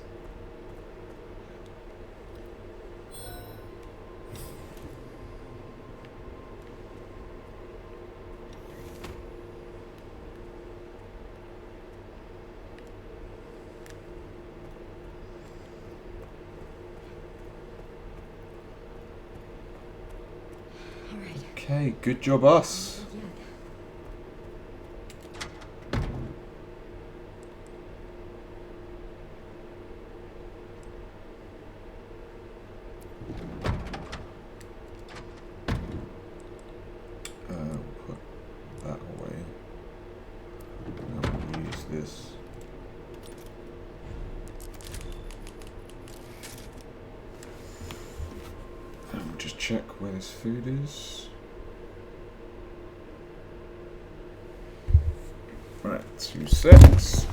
All right. Okay, good job us. Not yet. Put that away. Now we'll use this. And we'll just check where this food is. Right, 2 secs.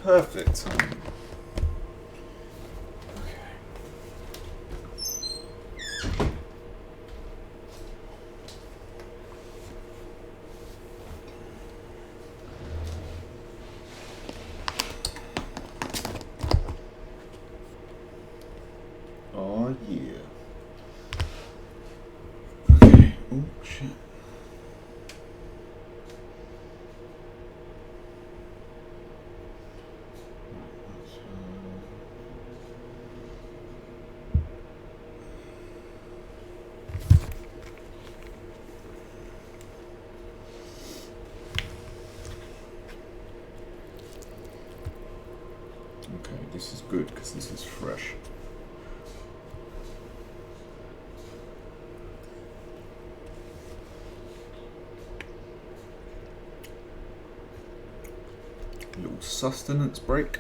Perfect. Oh yeah. Okay. Oh shit. Okay, this is good because this is fresh. A little sustenance break.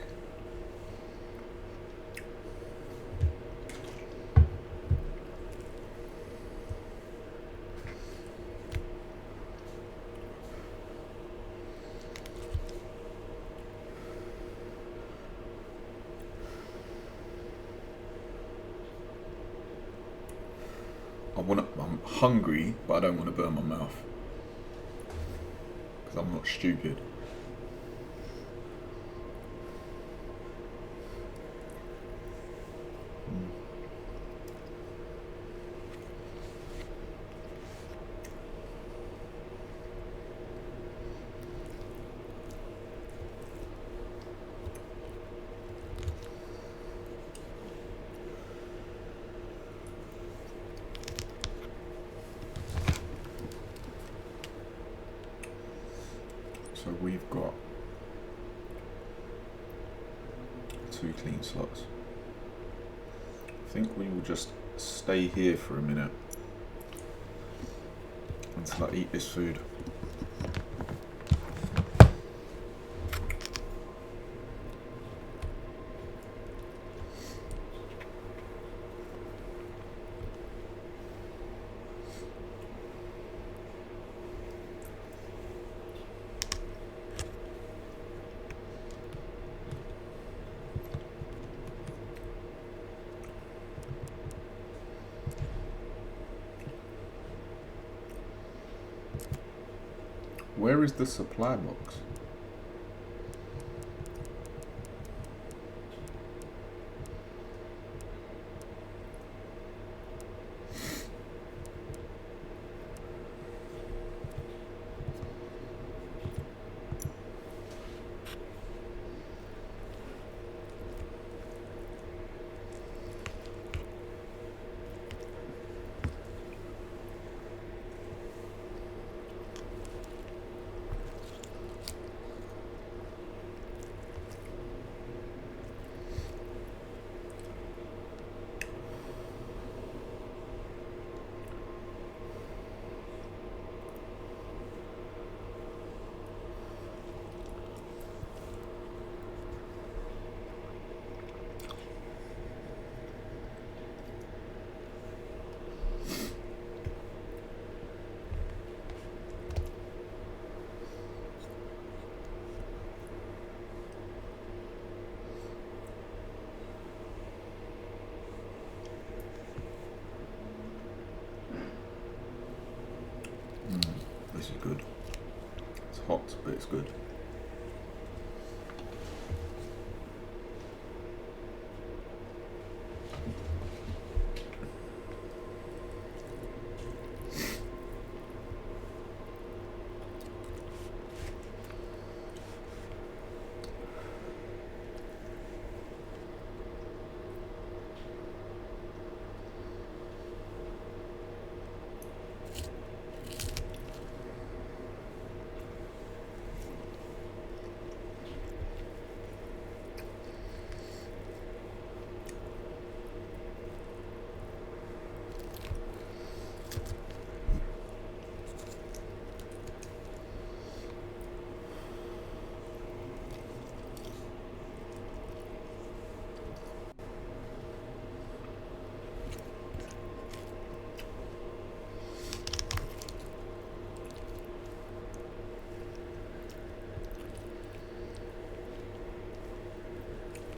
I'm hungry, but I don't want to burn my mouth because I'm not stupid. So we've got 2 clean slots. I think we will just stay here for a minute until I eat this food. Where is the supply box? This is good. It's hot, but it's good.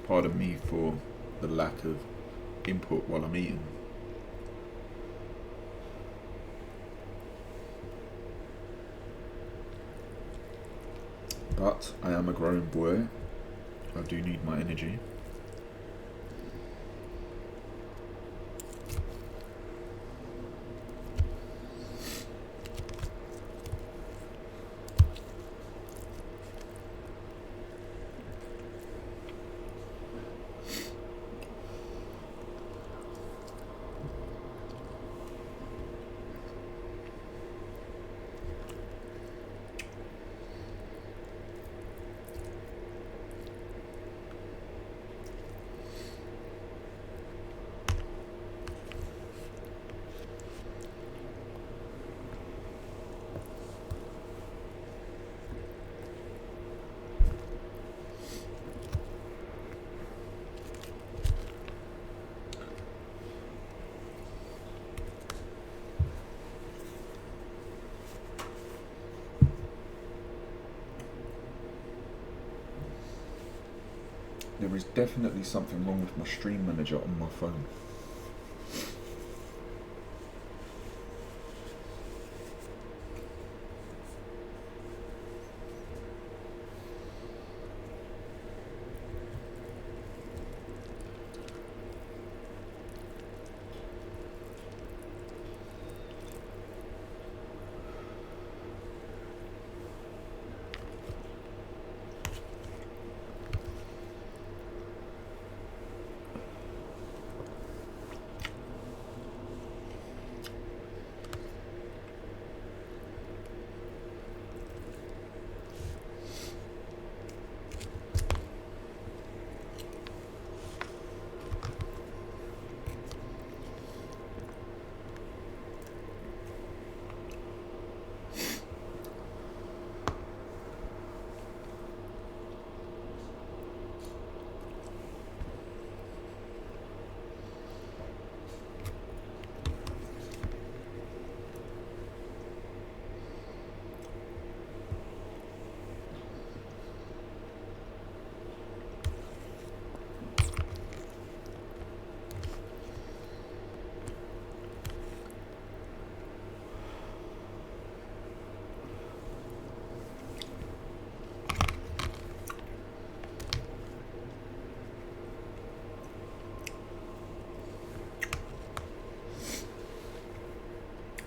Pardon me for the lack of input while I'm eating. But I am a grown boy. I do need my energy. There is definitely something wrong with my stream manager on my phone.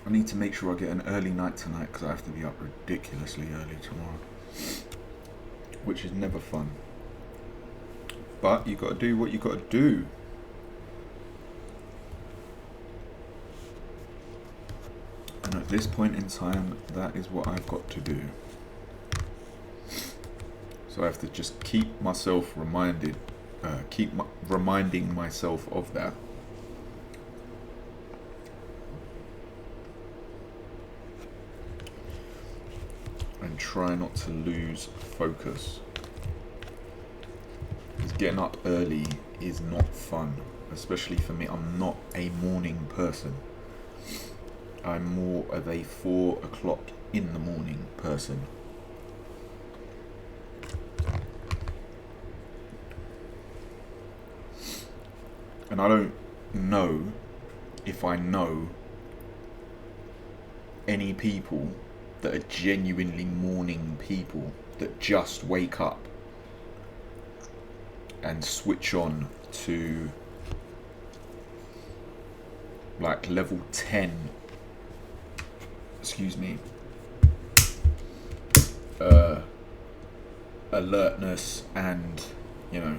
I need to make sure I get an early night tonight because I have to be up ridiculously early tomorrow, which is never fun. But you got to do what you got to do. And at this point in time, that is what I've got to do. So I have to just keep myself reminded, reminding myself of that. And try not to lose focus. Because getting up early is not fun, especially for me. I'm not a morning person. I'm more of a 4 o'clock in the morning person. And I don't know if I know any people that are genuinely morning people that just wake up and switch on to like level 10, excuse me, alertness and, you know,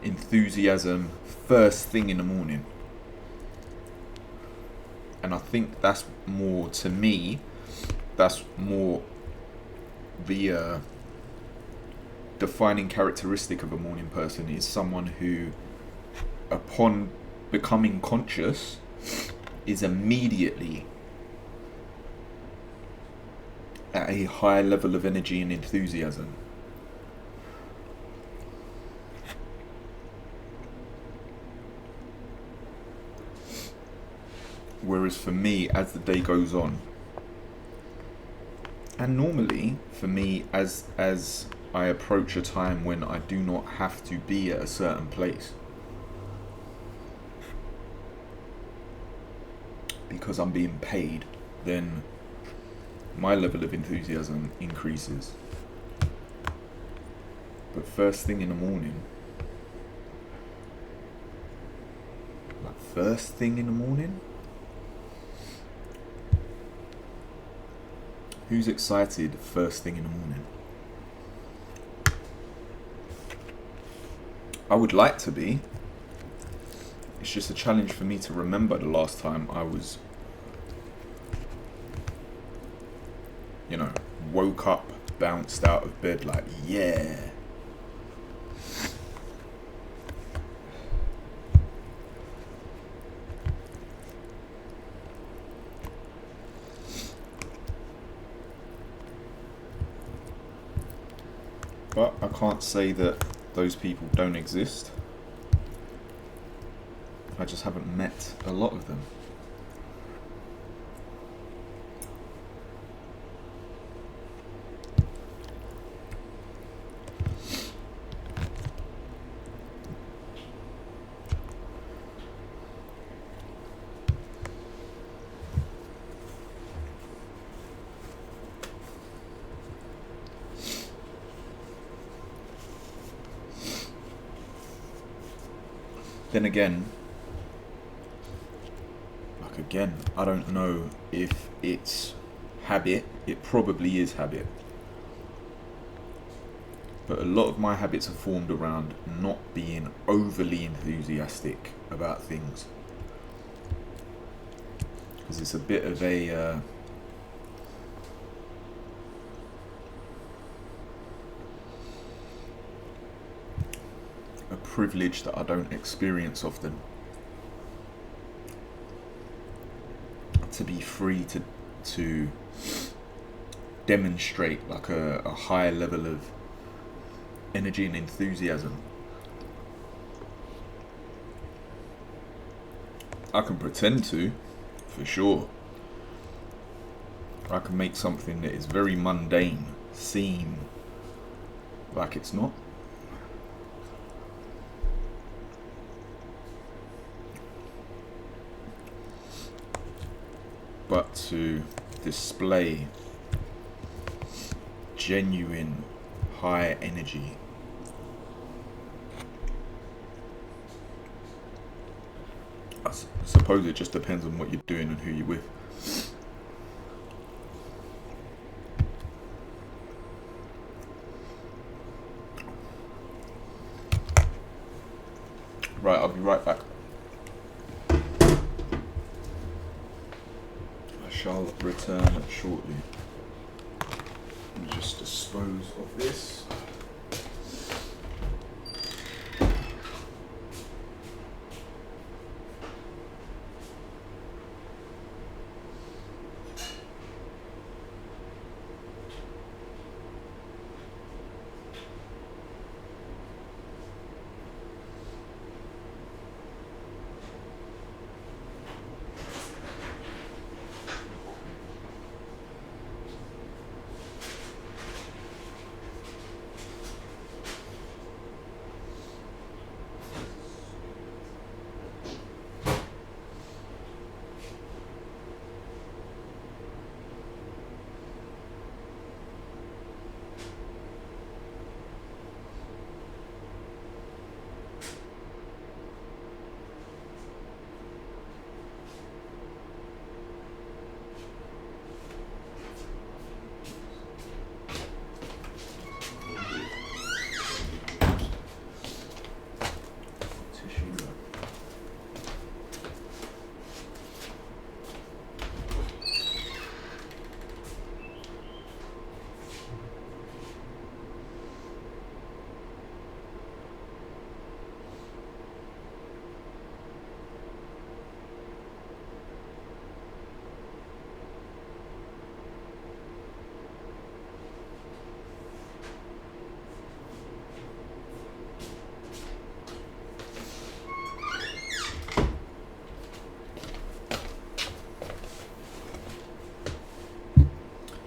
enthusiasm first thing in the morning. And I think that's more, to me, that's more the defining characteristic of a morning person, is someone who, upon becoming conscious, is immediately at a high level of energy and enthusiasm. Whereas for me, as the day goes on, and normally for me, as I approach a time when I do not have to be at a certain place, because I'm being paid, then my level of enthusiasm increases. But first thing in the morning, like first thing in the morning, who's excited first thing in the morning? I would like to be. It's just a challenge for me to remember the last time I was, you know, woke up, bounced out of bed like, yeah. But I can't say that those people don't exist. I just haven't met a lot of them. Then again, I don't know if it's habit. It probably is habit. But a lot of my habits are formed around not being overly enthusiastic about things. Because it's a bit of a privilege that I don't experience often. To be free to demonstrate like a high level of energy and enthusiasm. I can pretend to, for sure. I can make something that is very mundane seem like it's not. But to display genuine high energy, I suppose it just depends on what you're doing and who you're with. Right, I'll be right back. I shall return shortly. Let me just dispose of this.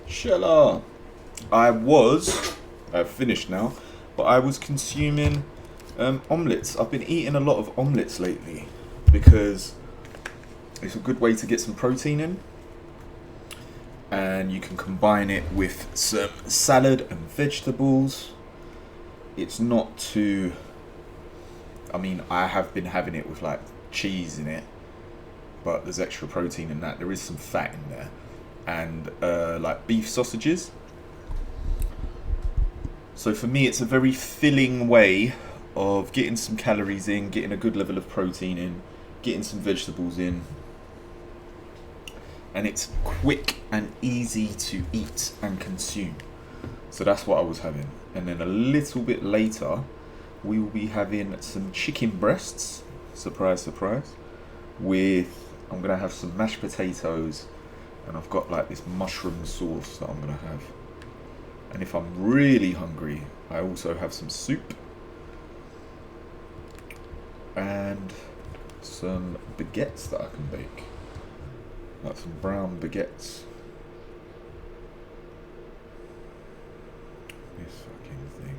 Shella. I've finished now, but I was consuming omelettes. I've been eating a lot of omelettes lately because it's a good way to get some protein in, and you can combine it with some salad and vegetables. It's not too, I mean, I have been having it with like cheese in it, but there's extra protein in that. There is some fat in there, and like beef sausages. So for me, it's a very filling way of getting some calories in, getting a good level of protein in, getting some vegetables in, and it's quick and easy to eat and consume. So that's what I was having. And then a little bit later, we will be having some chicken breasts, surprise, surprise, with, I'm gonna have some mashed potatoes, and I've got like this mushroom sauce that I'm gonna have. And if I'm really hungry, I also have some soup and some baguettes that I can bake, like some brown baguettes. This fucking thing.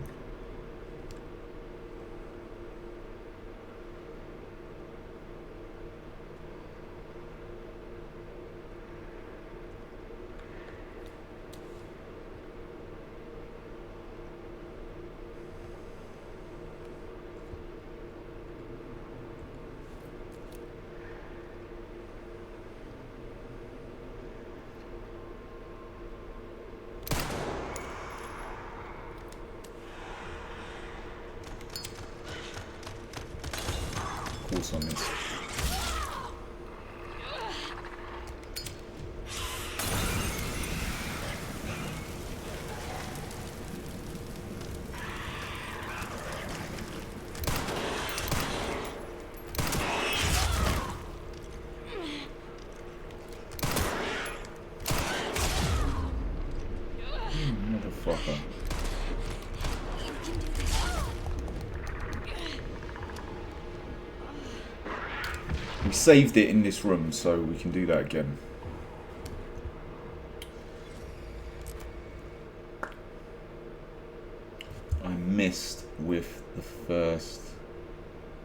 Course on this. Motherfucker. We saved it in this room, so we can do that again. I missed with the first.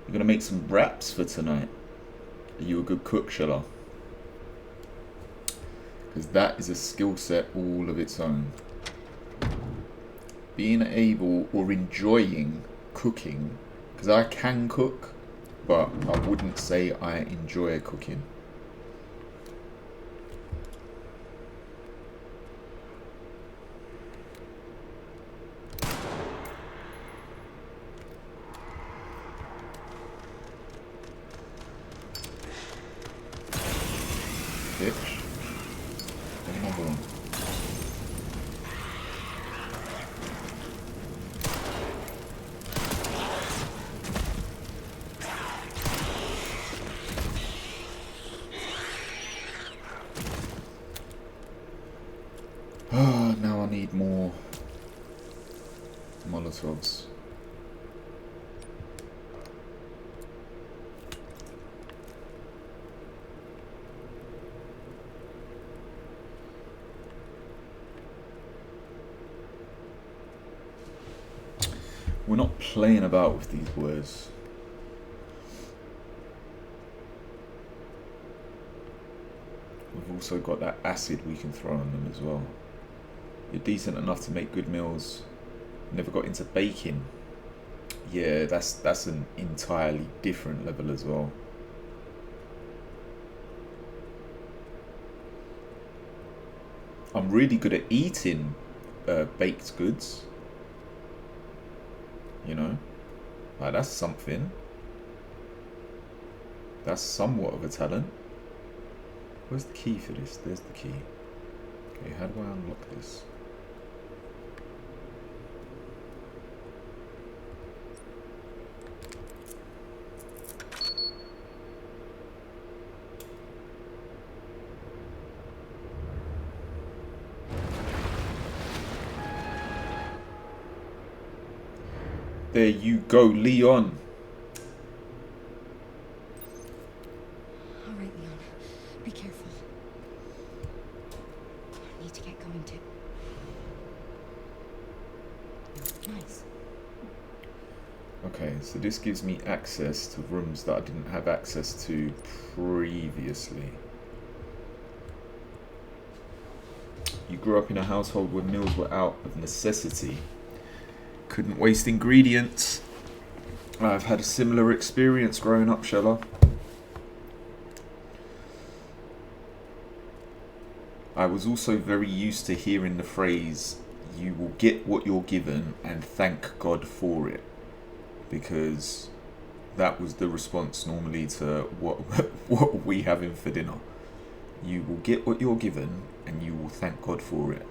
You're gonna make some wraps for tonight. Are you a good cook, Shella? Because that is a skill set all of its own. Being able or enjoying cooking, because I can cook, but I wouldn't say I enjoy cooking. Another one. Ah, now I need more Molotovs. We're not playing about with these words. We've also got that acid we can throw on them as well. You're decent enough to make good meals. Never got into baking. Yeah, that's an entirely different level as well. I'm really good at eating baked goods. You know, like that's something. That's somewhat of a talent. Where's the key for this? There's the key. Okay, how do I unlock this? There you go, Leon. All right, Leon. Be careful. I need to get going too. Nice. Okay, so this gives me access to rooms that I didn't have access to previously. You grew up in a household where meals were out of necessity. Couldn't waste ingredients. I've had a similar experience growing up, Shella. I was also very used to hearing the phrase, you will get what you're given and thank God for it. Because that was the response normally to what we having for dinner. You will get what you're given and you will thank God for it.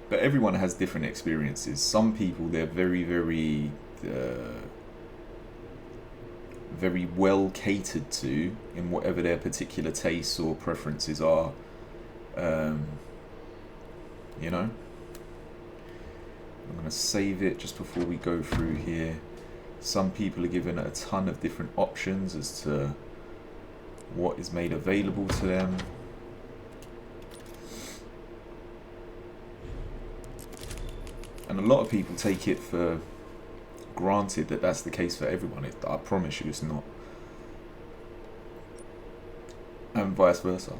But everyone has different experiences. Some people, they're very, very, very well catered to in whatever their particular tastes or preferences are. You know? I'm going to save it just before we go through here. Some people are given a ton of different options as to what is made available to them. And a lot of people take it for granted that that's the case for everyone. I promise you it's not. And vice versa.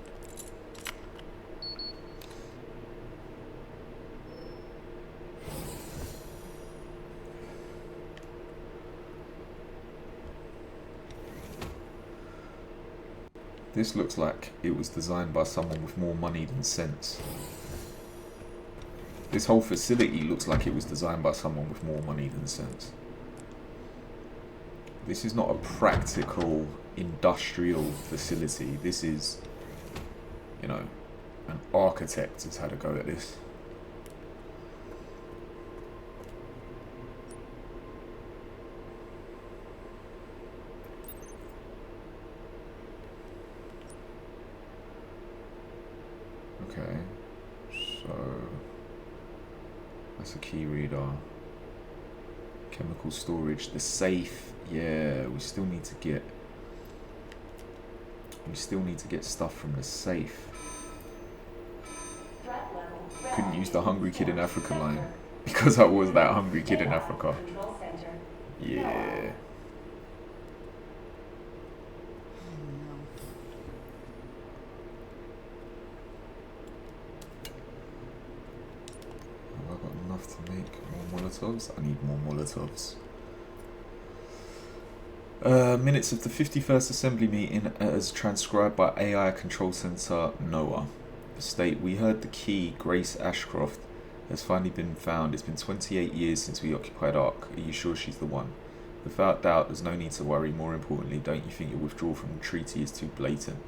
This looks like it was designed by someone with more money than sense. This whole facility looks like it was designed by someone with more money than sense. This is not a practical industrial facility. This is, you know, an architect has had a go at this. Okay, so that's a key reader. Chemical storage, the safe. Yeah, we still need to get stuff from the safe. Couldn't use the hungry kid in Africa line because I was that hungry kid in Africa. Yeah. Have I got enough to make more Molotovs? I need more Molotovs. Minutes of the 51st Assembly meeting as transcribed by AI Control Center NOAA. State, we heard the key, Grace Ashcroft, has finally been found. It's been 28 years since we occupied Ark. Are you sure she's the one? Without doubt, there's no need to worry. More importantly, don't you think your withdrawal from the treaty is too blatant?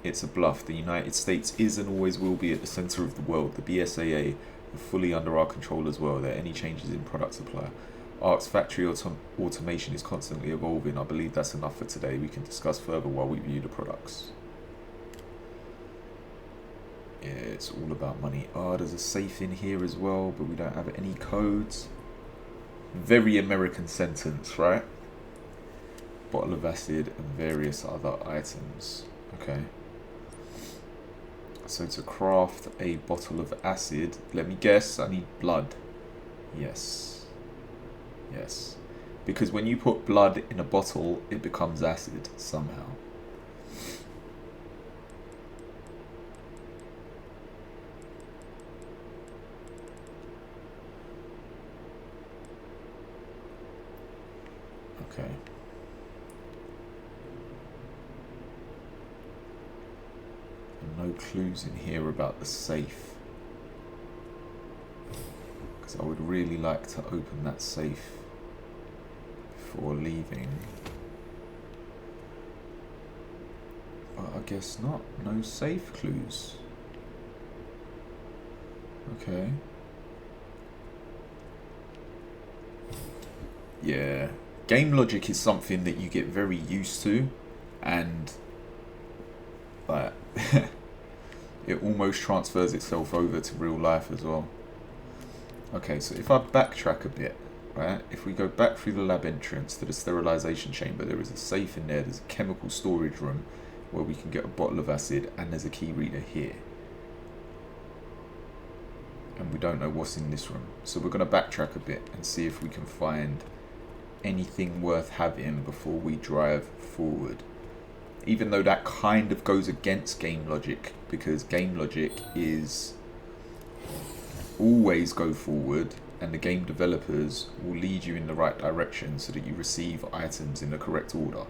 It's a bluff. The United States is and always will be at the center of the world. The BSAA are fully under our control as well. There are any changes in product supply. Ark's factory automation is constantly evolving. I believe that's enough for today. We can discuss further while we view the products. Yeah, it's all about money. There's a safe in here as well, but we don't have any codes. Very American sentence, right? Bottle of acid and various other items. Okay. So to craft a bottle of acid, let me guess, I need blood. Yes. Yes. Because when you put blood in a bottle, it becomes acid somehow. Okay. And no clues in here about the safe. Because I would really like to open that safe before leaving. But I guess not. No safe clues. Okay. Yeah. Game logic is something that you get very used to, and like it almost transfers itself over to real life as well. Okay, so if I backtrack a bit, right, if we go back through the lab entrance to the sterilization chamber, there is a safe in there, there's a chemical storage room where we can get a bottle of acid, and there's a key reader here. And we don't know what's in this room. So we're going to backtrack a bit and see if we can find anything worth having before we drive forward. Even though that kind of goes against game logic, because game logic is always go forward, and the game developers will lead you in the right direction so that you receive items in the correct order.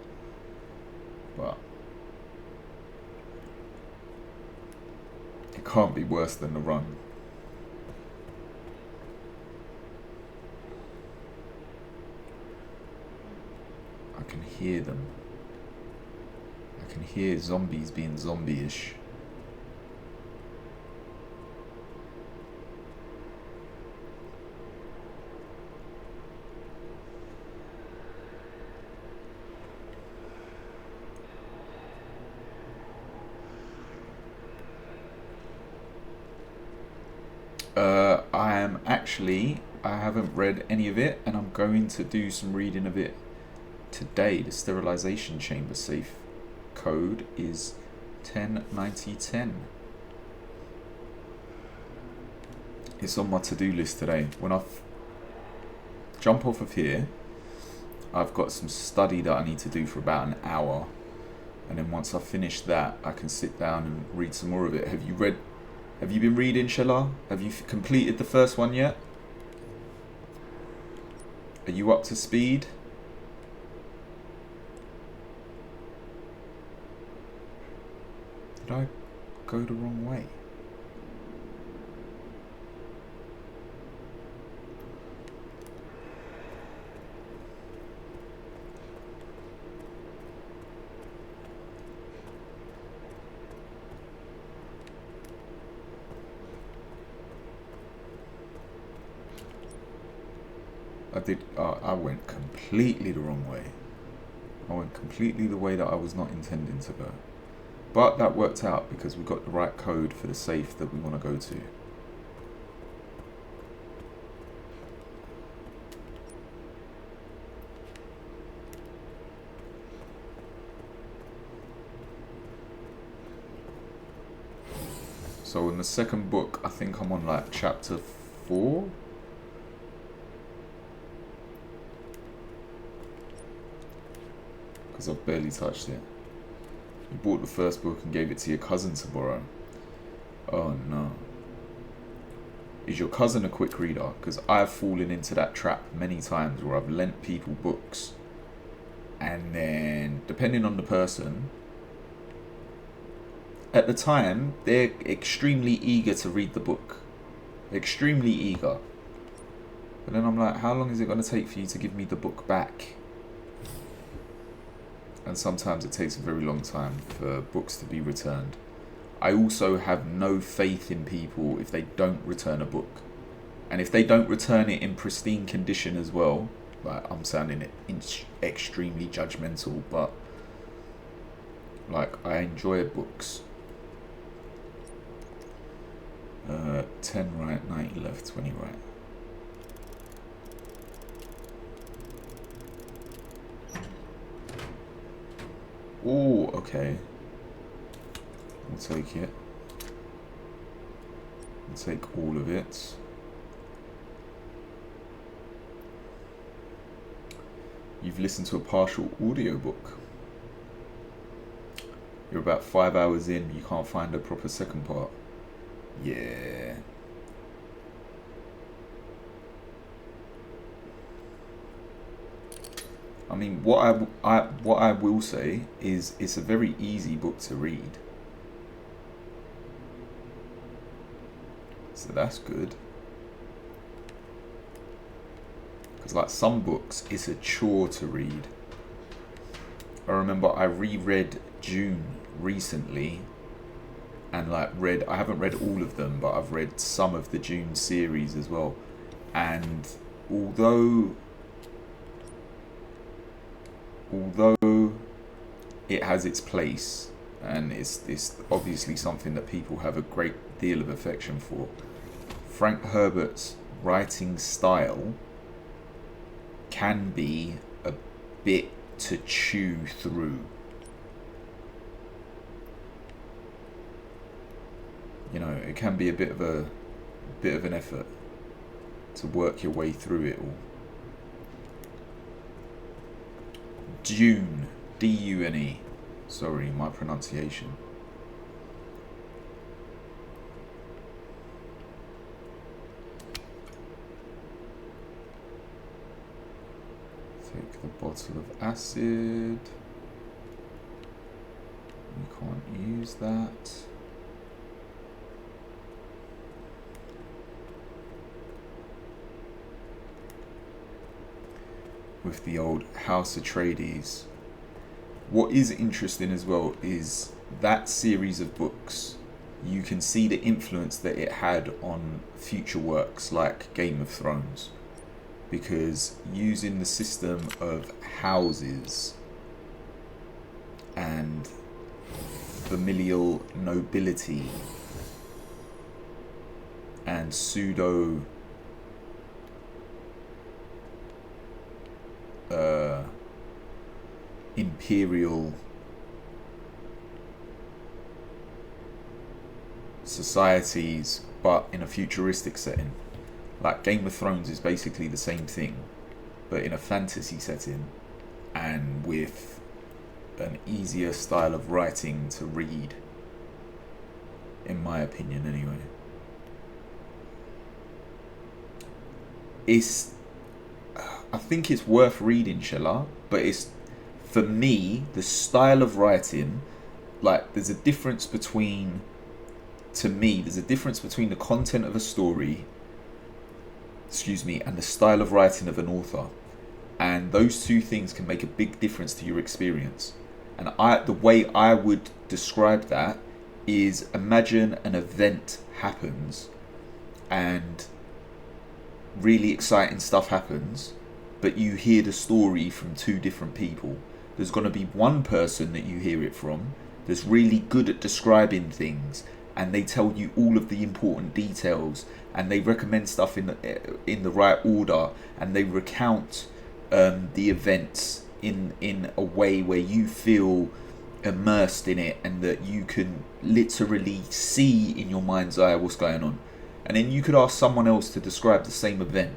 But it can't be worse than the run. I can hear them. I can hear zombies being zombie-ish. I haven't read any of it, and I'm going to do some reading of it today. The sterilization chamber safe code is 109010. It's on my to-do list today. When I jump off of here, I've got some study that I need to do for about an hour, and then once I finish that, I can sit down and read some more of it. Have you been reading, Shala? Have you completed the first one yet? Are you up to speed? Did I go the wrong way? I went completely the wrong way. I went completely the way that I was not intending to go. But that worked out because we got the right code for the safe that we want to go to. So in the second book, I think I'm on like chapter 4. Because I've barely touched it. You bought the first book and gave it to your cousin to borrow. Oh no. Is your cousin a quick reader? Because I've fallen into that trap many times where I've lent people books, and then depending on the person, at the time they're extremely eager to read the book, extremely eager. But then I'm like, how long is it going to take for you to give me the book back? And sometimes it takes a very long time for books to be returned. I also have no faith in people if they don't return a book. And if they don't return it in pristine condition as well, like, I'm sounding extremely judgmental, but like, I enjoy books. 10 right, 90 left, 20 right. Oh, okay. We'll take it. We'll take all of it. You've listened to a partial audiobook. You're about 5 hours in, you can't find a proper second part. Yeah. I mean, what I will say is it's a very easy book to read. So that's good. Because like some books, it's a chore to read. I remember I reread Dune recently, and like I haven't read all of them, but I've read some of the Dune series as well. And although it has its place, and it's obviously something that people have a great deal of affection for, Frank Herbert's writing style can be a bit to chew through. You know, it can be a bit of an effort to work your way through it all. Dune, D-U-N-E. Sorry, my pronunciation. Take the bottle of acid. You can't use that. With the old House Atreides. What is interesting as well is that series of books, you can see the influence that it had on future works like Game of Thrones, because using the system of houses and familial nobility and pseudo imperial societies, but in a futuristic setting. Like Game of Thrones is basically the same thing, but in a fantasy setting and with an easier style of writing to read, in my opinion anyway. I think it's worth reading, Shella, but it's, for me, the style of writing, like, there's a difference between, to me, there's a difference between the content of a story, and the style of writing of an author. And those two things can make a big difference to your experience. And the way I would describe that is, imagine an event happens and really exciting stuff happens, but you hear the story from two different people. There's going to be one person that you hear it from that's really good at describing things, and they tell you all of the important details, and they recommend stuff in the right order, and they recount the events in a way where you feel immersed in it, and that you can literally see in your mind's eye what's going on. And then you could ask someone else to describe the same event,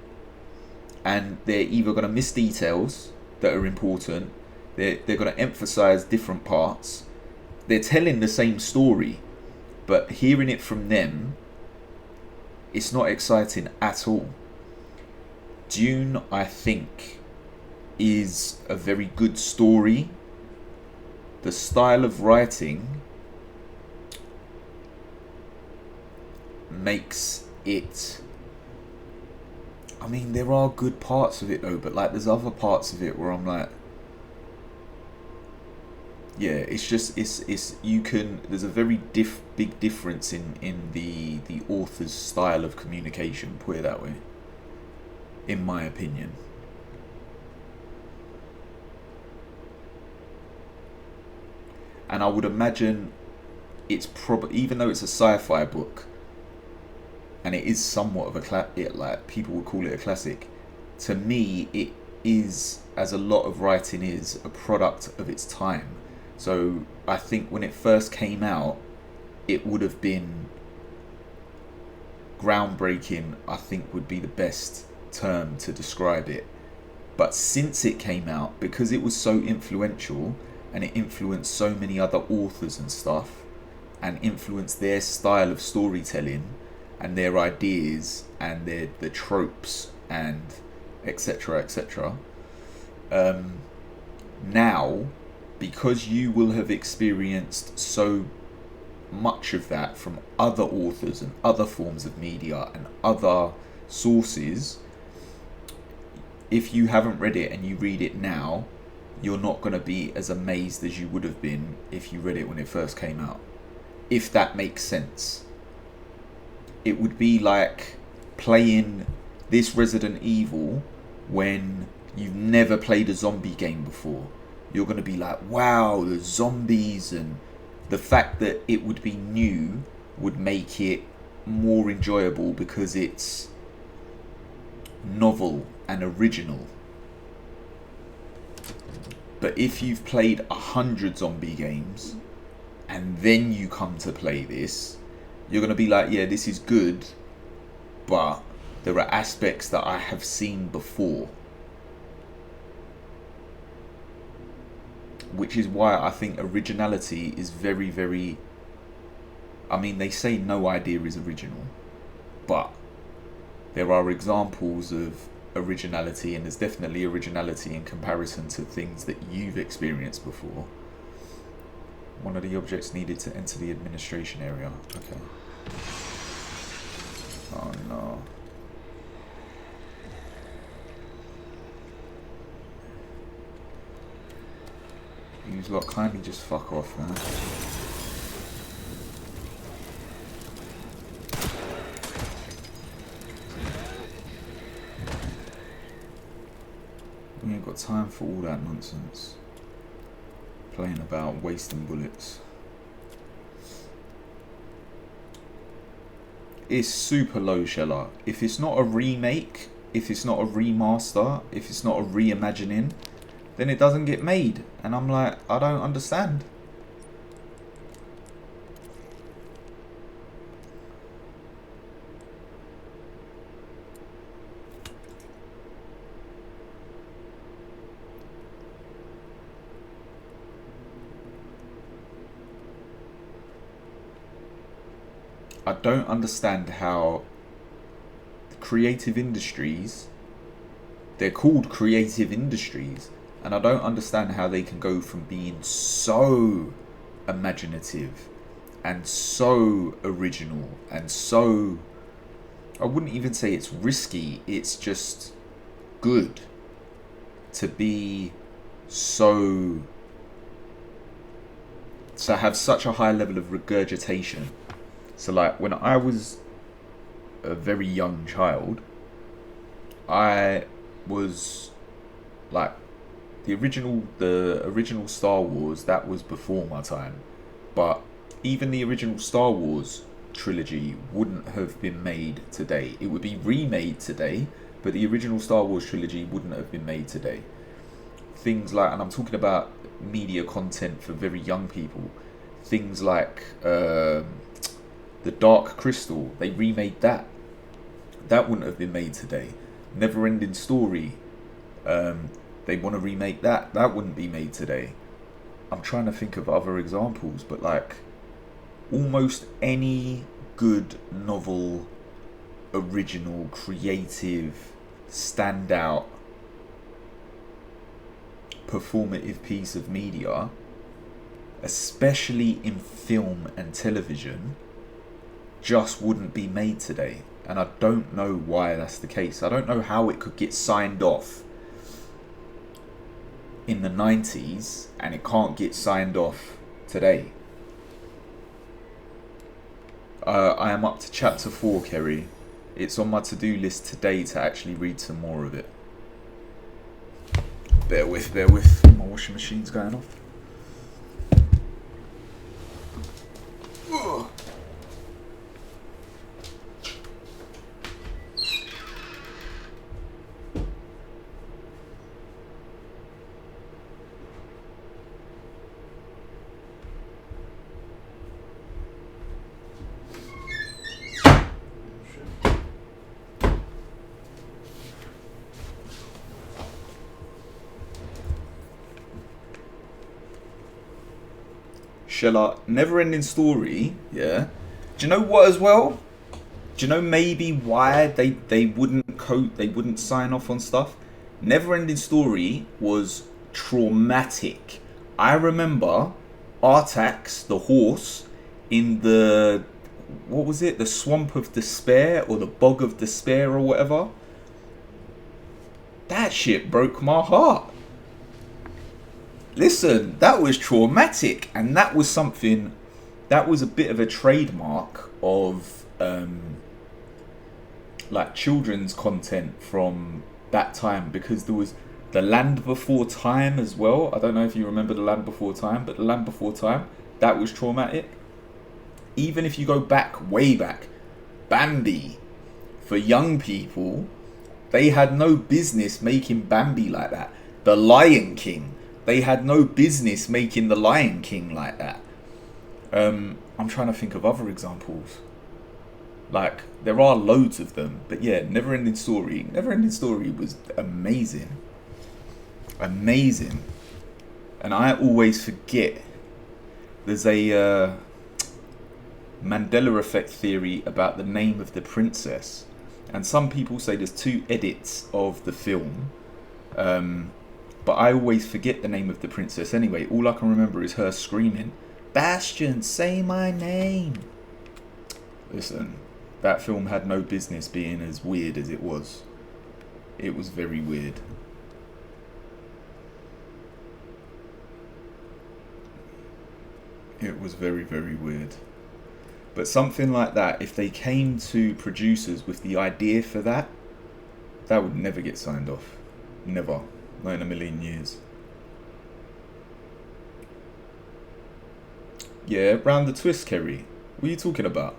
and they're either going to miss details that are important, they're going to emphasize different parts, they're telling the same story, but hearing it from them, it's not exciting at all. Dune, I think, is a very good story. The style of writing makes I mean, there are good parts of it though, but like there's other parts of it where I'm like, yeah, it's just there's a very big difference in the author's style of communication, put it that way, in my opinion. And I would imagine it's probably, even though it's a sci-fi book, and it is somewhat of a like people would call it a classic, to me it is, as a lot of writing is, a product of its time. So I think when it first came out, it would have been groundbreaking, I think would be the best term to describe it. But since it came out, because it was so influential and it influenced so many other authors and stuff, and influenced their style of storytelling and their ideas and the tropes and etc, etc, now, because you will have experienced so much of that from other authors and other forms of media and other sources, if you haven't read it and you read it now, you're not going to be as amazed as you would have been if you read it when it first came out. If that makes sense. It would be like playing this Resident Evil when you've never played a zombie game before. You're going to be like, wow, the zombies, and the fact that it would be new would make it more enjoyable because it's novel and original. But if you've played 100 zombie games and then you come to play this, you're going to be like, yeah, this is good, but there are aspects that I have seen before. Which is why I think originality is very, very... I mean, they say no idea is original, but there are examples of originality, and there's definitely originality in comparison to things that you've experienced before. One of the objects needed to enter the administration area. Okay. Oh no. You lot kindly just fuck off, man. We ain't got time for all that nonsense. Playing about wasting bullets. It's super low, Shella. If it's not a remake, if it's not a remaster, if it's not a reimagining, then it doesn't get made. And I'm like, I don't understand. I don't understand how creative industries, they're called creative industries, and I don't understand how they can go from being so imaginative and so original and so, I wouldn't even say it's risky, it's just good, to be so, to have such a high level of regurgitation. So like when I was a very young child, I was like the original Star Wars, that was before my time. But even the original Star Wars trilogy wouldn't have been made today. It would be remade today, but the original Star Wars trilogy wouldn't have been made today. Things like, and I'm talking about media content for very young people, things like The Dark Crystal, they remade that. That wouldn't have been made today. Never Ending Story, they want to remake that. That wouldn't be made today. I'm trying to think of other examples, but like almost any good novel, original, creative, standout, performative piece of media, especially in film and television, just wouldn't be made today. And I don't know why that's the case. I don't know how it could get signed off in the 90s and it can't get signed off today. I am up to chapter 4, Kerry. It's on my to-do list today to actually read some more of it. Bear with. My washing machine's going off. Ugh. Shella, never ending story, yeah. Do you know what as well? Do you know maybe why they wouldn't sign off on stuff? Never ending story was traumatic. I remember Artax, the horse, in the, what was it? The swamp of despair or the bog of despair or whatever. That shit broke my heart. Listen, that was traumatic, and that was something, that was a bit of a trademark of like children's content from that time, because there was The Land Before Time as well. I don't know if you remember The Land Before Time, but The Land Before Time, that was traumatic. Even if you go back, way back, Bambi, for young people, they had no business making Bambi like that. The Lion King, they had no business making The Lion King like that. I'm trying to think of other examples. Like, there are loads of them. But yeah, Never Ending Story. Never Ending Story was amazing. Amazing. And I always forget. There's a Mandela effect theory about the name of the princess. And some people say there's 2 edits of the film. But I always forget the name of the princess anyway. All I can remember is her screaming, "Bastian, say my name." Listen, that film had no business being as weird as it was. It was very weird. It was very, very weird. But something like that, if they came to producers with the idea for that, that would never get signed off. Never. Not in a million years. Yeah, Round the Twist, Kerry. What are you talking about?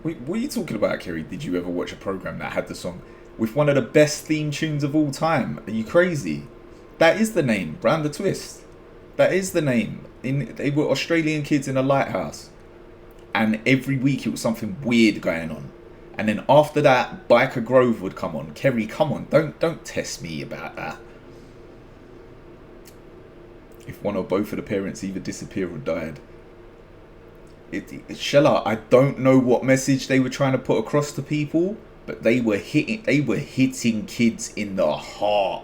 What are you talking about, Kerry? Did you ever watch a program that had the song with one of the best theme tunes of all time? Are you crazy? That is the name, Round the Twist. That is the name. They were Australian kids in a lighthouse. And every week it was something weird going on. And then after that, Biker Grove would come on. Kerry, come on, don't test me about that. If one or both of the parents either disappeared or died. Shella, I don't know what message they were trying to put across to people, but they were hitting kids in the heart.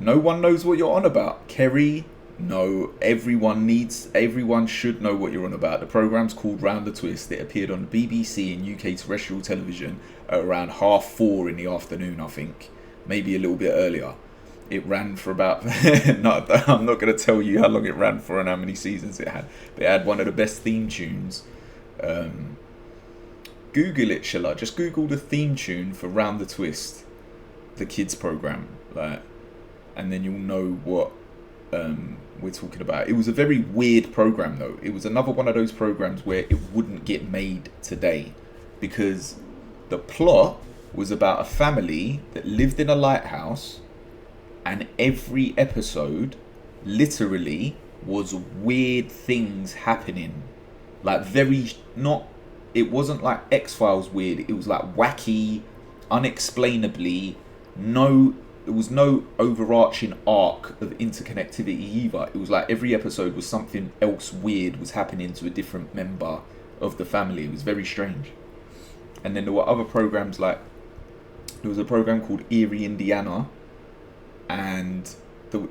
No one knows what you're on about, Kerry. No, everyone should know what you're on about. The program's called Round the Twist. It appeared on BBC and UK terrestrial television at around 4:30 in the afternoon, I think. Maybe a little bit earlier. It ran for about... no, I'm not going to tell you how long it ran for and how many seasons it had. But it had one of the best theme tunes. Google it, Shella. Just Google the theme tune for Round the Twist. The kids program. And then you'll know what we're talking about. It was a very weird program, though. It was another one of those programs where it wouldn't get made today. Because the plot was about a family that lived in a lighthouse... And every episode, literally, was weird things happening. Like it wasn't like X-Files weird. It was like wacky, unexplainably, there was no overarching arc of interconnectivity either. It was like every episode was something else weird was happening to a different member of the family. It was very strange. And then there were other programs like, there was a program called Erie, Indiana. And but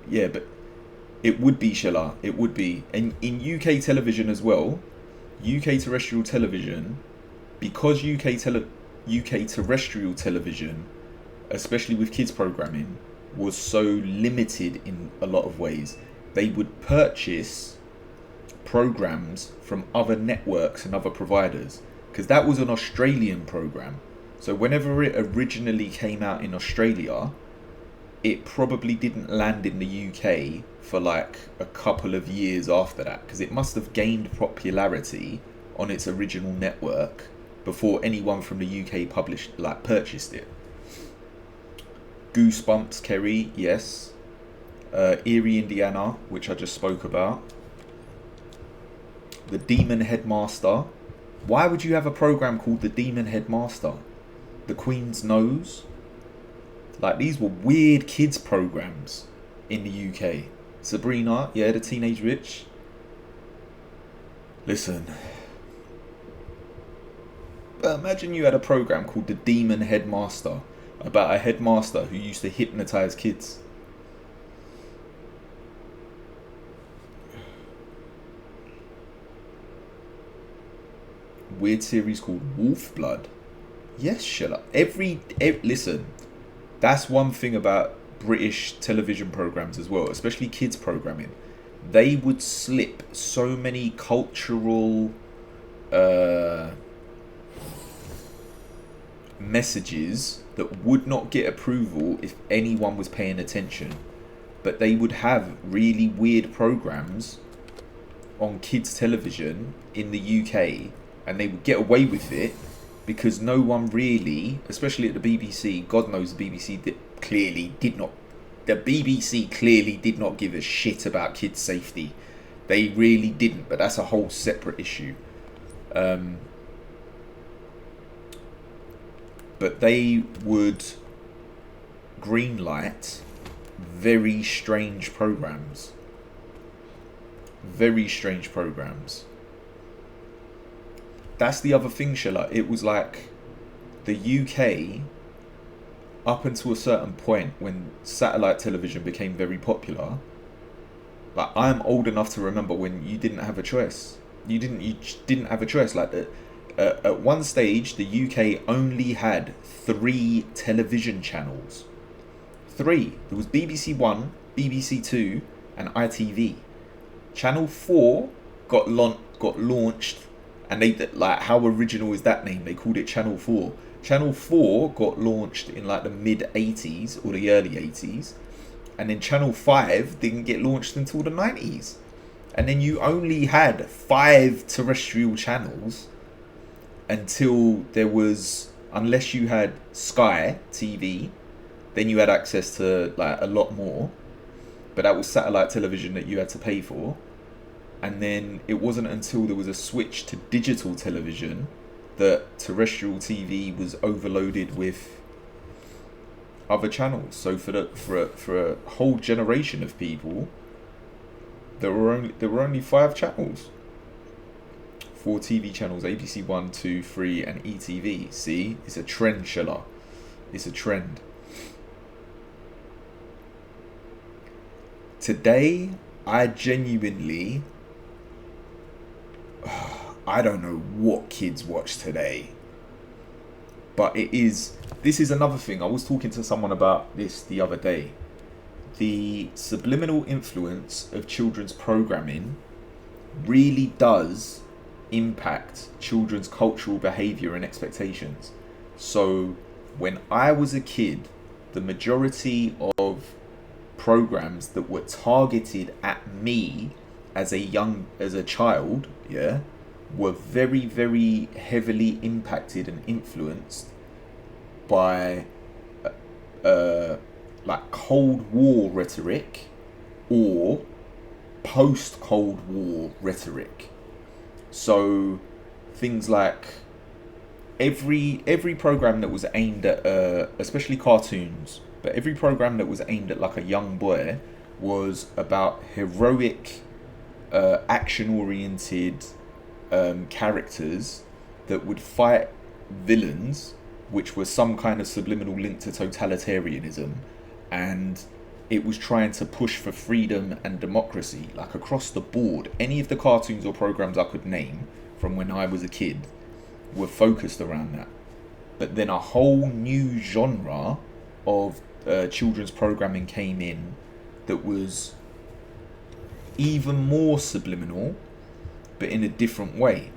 it would be, Shella, it would be. And in UK television as well, UK terrestrial television, because UK terrestrial television, especially with kids programming, was so limited in a lot of ways, they would purchase programs from other networks and other providers, because that was an Australian program. So whenever it originally came out in Australia, it probably didn't land in the UK for like a couple of years after that, because it must have gained popularity on its original network before anyone from the UK purchased it. Goosebumps, Kerry, yes. Erie, Indiana, which I just spoke about. The Demon Headmaster. Why would you have a program called The Demon Headmaster? The Queen's Nose. Like, these were weird kids programs in the UK. Sabrina, yeah, the Teenage Witch. Listen. But imagine you had a program called The Demon Headmaster, about a headmaster who used to hypnotize kids. Weird series called Wolf Blood. Yes, shut up. Listen, that's one thing about British television programs as well, especially kids programming. They would slip so many cultural messages that would not get approval if anyone was paying attention. But they would have really weird programs on kids television in the UK, and they would get away with it because no one really, especially at the BBC, God knows the BBC clearly did not give a shit about kids' safety. They really didn't, but that's a whole separate issue. But they would greenlight very strange programs. Very strange programs. That's the other thing, Shella. It was like the UK, up until a certain point when satellite television became very popular. Like, I'm old enough to remember when you didn't have a choice. You didn't have a choice. Like, at one stage, the UK only had 3 television channels. 3. There was BBC One, BBC Two, and ITV. Channel 4 got launched, and they, like, how original is that name? They called it Channel 4. Channel 4 got launched in like the mid-80s or the early 80s, and then Channel 5 didn't get launched until the 90s. And then you only had 5 terrestrial channels until there was, unless you had Sky TV, then you had access to like a lot more, but that was satellite television that you had to pay for. And then it wasn't until there was a switch to digital television that terrestrial TV was overloaded with other channels. So for a whole generation of people, there were only 5 channels. 4 TV channels: ABC 1, 2, 3, and ETV. See, it's a trend, Shella. It's a trend. Today, I genuinely, I don't know what kids watch today, but this is another thing. I was talking to someone about this the other day. The subliminal influence of children's programming really does impact children's cultural behavior and expectations. So when I was a kid, the majority of programs that were targeted at me as a child, yeah, were very, very heavily impacted and influenced by like Cold War rhetoric or post-Cold War rhetoric. So things like every program that was aimed at especially cartoons, but every program that was aimed at like a young boy was about heroic, action-oriented characters that would fight villains, which was some kind of subliminal link to totalitarianism, and it was trying to push for freedom and democracy, like across the board. Any of the cartoons or programs I could name from when I was a kid were focused around that. But then a whole new genre of children's programming came in that was even more subliminal, but in a different way,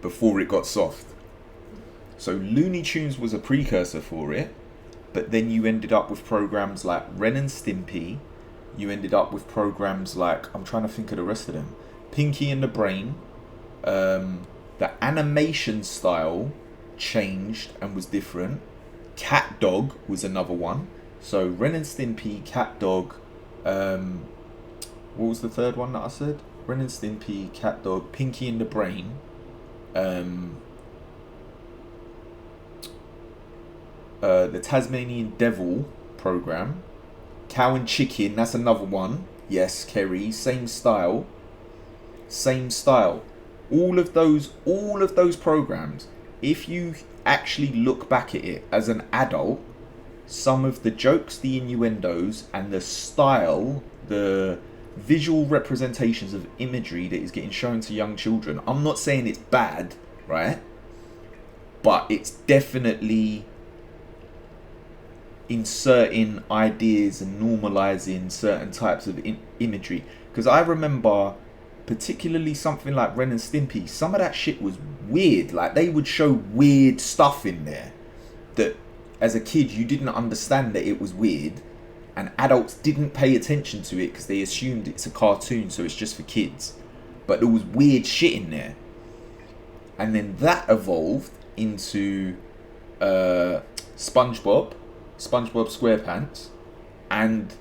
before it got soft. So Looney Tunes was a precursor for it, but then you ended up with programs like Ren and Stimpy. You ended up with programs like, I'm trying to think of the rest of them, Pinky and the Brain. The animation style changed and was different. Cat Dog was another one. So Ren and Stimpy, Cat Dog, what was the third one that I said? Ren and Stimpy, Cat Dog, Pinky and the Brain, the Tasmanian Devil program, Cow and Chicken, that's another one. Yes, Kerry, same style. All of those programs, if you actually look back at it as an adult, some of the jokes, the innuendos, and the style, the visual representations of imagery that is getting shown to young children, I'm not saying it's bad, right? But it's definitely inserting ideas and normalizing certain types of imagery. Because I remember, particularly something like Ren and Stimpy, some of that shit was weird. Like, they would show weird stuff in there that as a kid you didn't understand that it was weird, and adults didn't pay attention to it because they assumed it's a cartoon, so it's just for kids. But there was weird shit in there, and then that evolved into SpongeBob SquarePants. And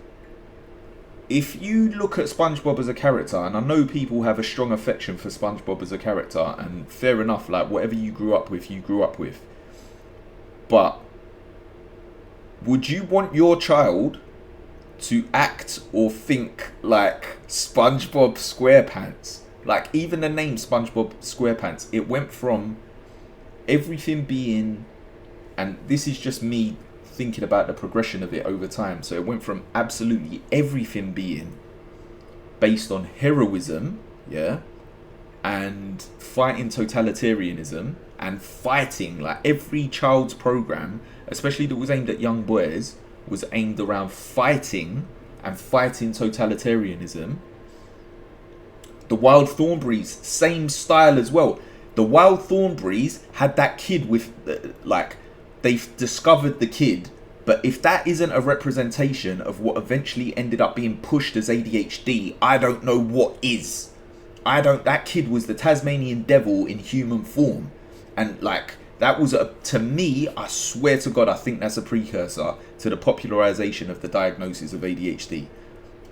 if you look at SpongeBob as a character, and I know people have a strong affection for SpongeBob as a character, and fair enough, like, whatever you grew up with. But would you want your child to act or think like SpongeBob SquarePants? Like, even the name SpongeBob SquarePants, it went from everything being, and this is just me thinking about the progression of it over time, so it went from absolutely everything being based on heroism, yeah, and fighting totalitarianism, and fighting, like, every child's program, especially that was aimed at young boys, was aimed around fighting and fighting totalitarianism. The Wild Thornberrys, same style as well. The Wild Thornberrys had that kid with, like, they've discovered the kid, but if that isn't a representation of what eventually ended up being pushed as ADHD, I don't know what is. That kid was the Tasmanian Devil in human form. And, like, that was, to me, I swear to God, I think that's a precursor to the popularization of the diagnosis of ADHD.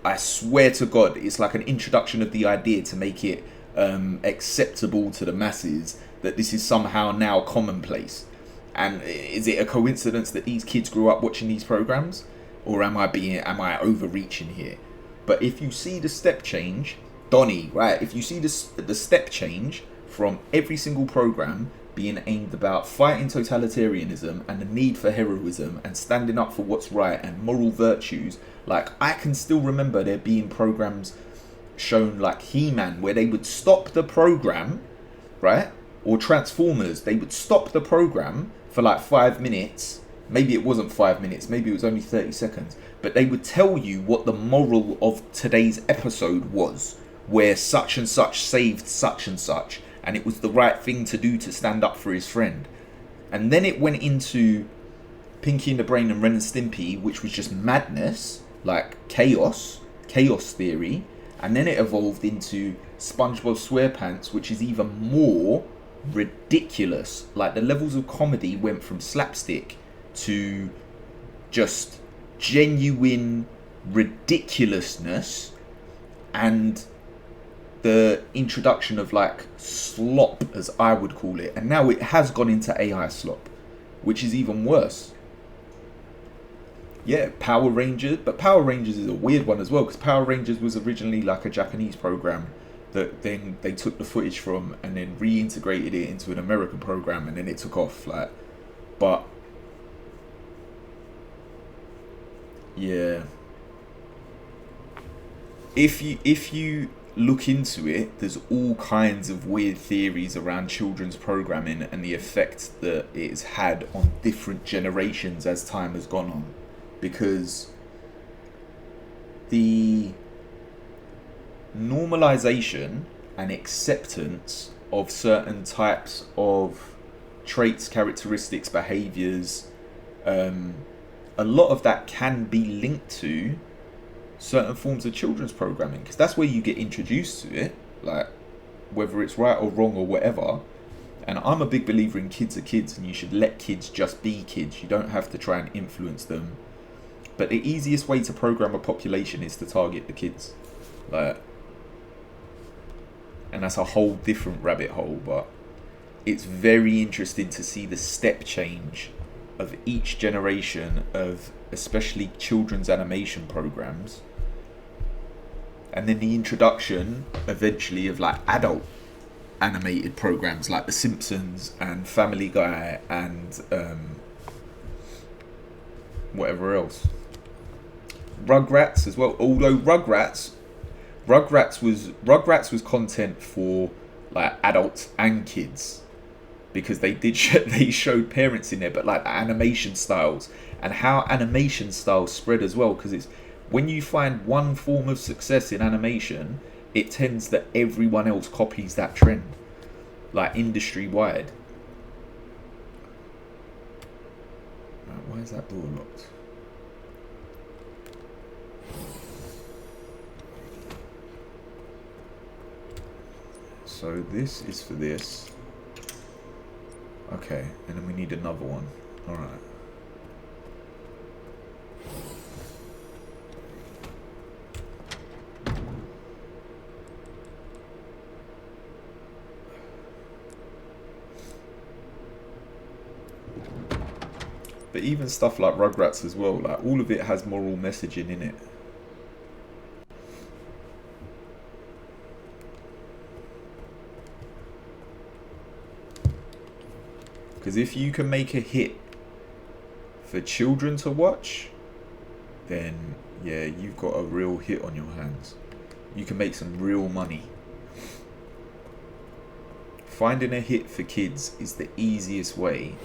I swear to God, it's like an introduction of the idea to make it acceptable to the masses that this is somehow now commonplace. And is it a coincidence that these kids grew up watching these programs? Or am I overreaching here? But if you see the step change, Donnie, right? If you see the step change from every single program being aimed about fighting totalitarianism and the need for heroism and standing up for what's right and moral virtues, like, I can still remember there being programs shown like He-Man where they would stop the program, right? Or Transformers, they would stop the program for like 5 minutes. Maybe it wasn't 5 minutes, maybe it was only 30 seconds. But they would tell you what the moral of today's episode was, where such and such saved such and such, and it was the right thing to do to stand up for his friend. And then it went into Pinky and the Brain and Ren and Stimpy, which was just madness, like chaos theory. And then it evolved into SpongeBob SquarePants, which is even more ridiculous. Like, the levels of comedy went from slapstick to just genuine ridiculousness, and the introduction of, like, slop, as I would call it. And now it has gone into AI slop, which is even worse. Yeah, Power Rangers, but Power Rangers is a weird one as well, because Power Rangers was originally like a Japanese program that then they took the footage from and then reintegrated it into an American program, and then it took off. Like, but yeah, if you look into it, there's all kinds of weird theories around children's programming and the effect that it's had on different generations as time has gone on. Because the normalization and acceptance of certain types of traits, characteristics, behaviors, a lot of that can be linked to certain forms of children's programming, because that's where you get introduced to it, like whether it's right or wrong or whatever. And I'm a big believer in kids are kids, and you should let kids just be kids. You don't have to try and influence them. But the easiest way to program a population is to target the kids, like, and that's a whole different rabbit hole. But it's very interesting to see the step change of each generation of especially children's animation programs, and then the introduction eventually of like adult animated programs like The Simpsons and Family Guy and whatever else, Rugrats as well. Although Rugrats was content for like adults and kids, because they showed parents in there, but like the animation styles and how animation styles spread as well, because it's when you find one form of success in animation, it tends that everyone else copies that trend, like industry wide. Right, why is that door locked? So this is for this. Okay, and then we need another one. Alright. But even stuff like Rugrats as well, like all of it has moral messaging in it. Because if you can make a hit for children to watch, then yeah, you've got a real hit on your hands. You can make some real money. Finding a hit for kids is the easiest way.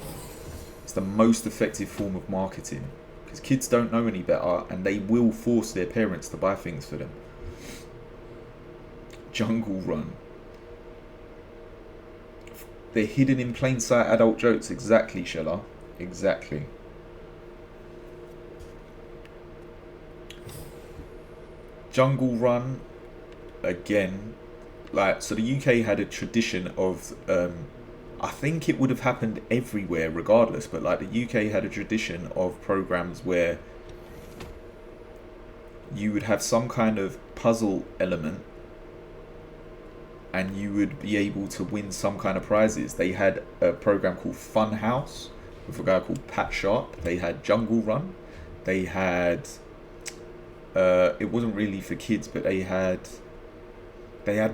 It's the most effective form of marketing, because kids don't know any better and they will force their parents to buy things for them. Jungle Run. They're hidden in plain sight adult jokes. Exactly, Shella. Exactly. Jungle Run, again, like, so the UK had a tradition of, I think it would have happened everywhere regardless, but like the UK had a tradition of programs where you would have some kind of puzzle element and you would be able to win some kind of prizes. They had a program called Fun House with a guy called Pat Sharp. They had Jungle Run. They had, it wasn't really for kids, but they had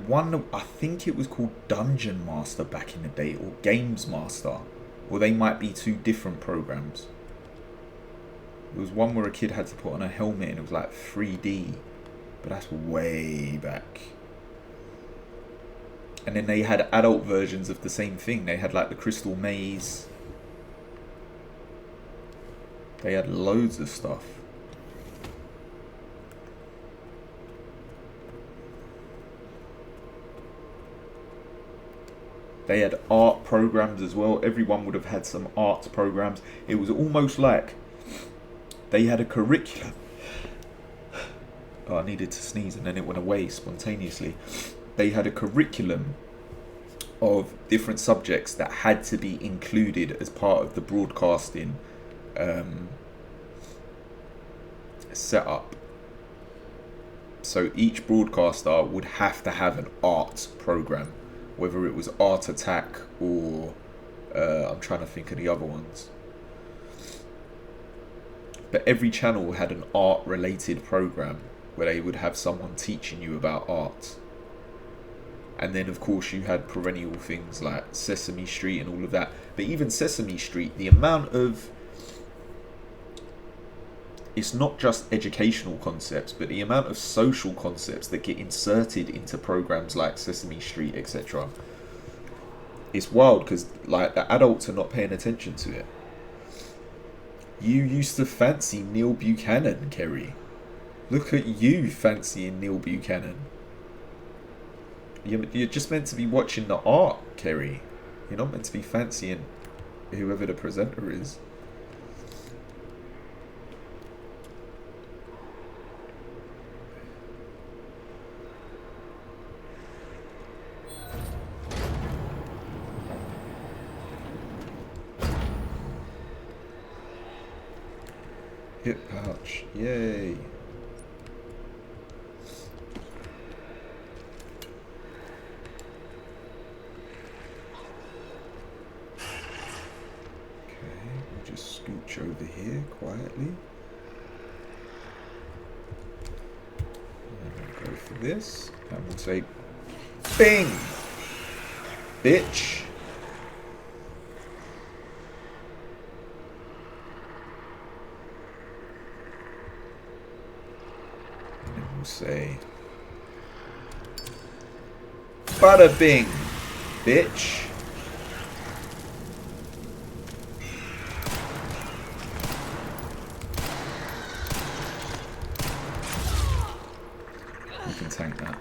one, I think it was called Dungeon Master back in the day, or Games Master, or they might be two different programs. There was one where a kid had to put on a helmet and it was like 3D, but that's way back. And then they had adult versions of the same thing. They had like the Crystal Maze. They had loads of stuff. They had art programs as well. Everyone would have had some art programs. It was almost like they had a curriculum. Oh, I needed to sneeze and then it went away spontaneously. They had a curriculum of different subjects that had to be included as part of the broadcasting setup. So each broadcaster would have to have an art program, whether it was Art Attack or I'm trying to think of the other ones. But every channel had an art related program where they would have someone teaching you about art. And then of course you had perennial things like Sesame Street and all of that. But even Sesame Street, the amount of it's not just educational concepts, but the amount of social concepts that get inserted into programs like Sesame Street, etc. It's wild because like the adults are not paying attention to it. You used to fancy Neil Buchanan, Kerry. Look at you fancying Neil Buchanan. You're just meant to be watching the art, Kerry. You're not meant to be fancying whoever the presenter is. Hip pouch, yay. Scooch over here quietly. And we'll go for this. And we'll say, bing! Bitch! And we'll say, bada bing! Bitch! Tank that.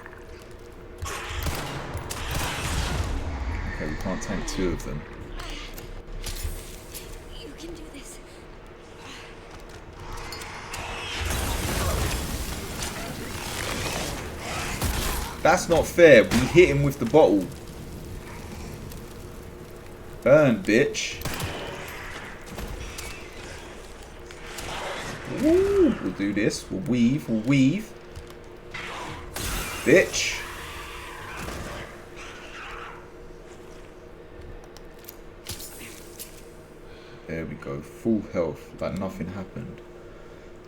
Okay, we can't tank two of them. You can do this. That's not fair. We hit him with the bottle. Burn, bitch. Woo! We'll do this. We'll weave. We'll weave. Bitch. There we go. Full health. Like nothing happened.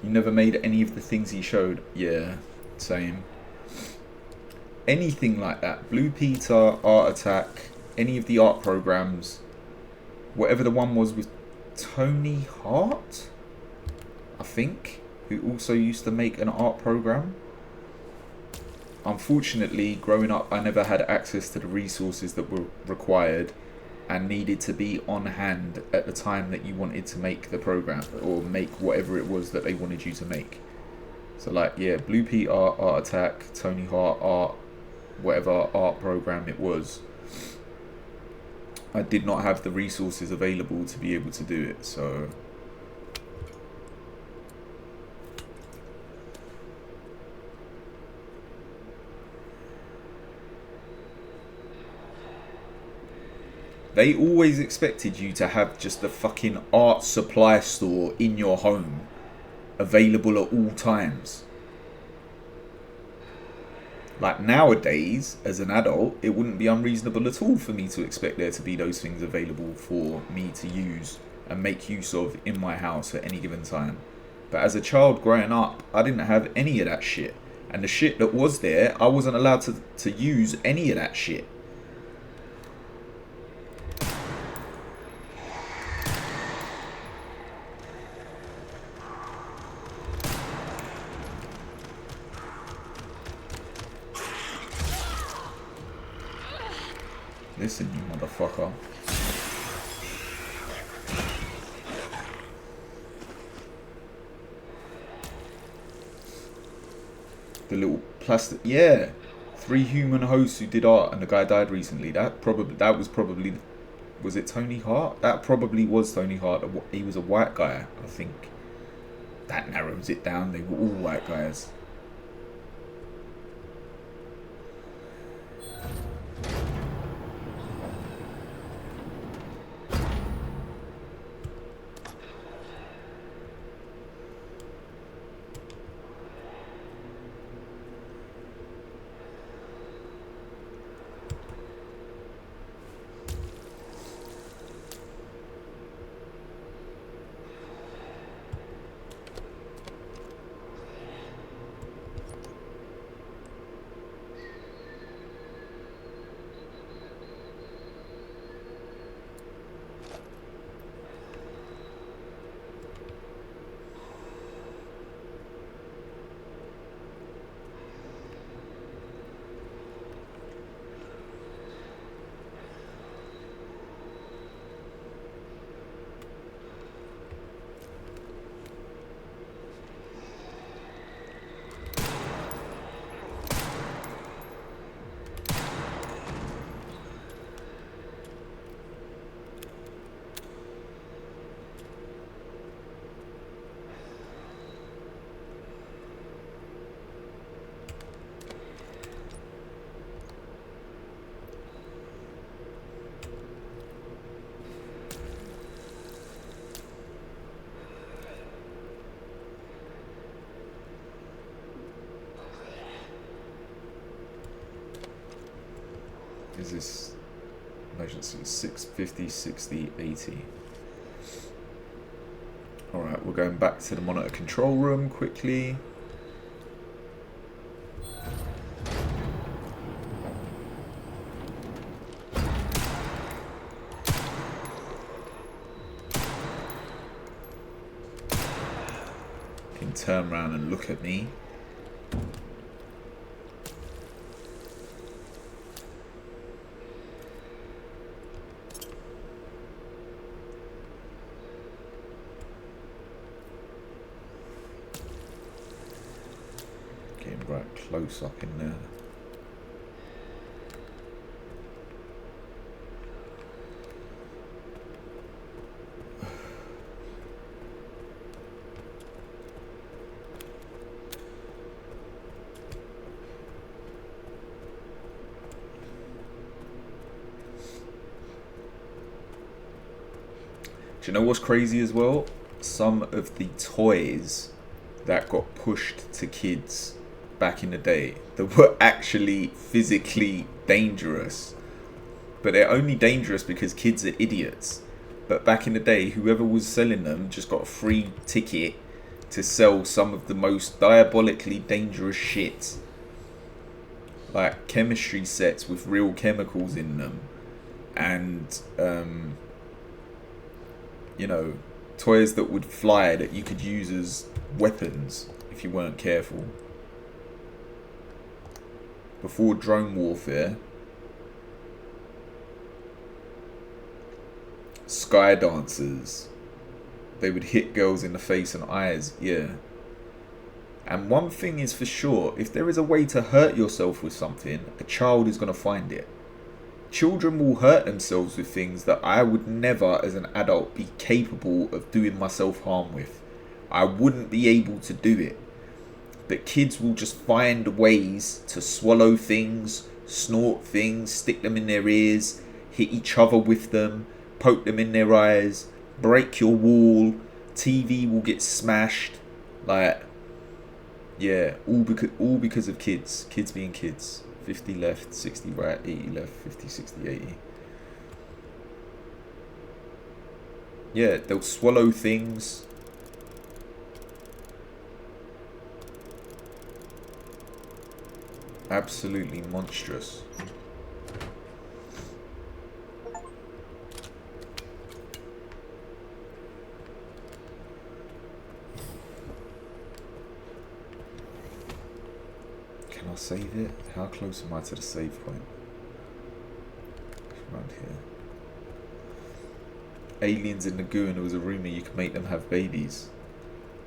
You never made any of the things he showed. Yeah. Same. Anything like that. Blue Peter, Art Attack, any of the art programs. Whatever the one was with Tony Hart, I think, who also used to make an art program. Unfortunately, growing up, I never had access to the resources that were required and needed to be on hand at the time that you wanted to make the program or make whatever it was that they wanted you to make. So like, yeah, Blue Pete Art Attack, Tony Hart art, whatever art program it was, I did not have the resources available to be able to do it, so... They always expected you to have just a fucking art supply store in your home, available at all times. Like nowadays, as an adult, it wouldn't be unreasonable at all for me to expect there to be those things available for me to use and make use of in my house at any given time. But as a child growing up, I didn't have any of that shit. And the shit that was there, I wasn't allowed to use any of that shit. Listen, you motherfucker. The little plastic, yeah. 3 human hosts who did art, and the guy died recently. Was it Tony Hart? That probably was Tony Hart. He was a white guy, I think. That narrows it down. They were all white guys. Is this emergency? 650, 60, 80. Alright, we're going back to the monitor control room quickly. Can turn around and look at me. Getting right close up in there. Do you know what's crazy as well? Some of the toys that got pushed to kids back in the day that were actually physically dangerous, but they're only dangerous because kids are idiots. But back in the day, whoever was selling them just got a free ticket to sell some of the most diabolically dangerous shit, like chemistry sets with real chemicals in them, and you know, toys that would fly that you could use as weapons if you weren't careful. Before drone warfare, sky dancers, they would hit girls in the face and eyes, yeah. And one thing is for sure, if there is a way to hurt yourself with something, a child is going to find it. Children will hurt themselves with things that I would never as an adult be capable of doing myself harm with. I wouldn't be able to do it. But kids will just find ways to swallow things, snort things, stick them in their ears, hit each other with them, poke them in their eyes, break your wall, TV will get smashed. Like, yeah, all because of kids. Kids being kids. 50 left, 60 right, 80 left, 50, 60, 80. Yeah, they'll swallow things. Absolutely monstrous. Can I save it? How close am I to the save point? Around here. Aliens in the goo, and there was a rumour you could make them have babies.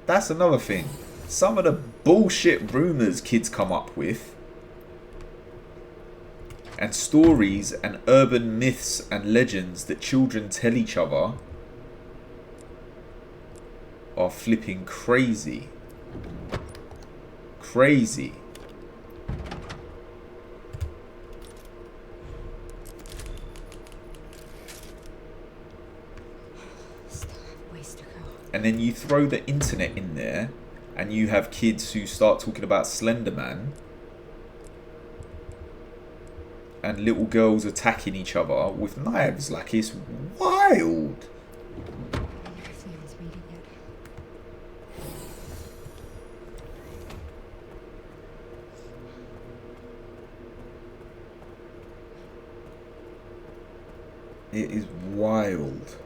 That's another thing. Some of the bullshit rumours kids come up with, and stories and urban myths and legends that children tell each other are flipping crazy. Crazy. And then you throw the internet in there, and you have kids who start talking about Slender Man, and little girls attacking each other with knives. Like, it's wild. It is wild.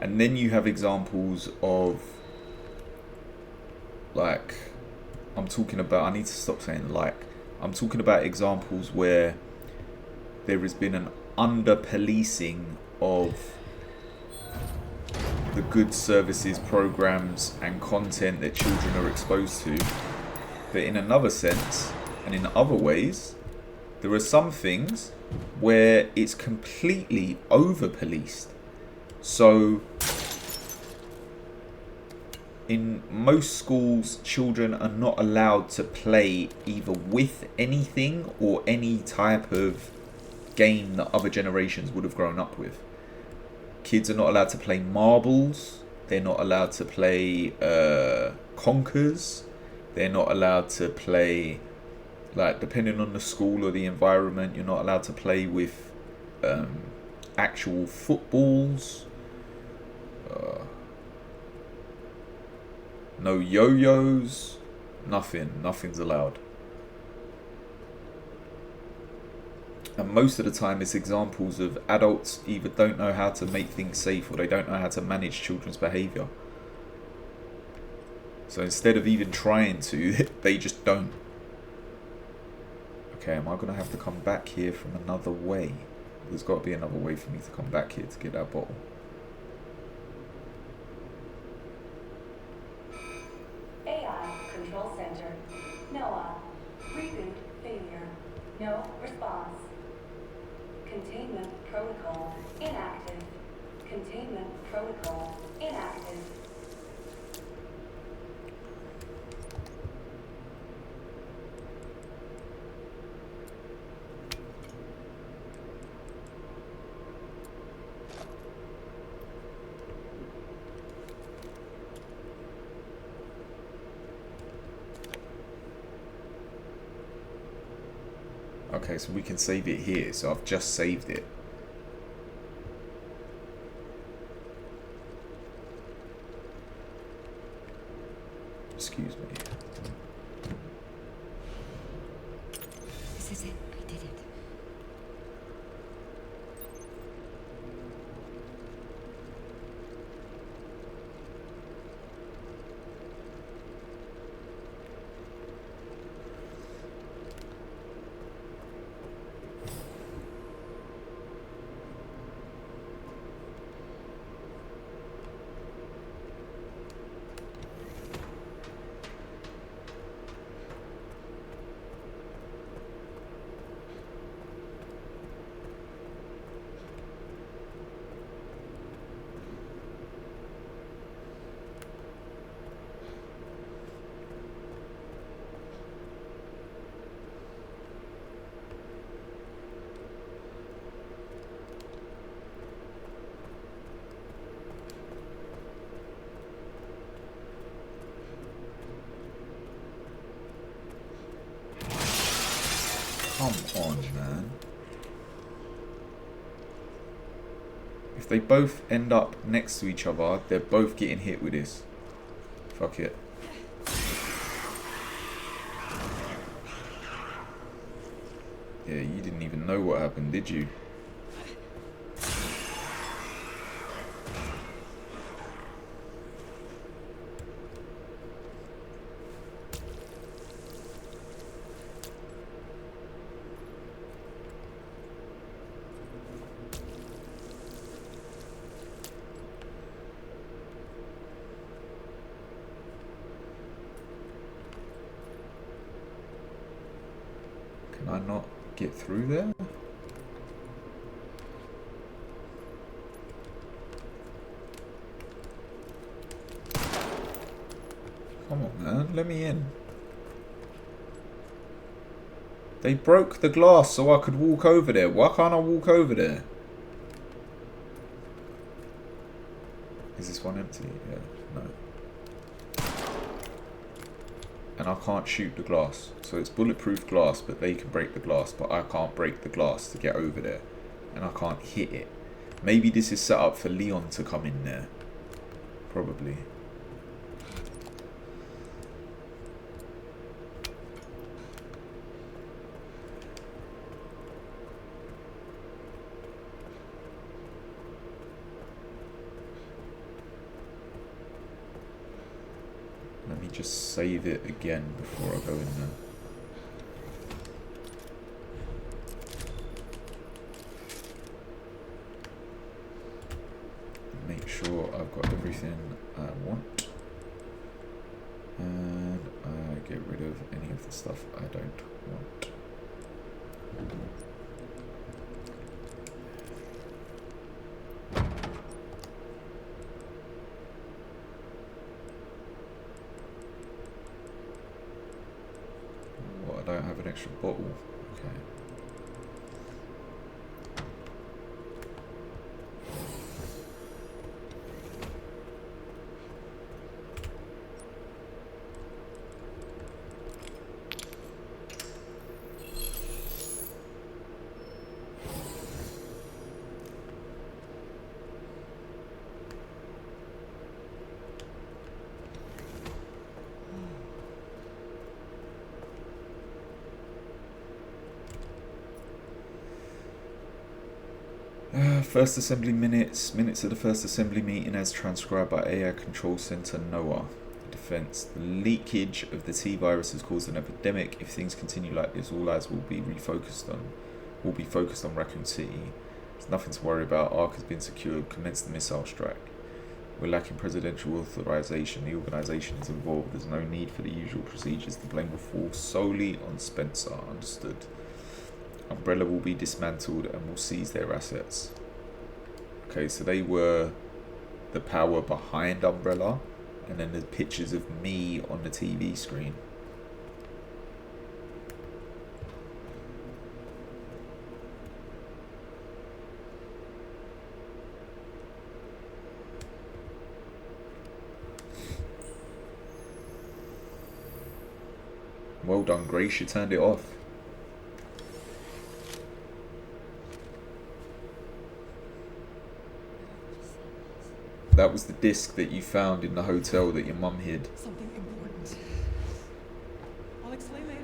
And then you have examples of, like, I'm talking about, I need to stop saying like, I'm talking about examples where there has been an under-policing of the good services, programs and content that children are exposed to. But in another sense, and in other ways, there are some things where it's completely over-policed. So, in most schools, children are not allowed to play either with anything or any type of game that other generations would have grown up with. Kids are not allowed to play marbles. They're not allowed to play conkers. They're not allowed to play, like, depending on the school or the environment, you're not allowed to play with actual footballs. No yo-yos. Nothing's allowed. And most of the time it's examples of adults either don't know how to make things safe or they don't know how to manage children's behaviour. So instead of even trying to, they just don't. Okay, am I going to have to come back here from another way? There's got to be another way for me to come back here to get that bottle. AI Control Center. NOAA. Reboot failure. No response. Containment protocol inactive. Containment protocol inactive. Okay, so we can save it here. So I've just saved it. Excuse me. This is it. We did it. Come on, man. If they both end up next to each other, they're both getting hit with this. Fuck it. Yeah, you didn't even know what happened, did you? Can I not get through there? Come on, man. Let me in. They broke the glass so I could walk over there. Why can't I walk over there? Is this one empty? Yeah, no. And I can't shoot the glass. So it's bulletproof glass, but they can break the glass. But I can't break the glass to get over there. And I can't hit it. Maybe this is set up for Leon to come in there. Probably. Let me just save it again before I go in there. Make sure I've I've got everything I want. And I get rid of any of the stuff I don't want. What, I don't have an extra bottle? Okay. First assembly minutes. Minutes of the first assembly meeting as transcribed by AI Control Center NOAA. Defense. The leakage of the T virus has caused an epidemic. If things continue like this, all eyes will be focused on Raccoon City. There's nothing to worry about. Ark has been secured. Commence the missile strike. We're lacking presidential authorization. The organization is involved. There's no need for the usual procedures. The blame will fall solely on Spencer. Understood. Umbrella will be dismantled and will seize their assets. Okay, so they were the power behind Umbrella, and then there's pictures of me on the TV screen. Well done, Grace, you turned it off. That was the disc that you found in the hotel that your mum hid. Something important. I'll explain later.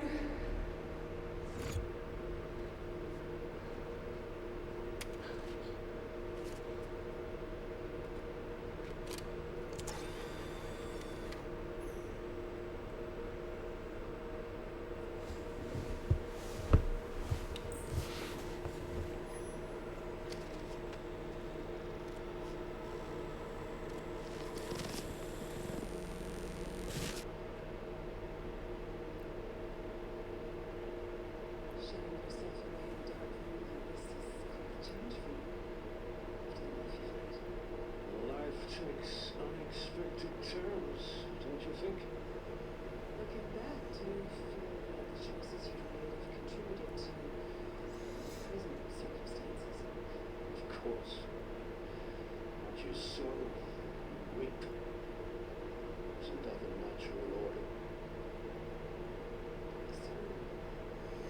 Life takes unexpected turns, don't you think? Looking back, do you feel that the choices you made have contributed to prison circumstances? Of course. What you sow, you reap. Isn't that the natural order? So,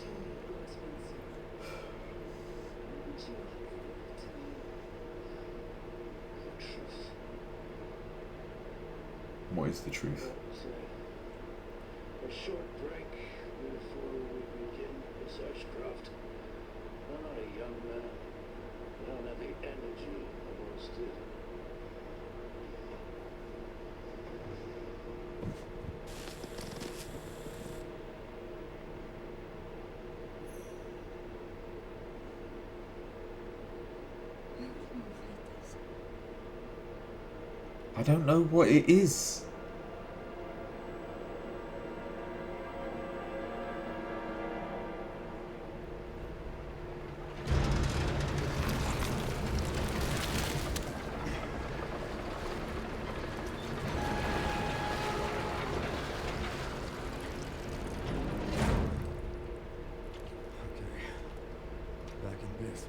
tell me more, Spencer. Why would you hide to me? The truth. What is the truth? A short break before we begin the searchcraft. I'm not a young man. I don't have the energy I once did. I don't know what it is. Back in biz.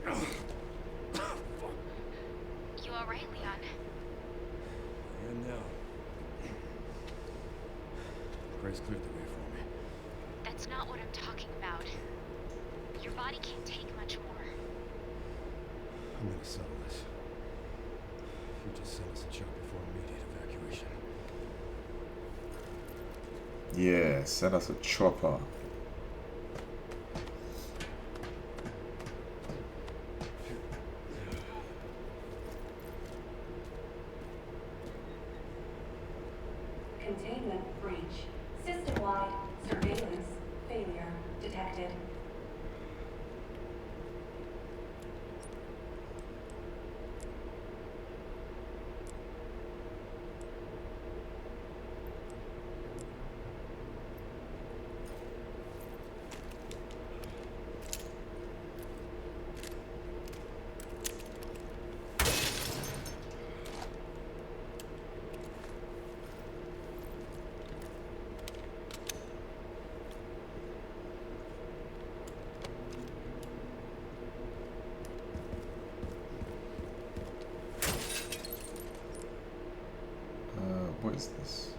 You alright, Leon? I am now. Grace cleared the way for me. That's not what I'm talking about. Your body can't take much more. I'm gonna settle this. You just sent us a check before immediate evacuation. Yeah, send us a chopper. Containment breach. System-wide surveillance failure detected. is this?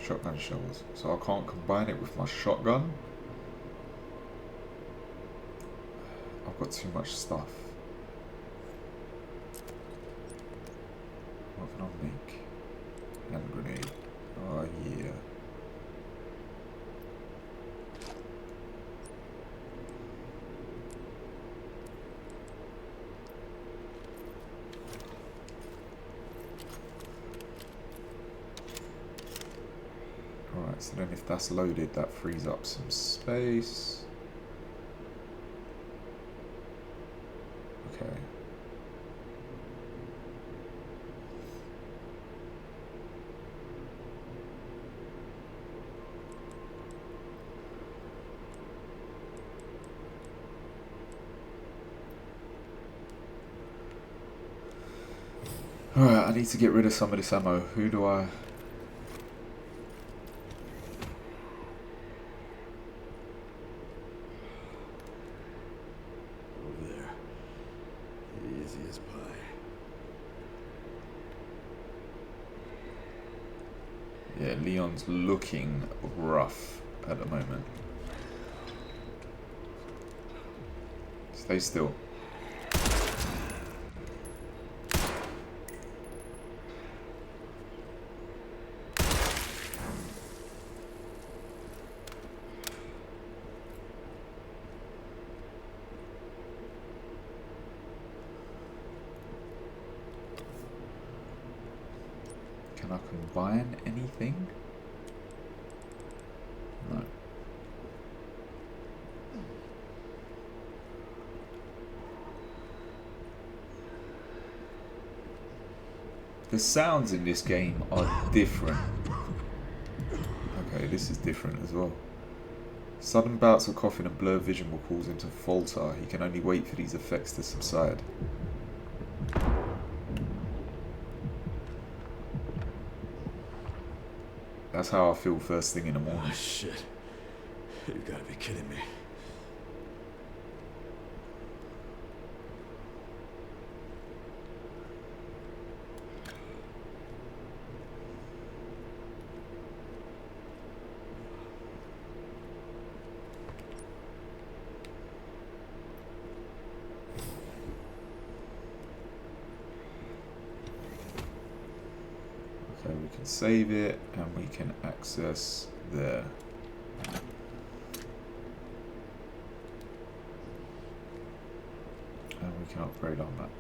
Shotgun shells. So I can't combine it with my shotgun? I've got too much stuff. What can I make? Hand grenade. Oh yeah. Alright, so then if that's loaded, that frees up some space. Okay. Alright, I need to get rid of some of this ammo. Who do I... Over there. Easy as pie. Yeah, Leon's looking rough at the moment. Stay still. Can I combine anything? No. The sounds in this game are different. Okay, this is different as well. Sudden bouts of coughing and blurred vision will cause him to falter. He can only wait for these effects to subside. That's how I feel first thing in the morning. Oh shit. You gotta be kidding me. Okay, we can save it and we can access there. And we can upgrade our map.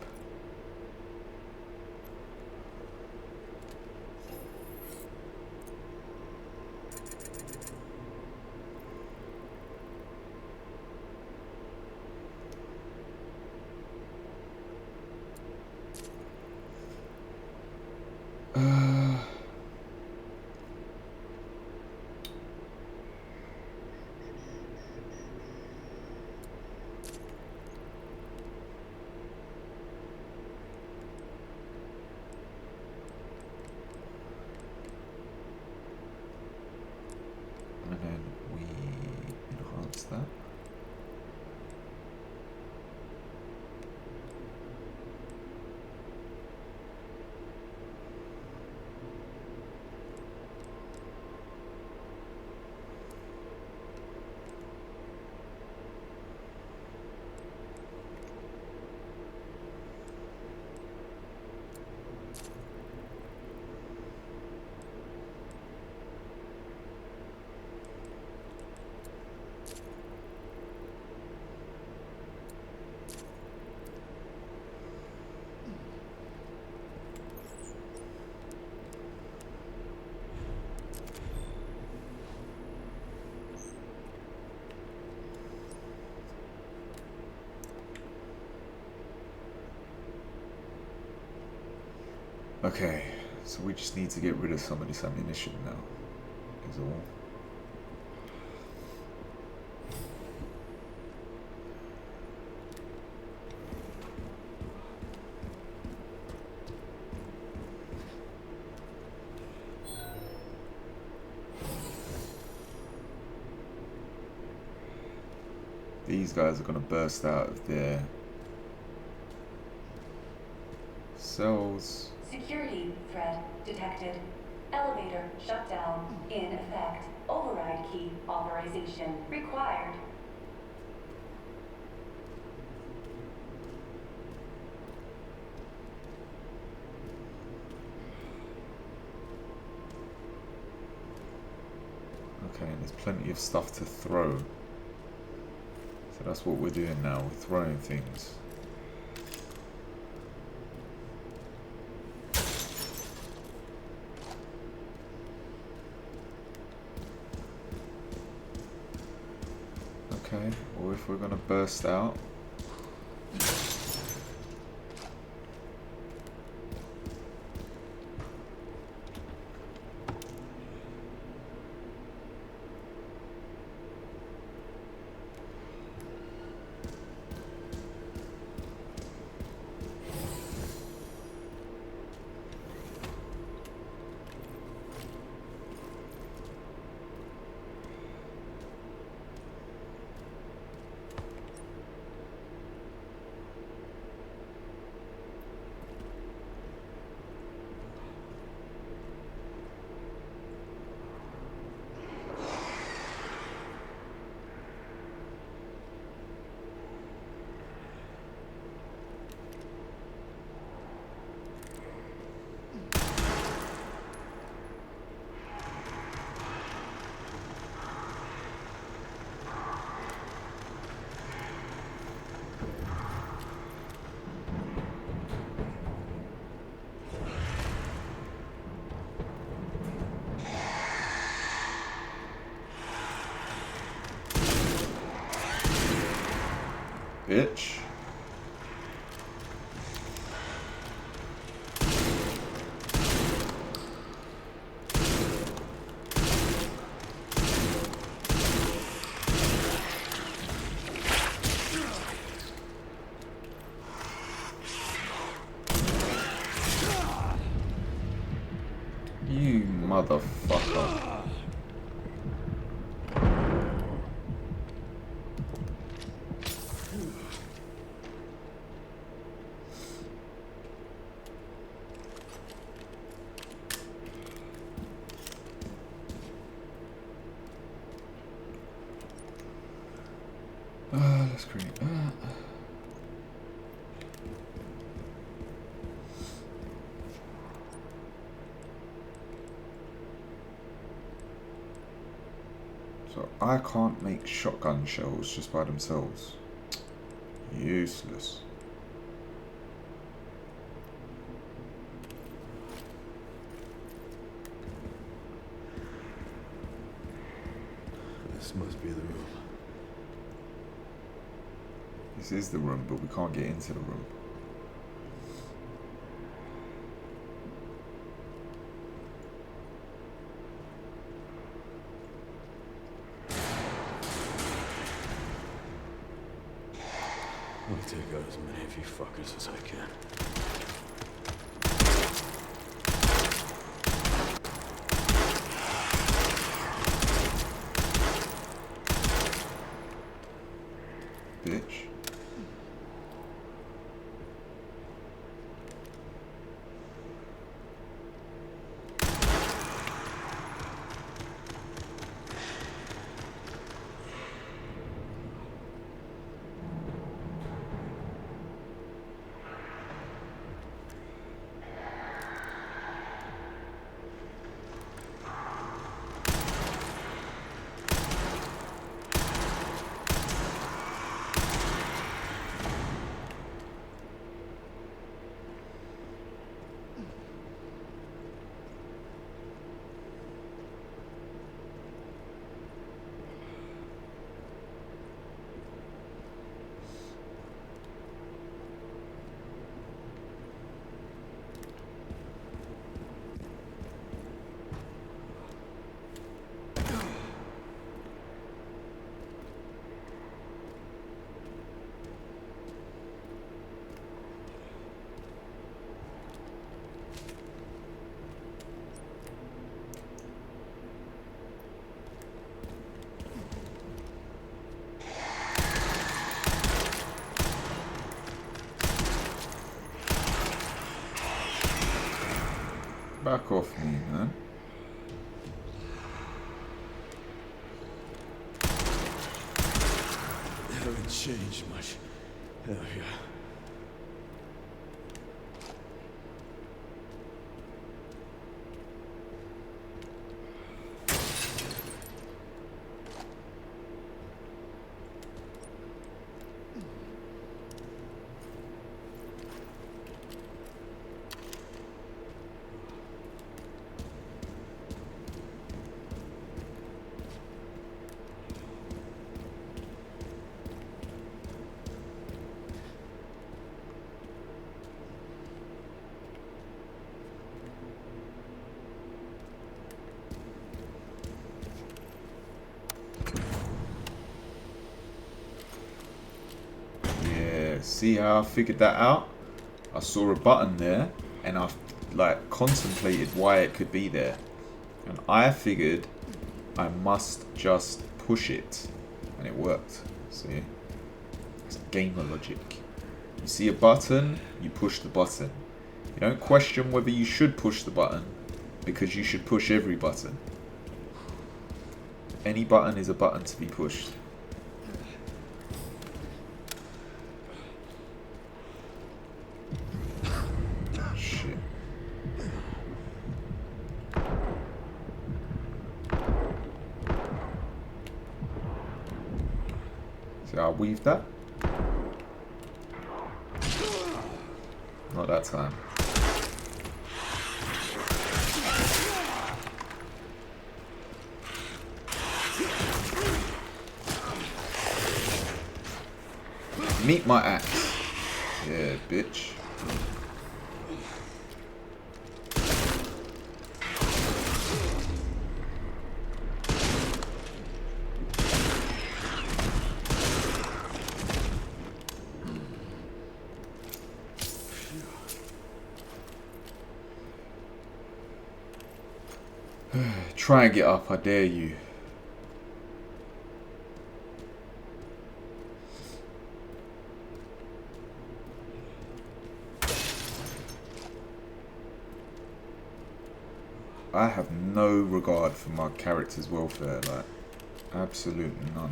And then we enhance that. Okay, so we just need to get rid of some of this ammunition now, is all. These guys are going to burst out of their cells. Security threat detected. Elevator shutdown in effect. Override key authorization required. Okay, and there's plenty of stuff to throw. So that's what we're doing now, we're throwing things. Okay, or if we're gonna burst out. Bitch. You motherfucker. Let's create that. So I can't make shotgun shells just by themselves. Useless. This must be the room. This is the room, but we can't get into the room. I'll take out as many of you fuckers as I can. Bitch. Back off me, man. Haven't changed much. Hell yeah. See how I figured that out? I saw a button there and I like contemplated why it could be there, and I figured I must just push it, and it worked. See, it's gamer logic. You see a button, you push the button. You don't question whether you should push the button, because you should push every button. Any button is a button to be pushed. I'll weave that. Not that time. Meet my axe. Yeah, bitch. Try and get up, I dare you. I have no regard for my character's welfare, like, absolutely none.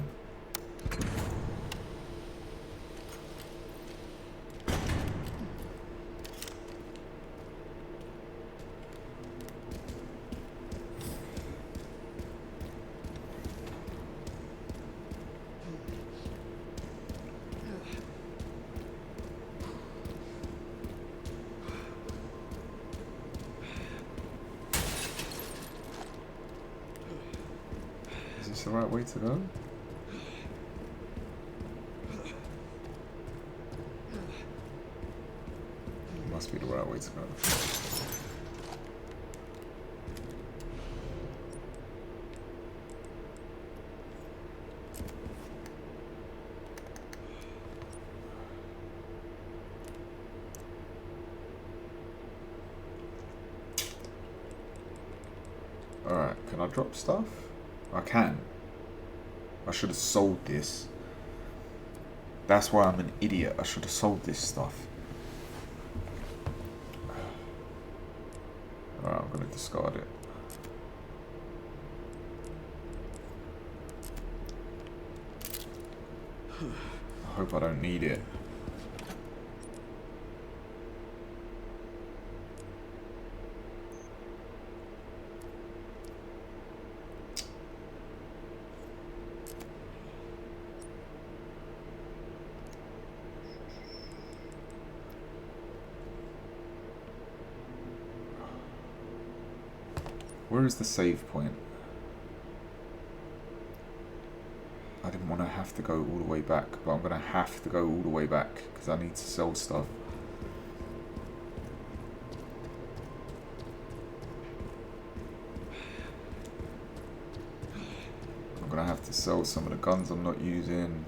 Is this the right way to go? Must be the right way to go. Alright, can I drop stuff? I can. I should have sold this. That's why I'm an idiot. I should have sold this stuff. Alright, I'm going to discard it. I hope I don't need it. Where is the save point? I didn't want to have to go all the way back, but I'm going to have to go all the way back because I need to sell stuff. I'm going to have to sell some of the guns I'm not using.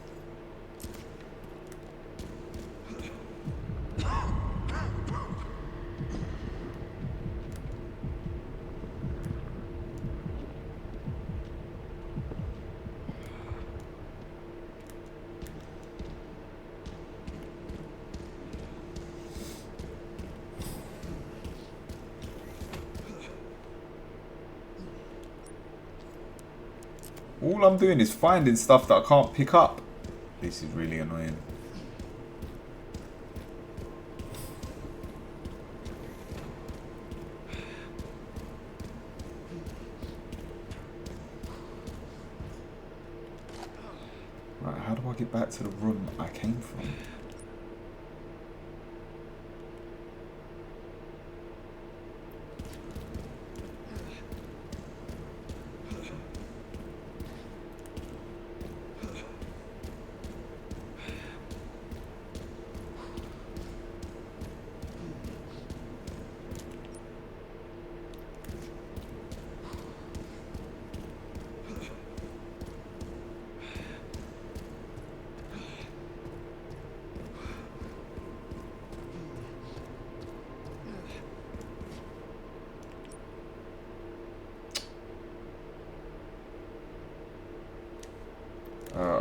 All I'm doing is finding stuff that I can't pick up. This is really annoying. Right, how do I get back to the room I came from?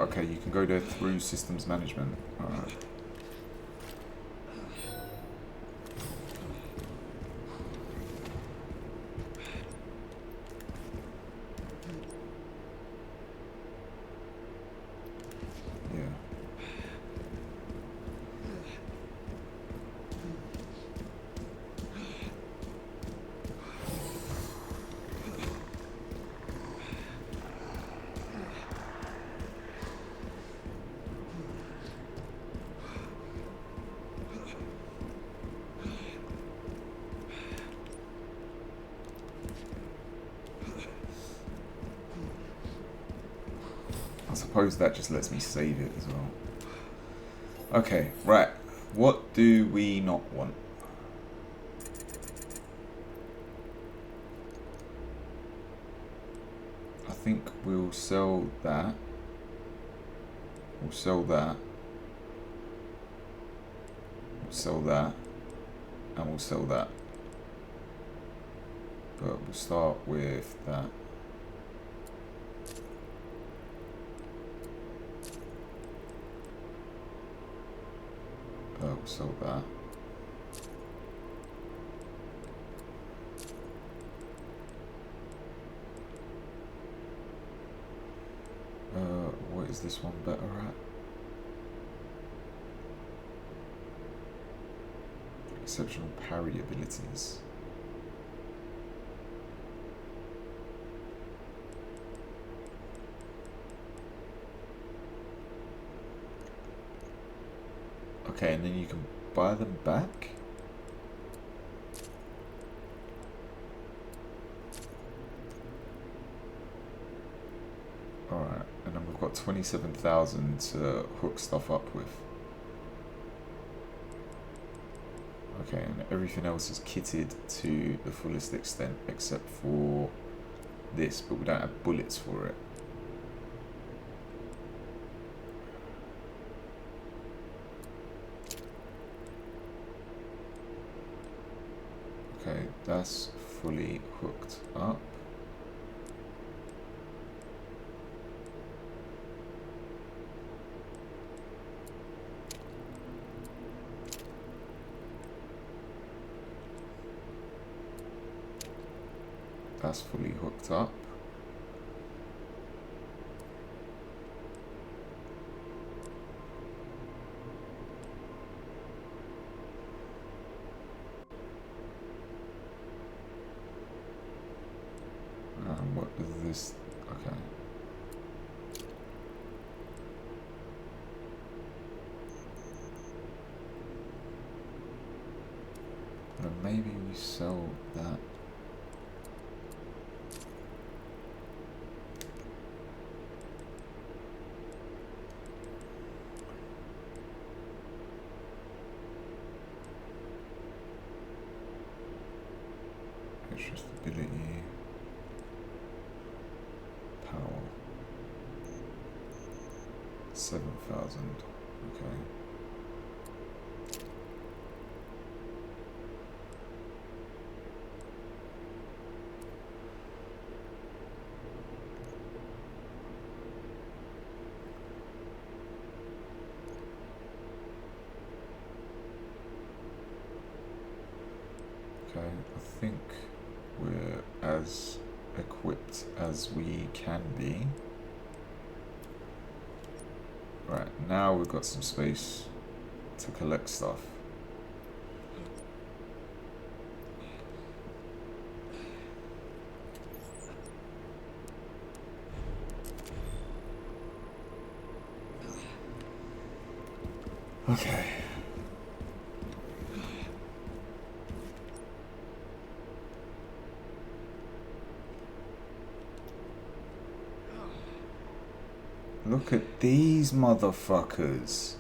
Okay, you can go there through systems management. Alright. Yeah. I suppose that just lets me save it as well. Okay, right. What do we not want? I think we'll sell that. We'll sell that. We'll sell that. And we'll sell that. But we'll start with that. We'll sell that. What is this one better at? Exceptional parry abilities. Okay, and then you can buy them back? Alright, and then we've got 27,000 to hook stuff up with. Okay, and everything else is kitted to the fullest extent except for this, but we don't have bullets for it. Okay, that's fully hooked up. That's fully hooked up. What is this? Okay. Then maybe we sell that. Extra stability. Power. 7,000. Okay. Okay, I think we're as equipped as we can be. Now we've got some space to collect stuff. Okay. Look at these motherfuckers.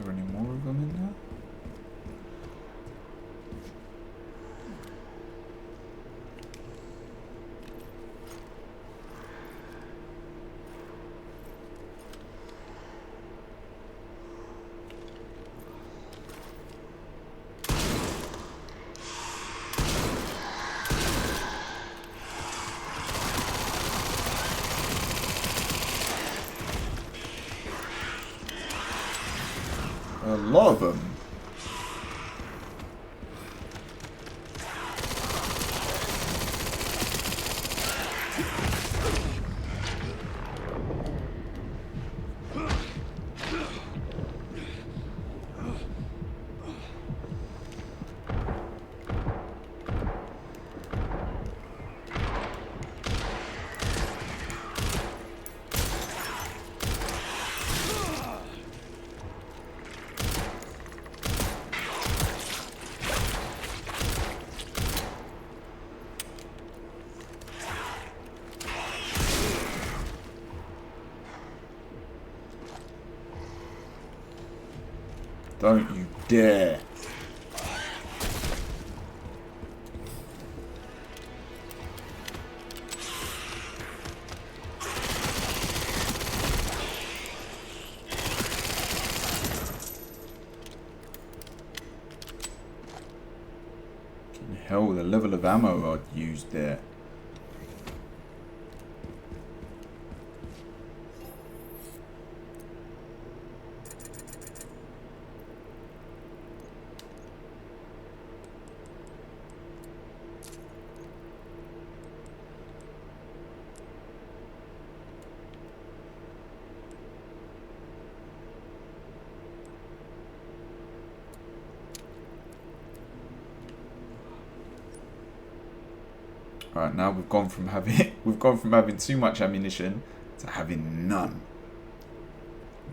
Are there any more of them in there? A lot of them. Don't you dare. Fucking hell, the level of ammo I'd used there. Alright, now we've gone from having too much ammunition to having none.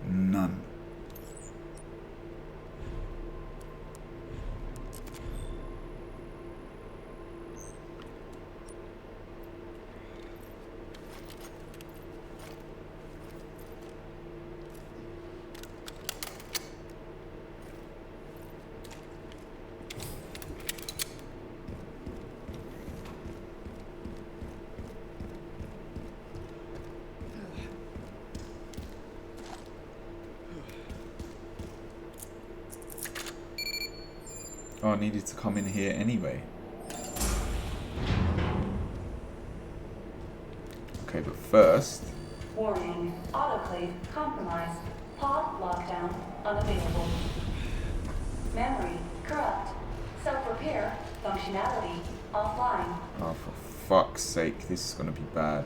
None. Oh, I needed to come in here anyway. Okay, but first... Warning, autoclave compromised. Pod lockdown unavailable. Memory corrupt. Self-repair functionality offline. Oh, for fuck's sake, this is gonna be bad.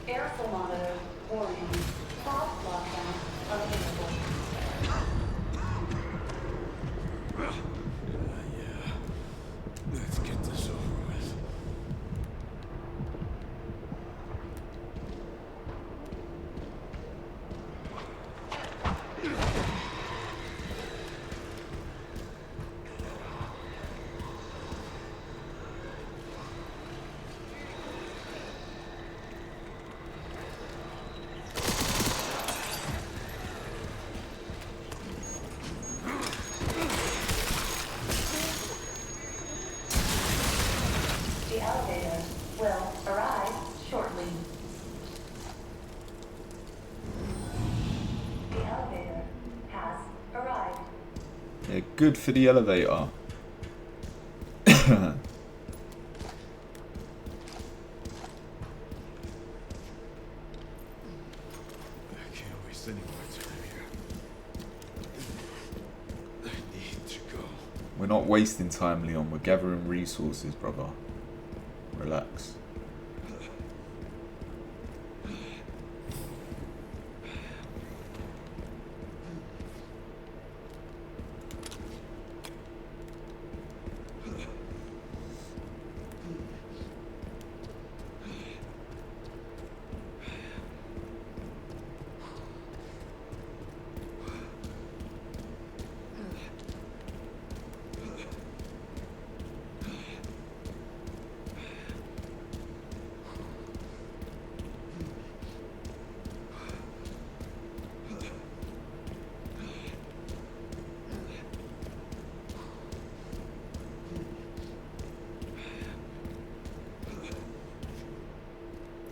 Airflow monitor warning. Pod lockdown unavailable. Yeah. Let's get this over with. will arrive shortly. The elevator has arrived. Yeah, good for the elevator. I can't waste any more time here. I need to go. We're not wasting time, Leon. We're gathering resources, brother. Relax.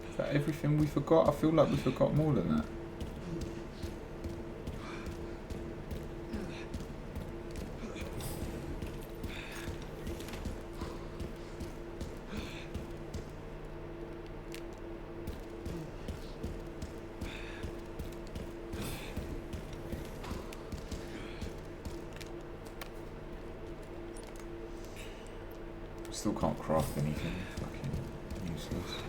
Is that everything we forgot? I feel like we forgot more than that. Still can't craft anything. Fucking useless.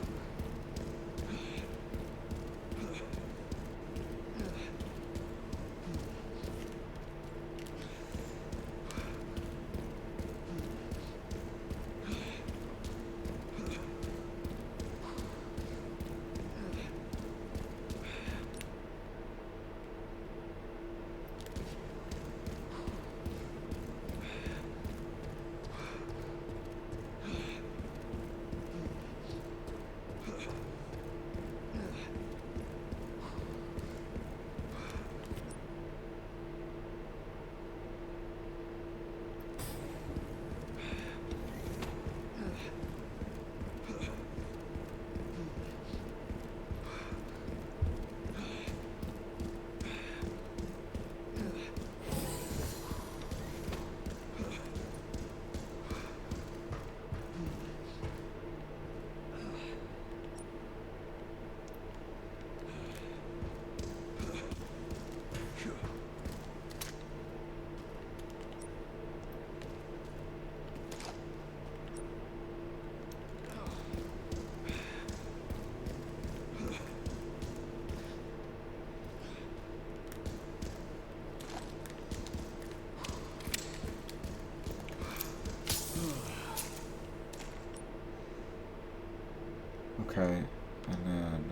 Okay, and then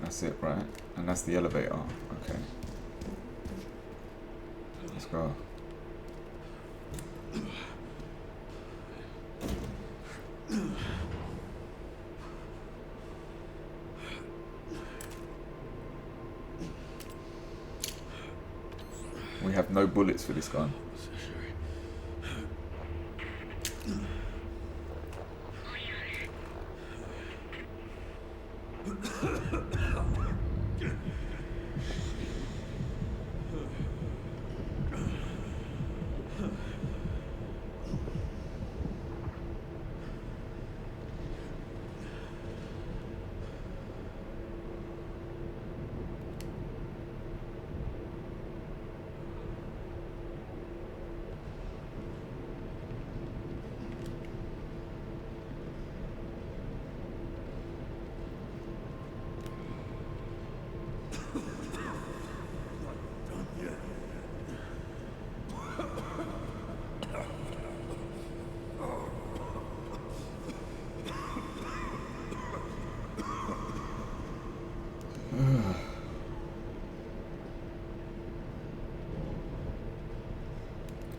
that's it, right? And that's the elevator. Okay. Let's go. We have no bullets for this gun.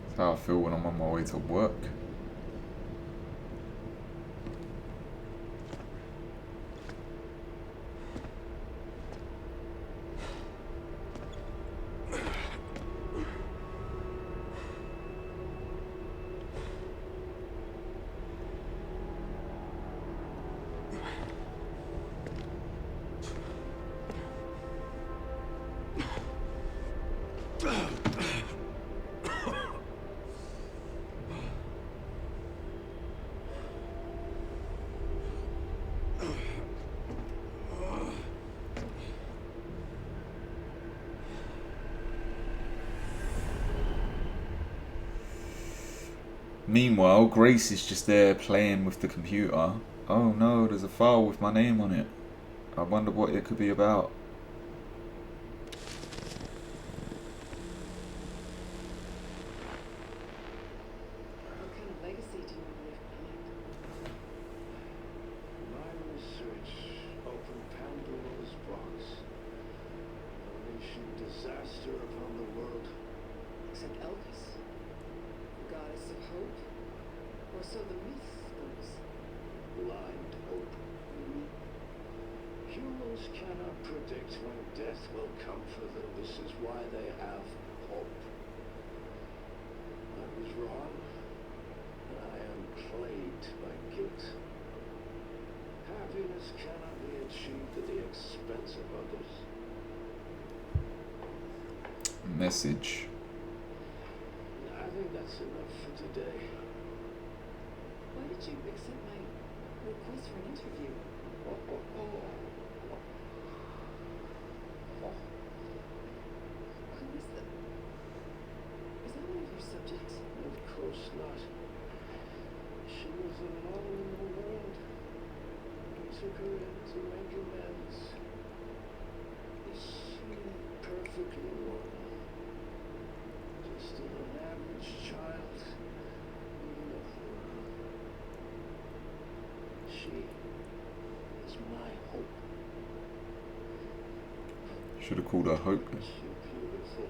That's how I feel when I'm on my way to work. Meanwhile, Grace is just there playing with the computer. Oh no, there's a file with my name on it. I wonder what it could be about. What kind of legacy do you want to leave behind? My research opened Pandora's box, unleashing disaster upon the world. Except Elvis, the goddess of hope, or so the myth goes. Blind hope. Humans cannot predict when death will come for them. This is why they have hope. I was wrong, and I am plagued by guilt. Happiness cannot be achieved at the expense of others. Message. I think that's enough for today. Why did you accept my request for an interview? Who is that? Is that one of your subjects? Of course not. She was alone in the world. I took her in to make amends. Is she perfectly normal? Just an average child. She is my hope. Should have called her Hope. She's beautiful.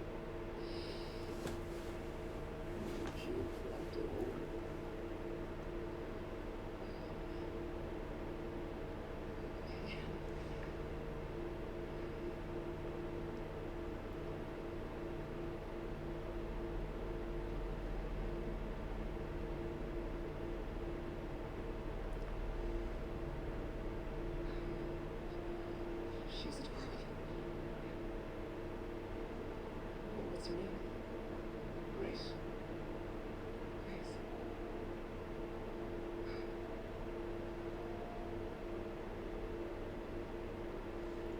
She like to hold her. She's adorable. What's her name? Grace. Grace.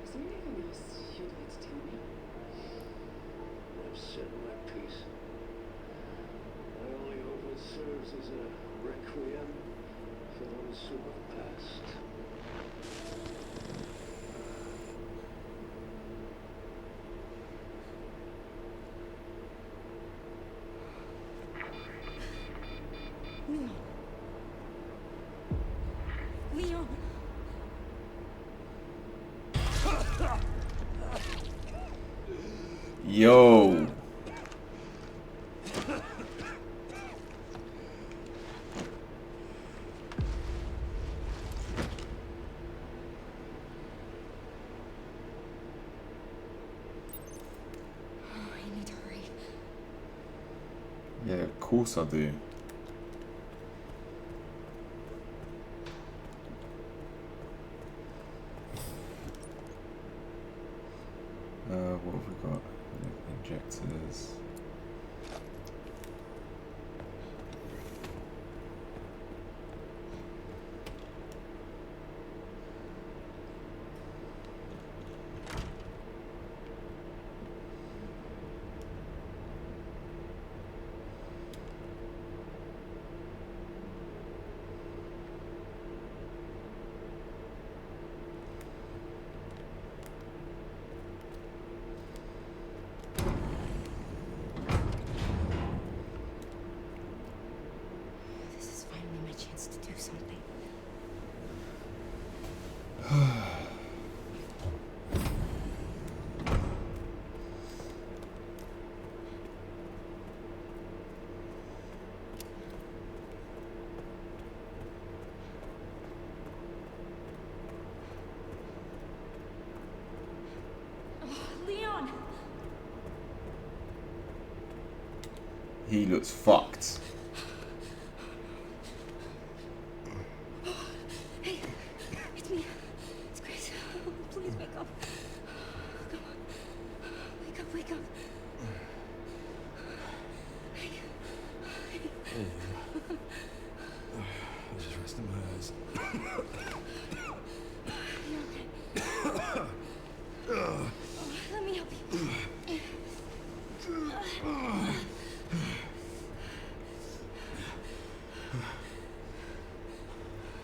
Is there anything else you'd like to tell me? I've said my piece. I only hope it serves as a requiem for those who have passed. Leon. Leon. Yo. I need to hurry. Yeah, of course I do. What have we got? Injectors. This is finally my chance to do something. Leon! He looks fucked. Hey, it's me. It's Grace. Please wake up. Come on. Wake up, wake up.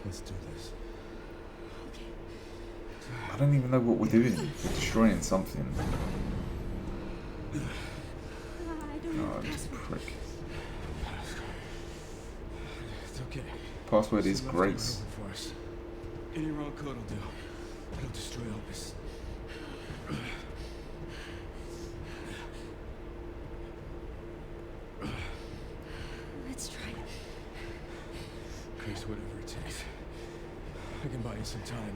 Let's do this. I don't even know what we're doing. We're destroying something. I don't know Oh, the this password. prick. It's okay. Password is She left the door Grace. open for us. Any wrong code will do. It'll destroy Opus. Let's try it. Grace, whatever it takes. I can buy you some time.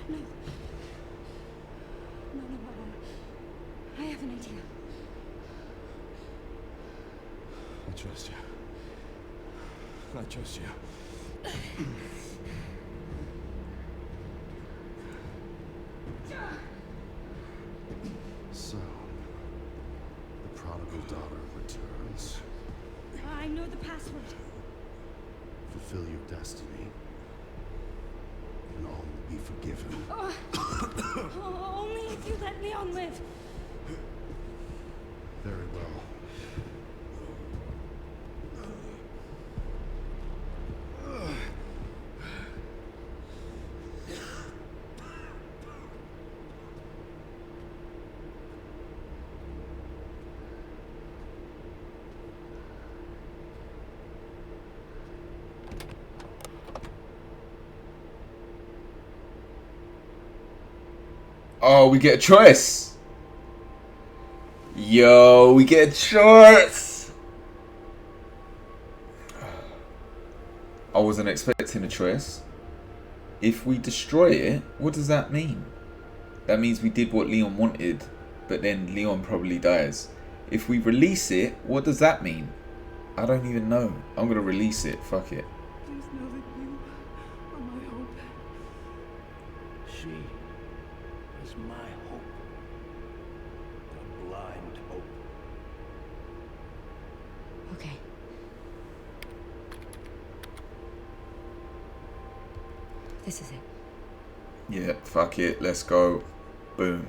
No. I have an idea. I trust you. I trust you. So, the prodigal daughter returns. I know the password. Fulfill your destiny, and all will be forgiven. Only if you let Leon live. Very well. Oh, we get a choice. Yo, we get a choice. I wasn't expecting a choice. If we destroy it, what does that mean? That means we did what Leon wanted, but then Leon probably dies. If we release it, what does that mean? I don't even know. I'm gonna release it. Fuck it. Please know that you are my hope. She is my hope. The blind hope. Okay. This is it. Yeah, fuck it. Let's go. Boom.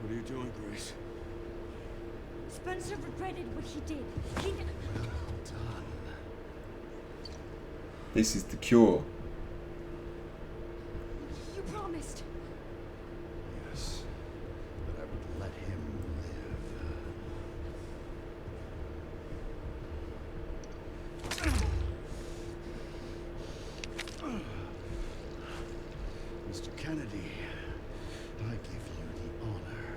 What are you doing, Grace? Spencer regretted what he did. He Done. This is the cure. You promised. Yes, that I would let him live. Mr. Kennedy, I give you the honor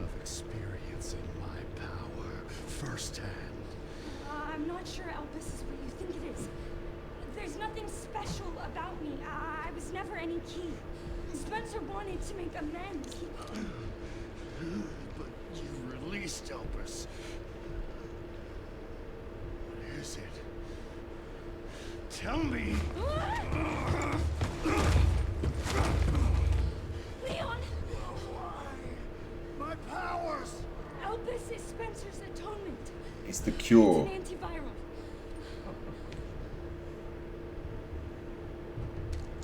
of experiencing my power firsthand. I'm not sure Elvis is what you think it is. There's nothing special about me. I was never any key. Spencer wanted to make amends. But you released Elvis. What is it? Tell me! Leon! My powers! Elvis is Spencer's atonement. It's the cure. It's an antiviral.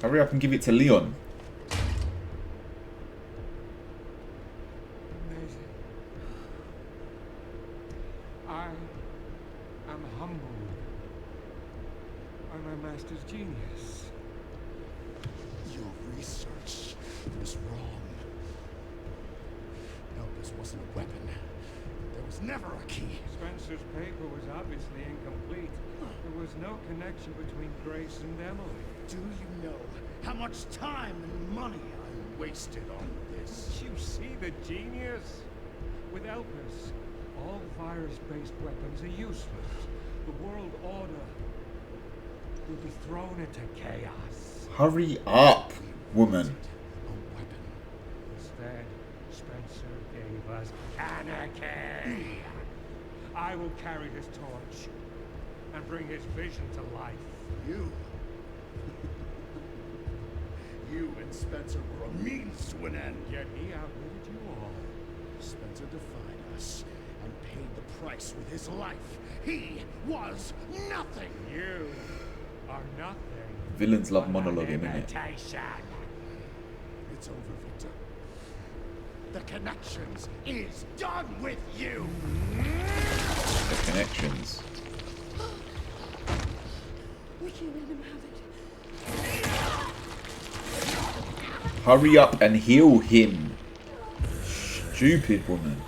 Hurry up and give it to Leon. Amazing. I am humbled by my master's genius. Your research was wrong. Elvis wasn't a weapon. There was never a key. Spencer's paper was obviously incomplete. There was no connection between Grace and Emily. Do you know how much time and money I wasted on this? You see the genius? With Elvis, all virus-based weapons are useless. The world order will be thrown into chaos. Hurry up, woman. bring his vision to life. You? You and Spencer were a means to an end. Yet he outwitted you all. Spencer defied us and paid the price with his life. He was nothing. You are nothing. Villains love monologuing, innit? It's over, Victor. The Connections is done with you. The Connections. We can't let him have it. Hurry up and heal him. Stupid woman.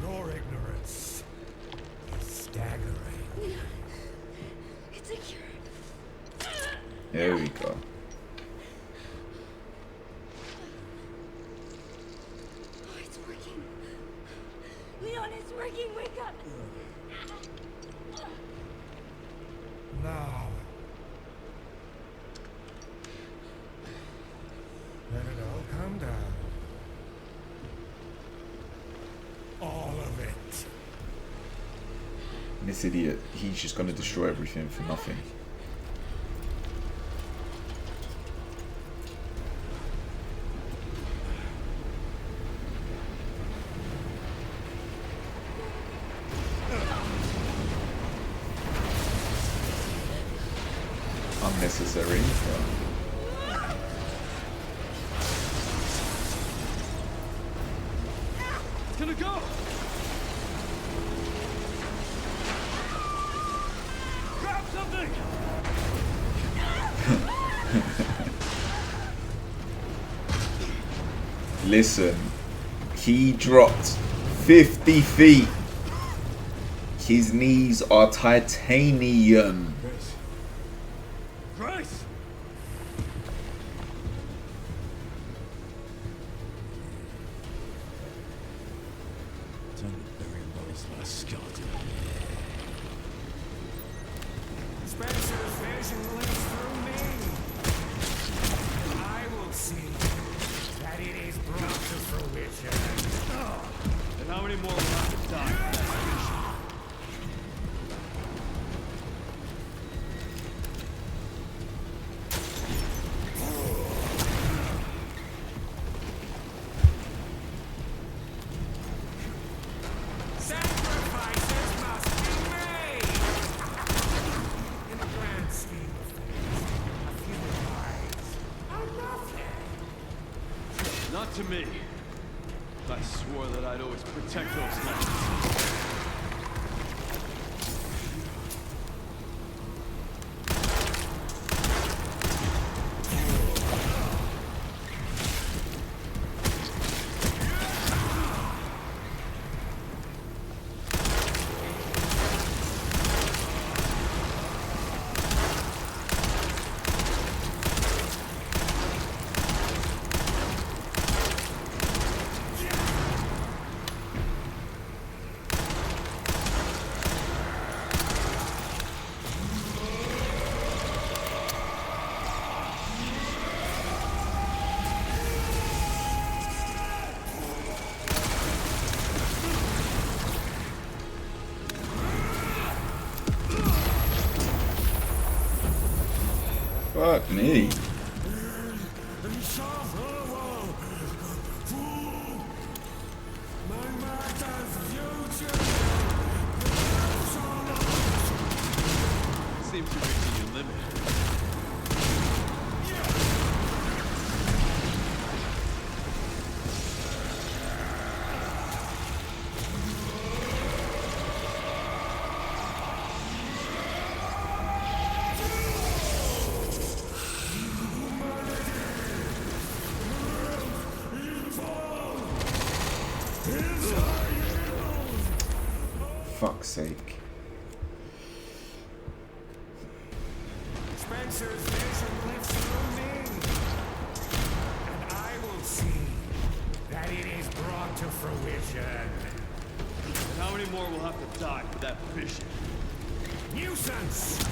Your ignorance is staggering. It's a cure. There we go. Oh, it's working. Leon, it's working. Wake up. Now, let it all come down. All of it. This idiot, he's just gonna destroy everything for nothing. Unnecessary. It's gonna go! Grab something! Listen, he dropped 50 feet. His knees are titanium. Grace! Time to bury Lois' last skeleton. Spencer's vision lives through me. I will see that it is brought to fruition. And how many more will have to die? Sacrifices must be made! In the grand scheme of things, a few lives are nothing. Not to me. I swore that I'd always protect those lives. Fuck me. Seems you're reaching your limit. Fuck's sake. Spencer's vision lives through me, and I will see that it is brought to fruition. And how many more will have to die for that vision? Nuisance!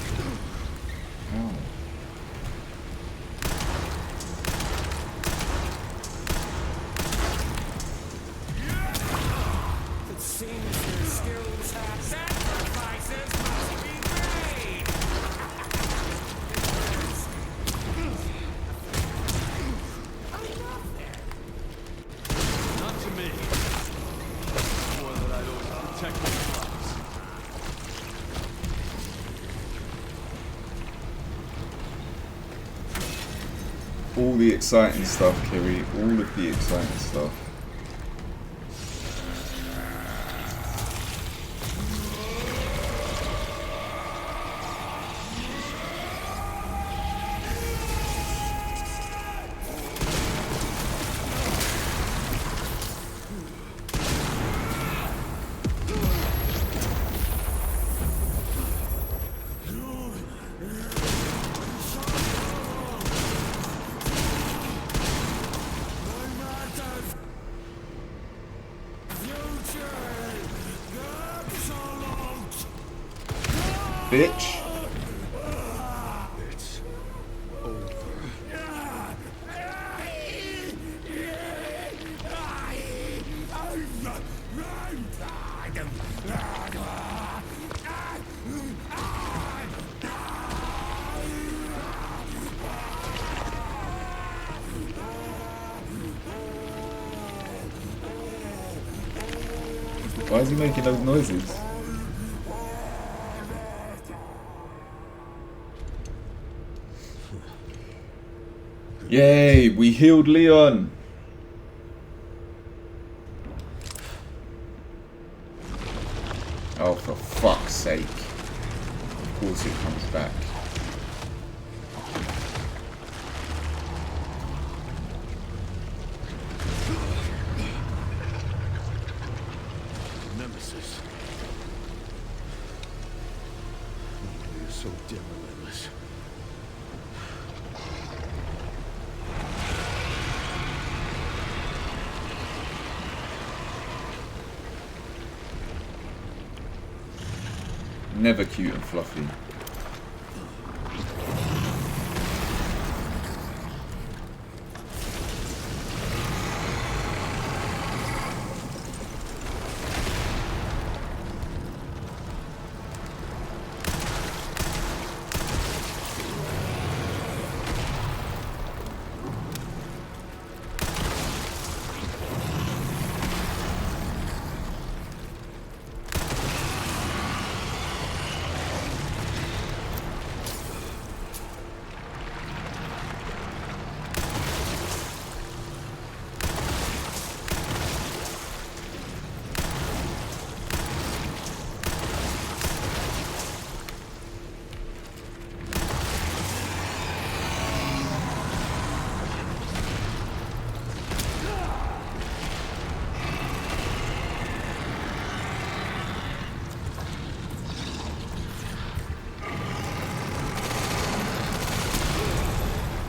Oh. It seems their skills have sacrifices must be made! all the exciting stuff, Kiri. All of the exciting stuff. Bitch. It's over. Why is he making those noises? Yay, we healed Leon. Oh, for fuck's sake. Of course it comes back. Nemesis. You're so damn relentless. Never cute and fluffy.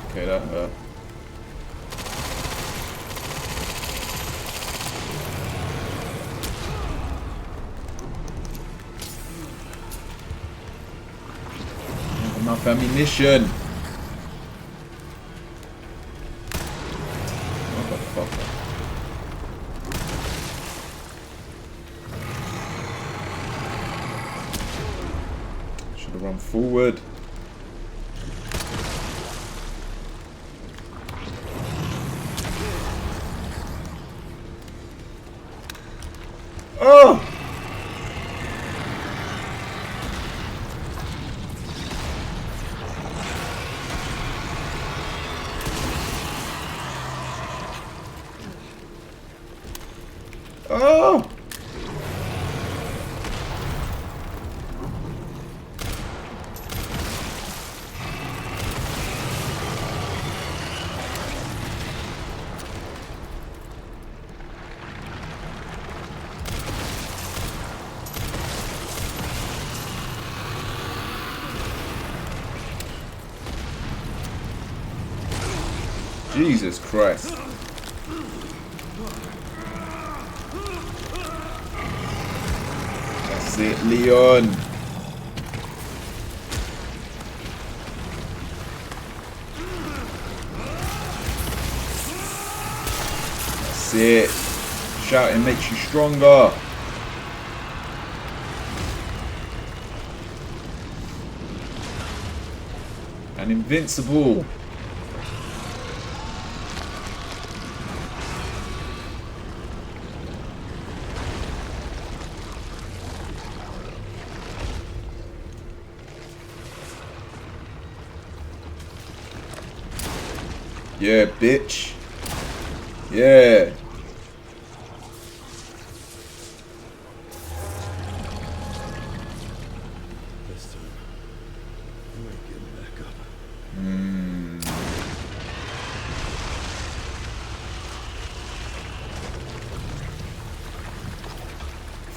Okay, that hurt. Not enough ammunition. Motherfucker. Should have run forward. Oh! Oh! Jesus Christ. That's it, Leon. That's it. Shouting makes you stronger. And invincible. Yeah, bitch. Yeah. This time, you ain't getting back up.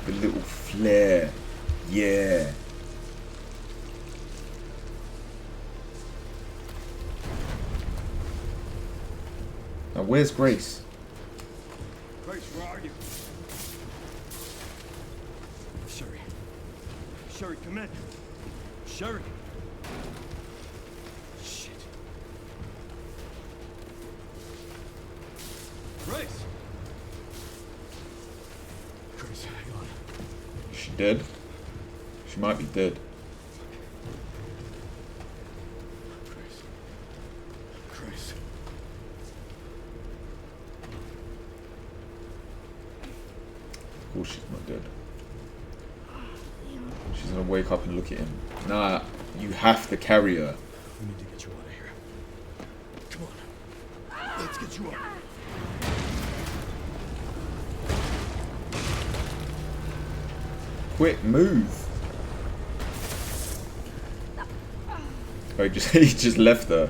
The little flare. Yeah. Now where's Grace? Grace, where are you? Sherry. Sherry, come in. Sherry. Shit. Grace. Grace, hang on. Is she dead? She might be dead. Grace. Grace. Of course she's not dead. She's gonna wake up and look at him. Nah, you have to carry her. We need to get you out of here. Come on. Let's get you up. Quick, move. Oh, he just left her.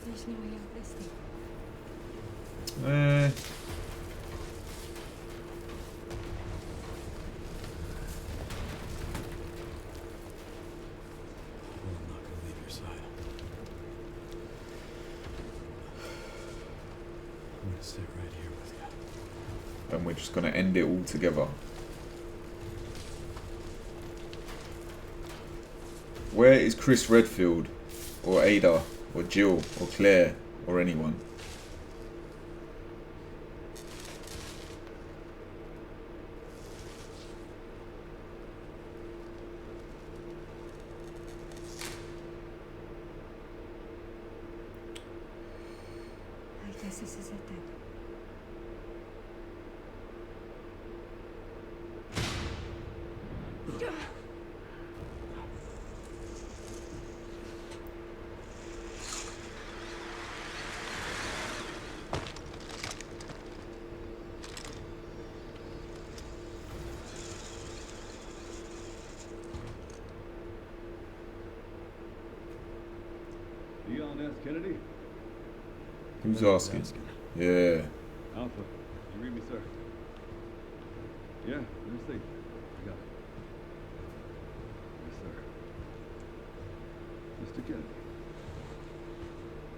There's no way out this thing. Well, I'm not gonna leave your side. I'm gonna sit right here with you. And we're just gonna end it all together. Where is Chris Redfield? Or Ada? Or Jill? Or Claire? Or anyone? I guess this is it then. Leon S. Kennedy? Who's asking? Yeah. Alpha, you read me, sir? Yeah, let me see. I got it. Yes, sir. Mr. Kennedy,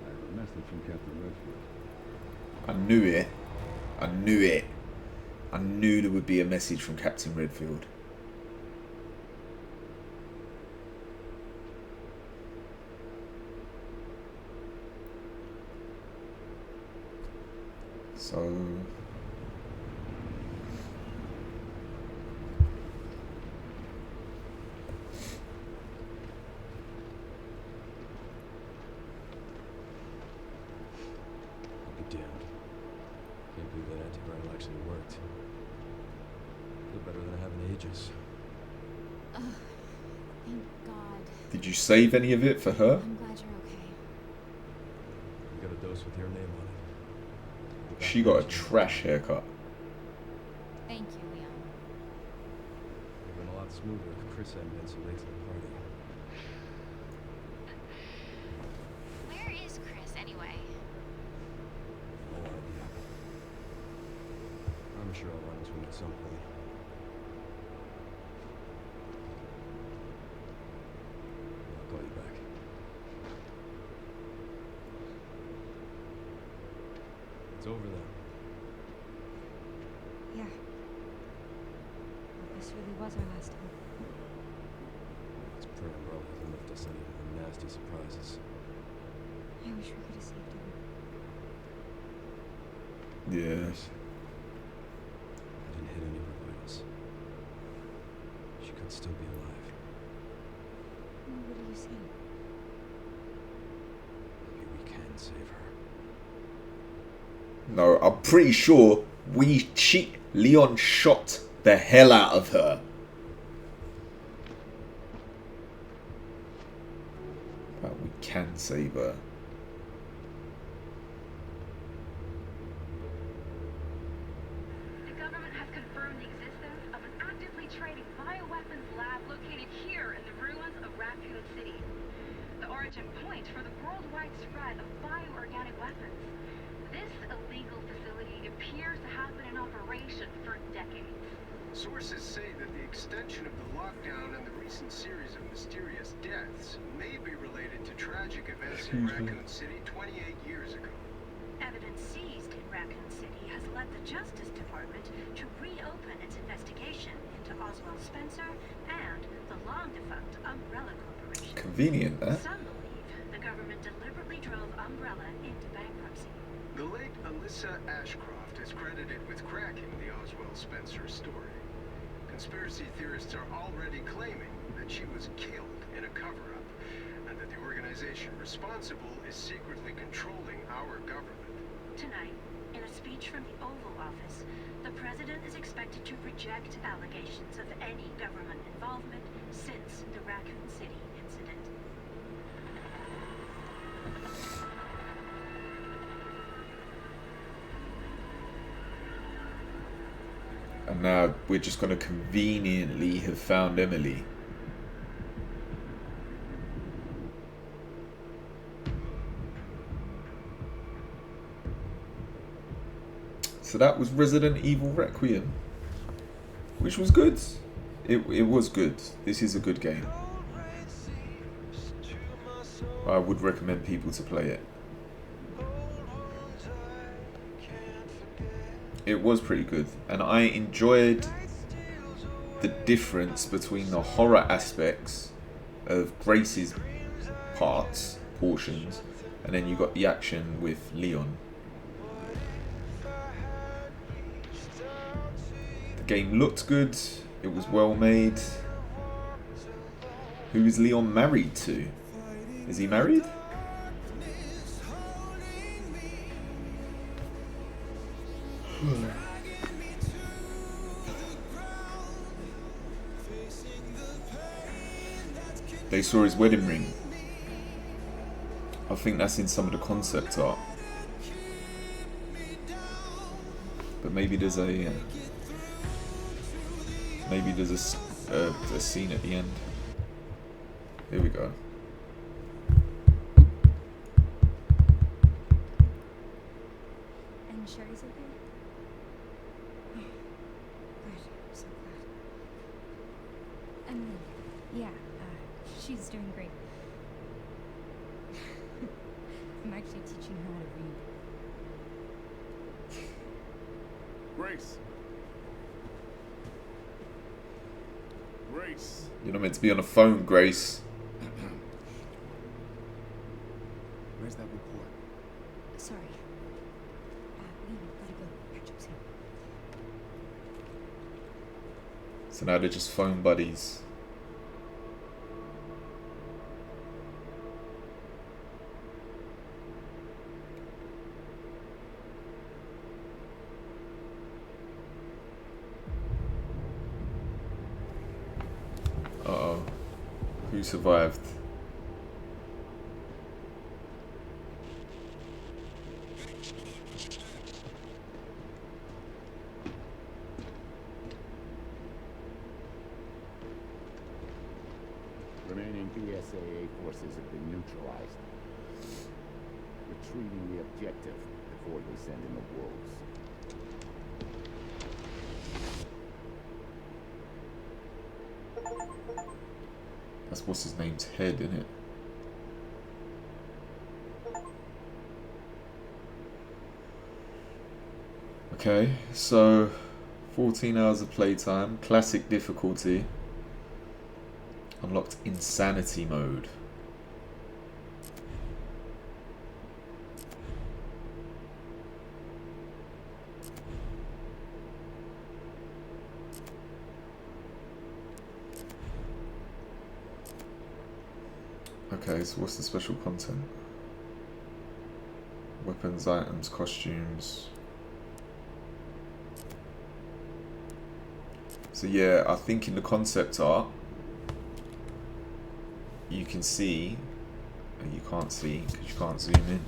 I have a message from Captain Redfield. I knew it. I knew it. I knew there would be a message from Captain Redfield. So I'll be damned. Can't believe that antiviral actually worked. Feel better than I have in ages. Thank God. did you save any of it for her? I'm glad you're okay. You got a dose with your name on it. She got a trash haircut. Thank you, Leon. It would have been a lot smoother if Chris hadn't been so late to the party. Where is Chris, anyway? No idea. I'm sure I'll run into him at some point. I'll call you back. It's over then. Yeah. Well, this really was our last time. Let's pray umbrella doesn't lift us any more nasty surprises. I wish we could have saved him. Yes. I didn't hit any of her vitals. She could still be alive. Well, what are you saying? Maybe we can save her. No, I'm pretty sure Leon shot the hell out of her. But we can save her. The government has confirmed the existence of an actively trading bioweapons lab located here in the ruins of Raccoon City. The origin point for the worldwide spread of bioorganic weapons. This illegal facility appears to have been in operation for decades. Sources say that the extension of the lockdown and the recent series of mysterious deaths may be related to tragic events in Raccoon City 28 years ago. Evidence seized in Raccoon City has led the Justice Department to reopen its investigation into Oswald Spencer and the long-defunct Umbrella Corporation. Convenient, eh? Some believe the government deliberately drove Umbrella into bankruptcy. The late Alyssa Ashcroft is credited with cracking the Oswald Spencer story. Conspiracy theorists are already claiming that she was killed in a cover-up, and that the organization responsible is secretly controlling our government. Tonight, in a speech from the Oval Office, the president is expected to reject allegations of any government involvement since the Raccoon City incident. And now we're just going to conveniently have found Emily. So that was Resident Evil Requiem, which was good. It was good. This is a good game. I would recommend people to play it. It was pretty good, and I enjoyed the difference between the horror aspects of Grace's portions, and then you got the action with Leon. The game looked good, it was well made. Who is Leon married to? Is he married? They saw his wedding ring. I think that's in some of the concept art. But maybe there's a scene at the end. Here we go. And Sherry's okay? Good. I'm so glad. And yeah, she's doing great. I'm actually teaching her how to read. Grace. Grace. You're not meant to be on a phone, Grace. Where's that report? Sorry. We gotta go. Catch up soon. So now they're just phone buddies. Uh-oh. Who survived? Remaining BSAA forces have been neutralized. Retrieving the objective before they send in the wolves. That's what's his name's head, isn't it? Okay, so 14 hours of playtime, classic difficulty. Unlocked insanity mode. Okay, so what's the special content? Weapons, items, costumes. So yeah, I think in the concept art, you can see, you can't see because you can't zoom in.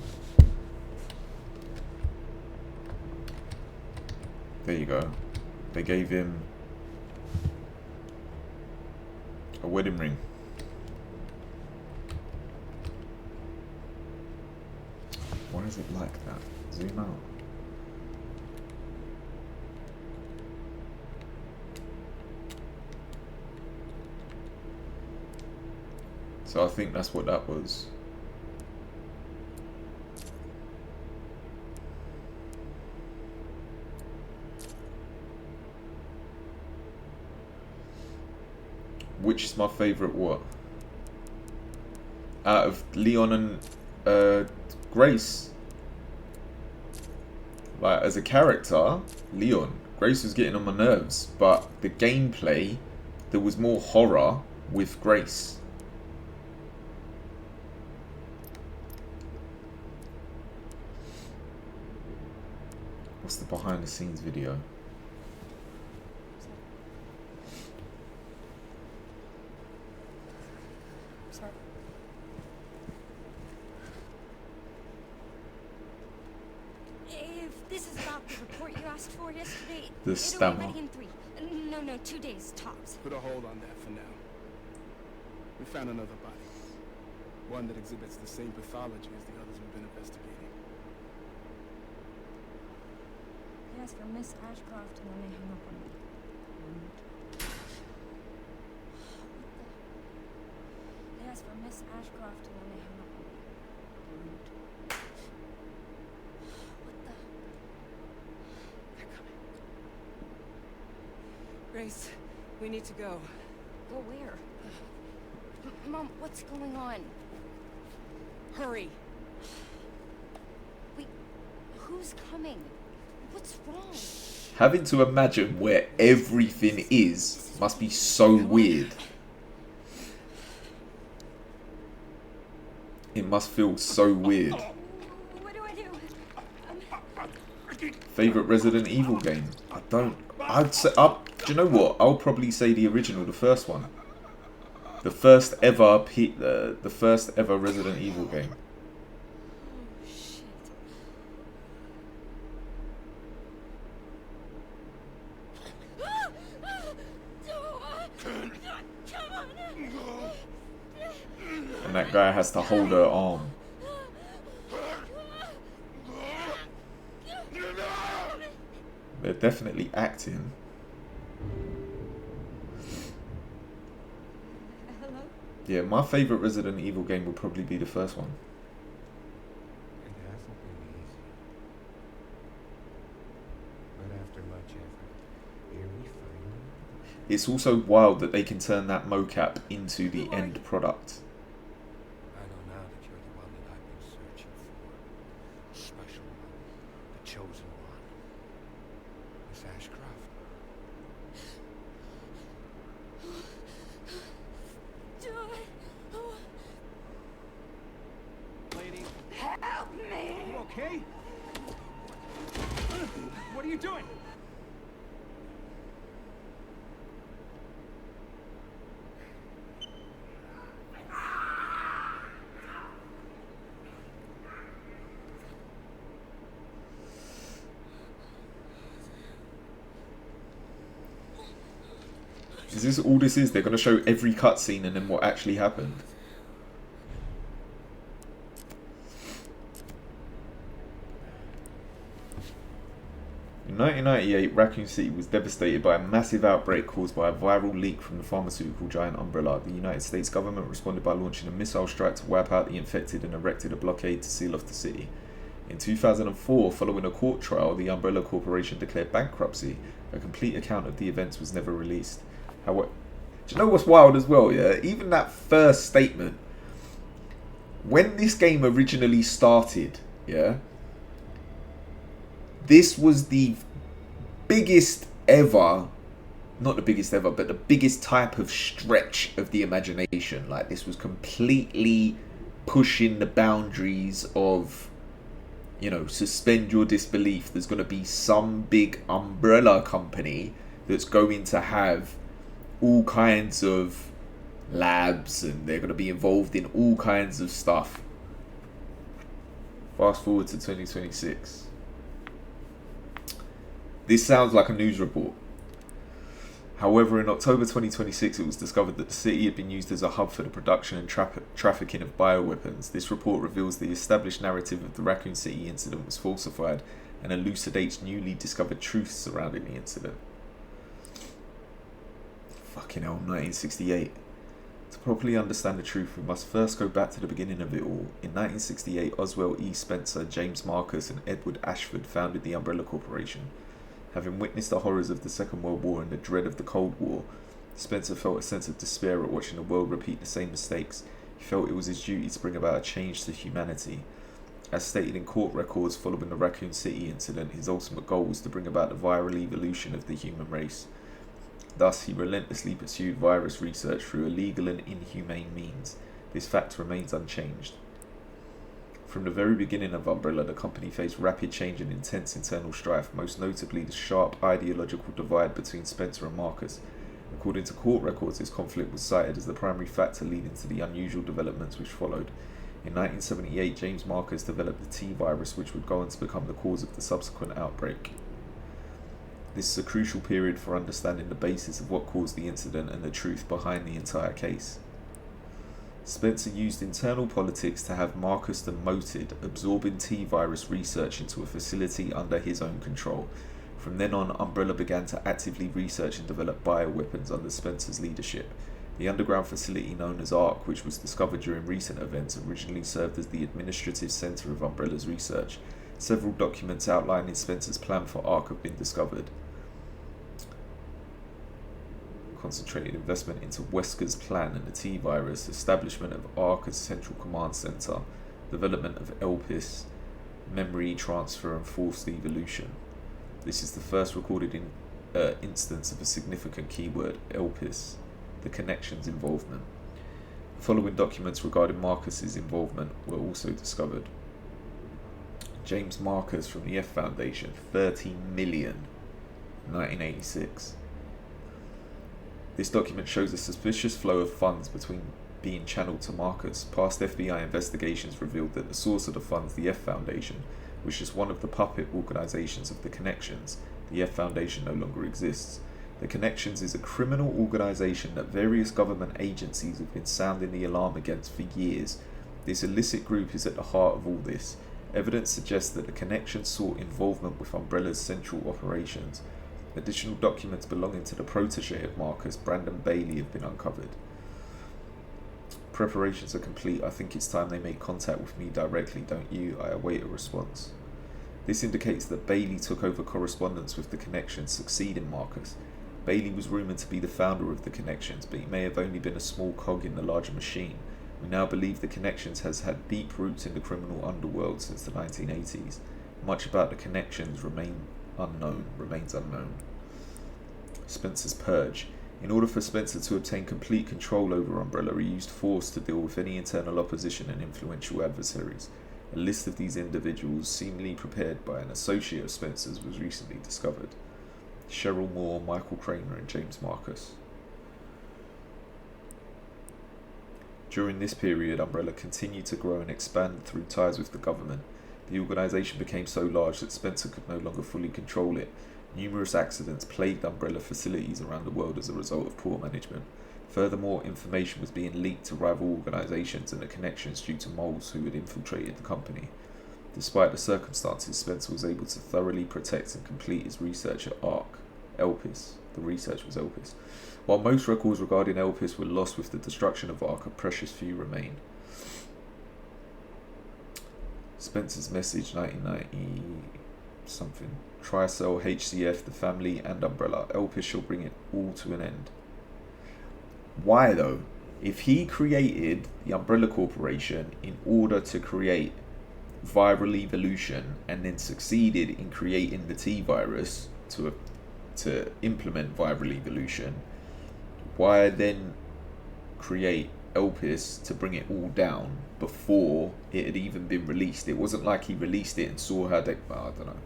There you go. They gave him a wedding ring. Why is it like that? Zoom out. So I think that's what that was. Which is my favourite what? Out of Leon and Grace. Like, as a character, Leon. Grace was getting on my nerves. But the gameplay, there was more horror with Grace. What's the behind the scenes video? If this is about the report you asked for yesterday, The it'll stammer. be ready in 3. No, 2 days tops. Put a hold on that for now. We found another body. One that exhibits the same pathology as the others we've been investigating. They asked for Miss Ashcroft and then they hung up on me. They asked for Miss Ashcroft and then they hung up on me. Grace, we need to go. Go where? Mom, what's going on? Hurry. Wait, who's coming? What's wrong? Having to imagine where everything is must be so weird. It must feel so weird. What do I do? Favorite Resident Evil game? I don't. I'd say. Do you know what? I'll probably say the original, the first one. The first ever the first ever Resident Evil game. Oh shit. And that guy has to hold her arm. They're definitely acting. Hello? Yeah, my favourite Resident Evil game would probably be the first one. It hasn't been easy. But after much effort, here we finally... It's also wild that they can turn that mocap into the end product. I know now that you're the one that I've been searching for. The special one. The chosen one. Miss Ashcroft. Lady. Help me! You okay? What are you doing? Is this all this is? They're going to show every cutscene and then what actually happened. In 1998, Raccoon City was devastated by a massive outbreak caused by a viral leak from the pharmaceutical giant Umbrella. The United States government responded by launching a missile strike to wipe out the infected and erected a blockade to seal off the city. In 2004, following a court trial, the Umbrella Corporation declared bankruptcy. A complete account of the events was never released. However, do you know what's wild as well, yeah? Even that first statement, when this game originally started, yeah, this was the biggest ever, not the biggest ever, but the biggest type of stretch of the imagination. Like, this was completely pushing the boundaries of, you know, suspend your disbelief. There's going to be some big umbrella company that's going to have all kinds of labs, and they're going to be involved in all kinds of stuff. Fast forward to 2026. This sounds like a news report. However, in October 2026, it was discovered that the city had been used as a hub for the production and trafficking of bioweapons. This report reveals the established narrative of the Raccoon City incident was falsified and elucidates newly discovered truths surrounding the incident. Fucking hell, 1968. To properly understand the truth, we must first go back to the beginning of it all. In 1968, Oswell E. Spencer, James Marcus, and Edward Ashford founded the Umbrella Corporation. Having witnessed the horrors of the Second World War and the dread of the Cold War, Spencer felt a sense of despair at watching the world repeat the same mistakes. He felt it was his duty to bring about a change to humanity. As stated in court records following the Raccoon City incident, his ultimate goal was to bring about the viral evolution of the human race. Thus, he relentlessly pursued virus research through illegal and inhumane means. This fact remains unchanged. From the very beginning of Umbrella, the company faced rapid change and intense internal strife, most notably the sharp ideological divide between Spencer and Marcus. According to court records, this conflict was cited as the primary factor leading to the unusual developments which followed. In 1978, James Marcus developed the T virus, which would go on to become the cause of the subsequent outbreak. This is a crucial period for understanding the basis of what caused the incident and the truth behind the entire case. Spencer used internal politics to have Marcus demoted, absorbing T-virus research into a facility under his own control. From then on, Umbrella began to actively research and develop bioweapons under Spencer's leadership. The underground facility known as ARC, which was discovered during recent events, originally served as the administrative center of Umbrella's research. Several documents outlining Spencer's plan for ARC have been discovered. Concentrated investment into Wesker's plan and the T-virus, establishment of ARC as central command center, development of ELPIS, memory transfer and forced evolution. This is the first recorded instance of a significant keyword, ELPIS, the connections involvement. The following documents regarding Marcus's involvement were also discovered. James Marcus from the F Foundation, 30 million, 1986. This document shows a suspicious flow of funds being channeled to Marcus. Past FBI investigations revealed that the source of the funds, the F Foundation, was just one of the puppet organizations of the Connections. The F Foundation no longer exists. The Connections is a criminal organization that various government agencies have been sounding the alarm against for years. This illicit group is at the heart of all this. Evidence suggests that the Connections sought involvement with Umbrella's central operations. Additional documents belonging to the protege of Marcus, Brandon Bailey, have been uncovered. Preparations are complete. I think it's time they made contact with me directly, don't you? I await a response. This indicates that Bailey took over correspondence with the Connections, succeeding Marcus. Bailey was rumoured to be the founder of the Connections, but he may have only been a small cog in the larger machine. We now believe the Connections has had deep roots in the criminal underworld since the 1980s. Much about the Connections remains unknown. Spencer's purge. In order for Spencer to obtain complete control over Umbrella, he used force to deal with any internal opposition and influential adversaries. A list of these individuals, seemingly prepared by an associate of Spencer's, was recently discovered. Cheryl Moore, Michael Kramer, and James Marcus. During this period, Umbrella continued to grow and expand through ties with the government. The organization became so large that Spencer could no longer fully control it. Numerous accidents plagued Umbrella facilities around the world as a result of poor management. Furthermore, information was being leaked to rival organizations and the Connections due to moles who had infiltrated the company. Despite the circumstances, Spencer was able to thoroughly protect and complete his research at ARC, ELPIS. The research was ELPIS. While most records regarding ELPIS were lost with the destruction of ARC, a precious few remain. Spencer's message, 1990 something. Tricell, HCF, the family, and Umbrella. ELPIS shall bring it all to an end. Why though? If he created the Umbrella Corporation in order to create viral evolution and then succeeded in creating the T-virus to implement viral evolution, why then create ELPIS to bring it all down before it had even been released? It wasn't like he released it and saw how I don't know.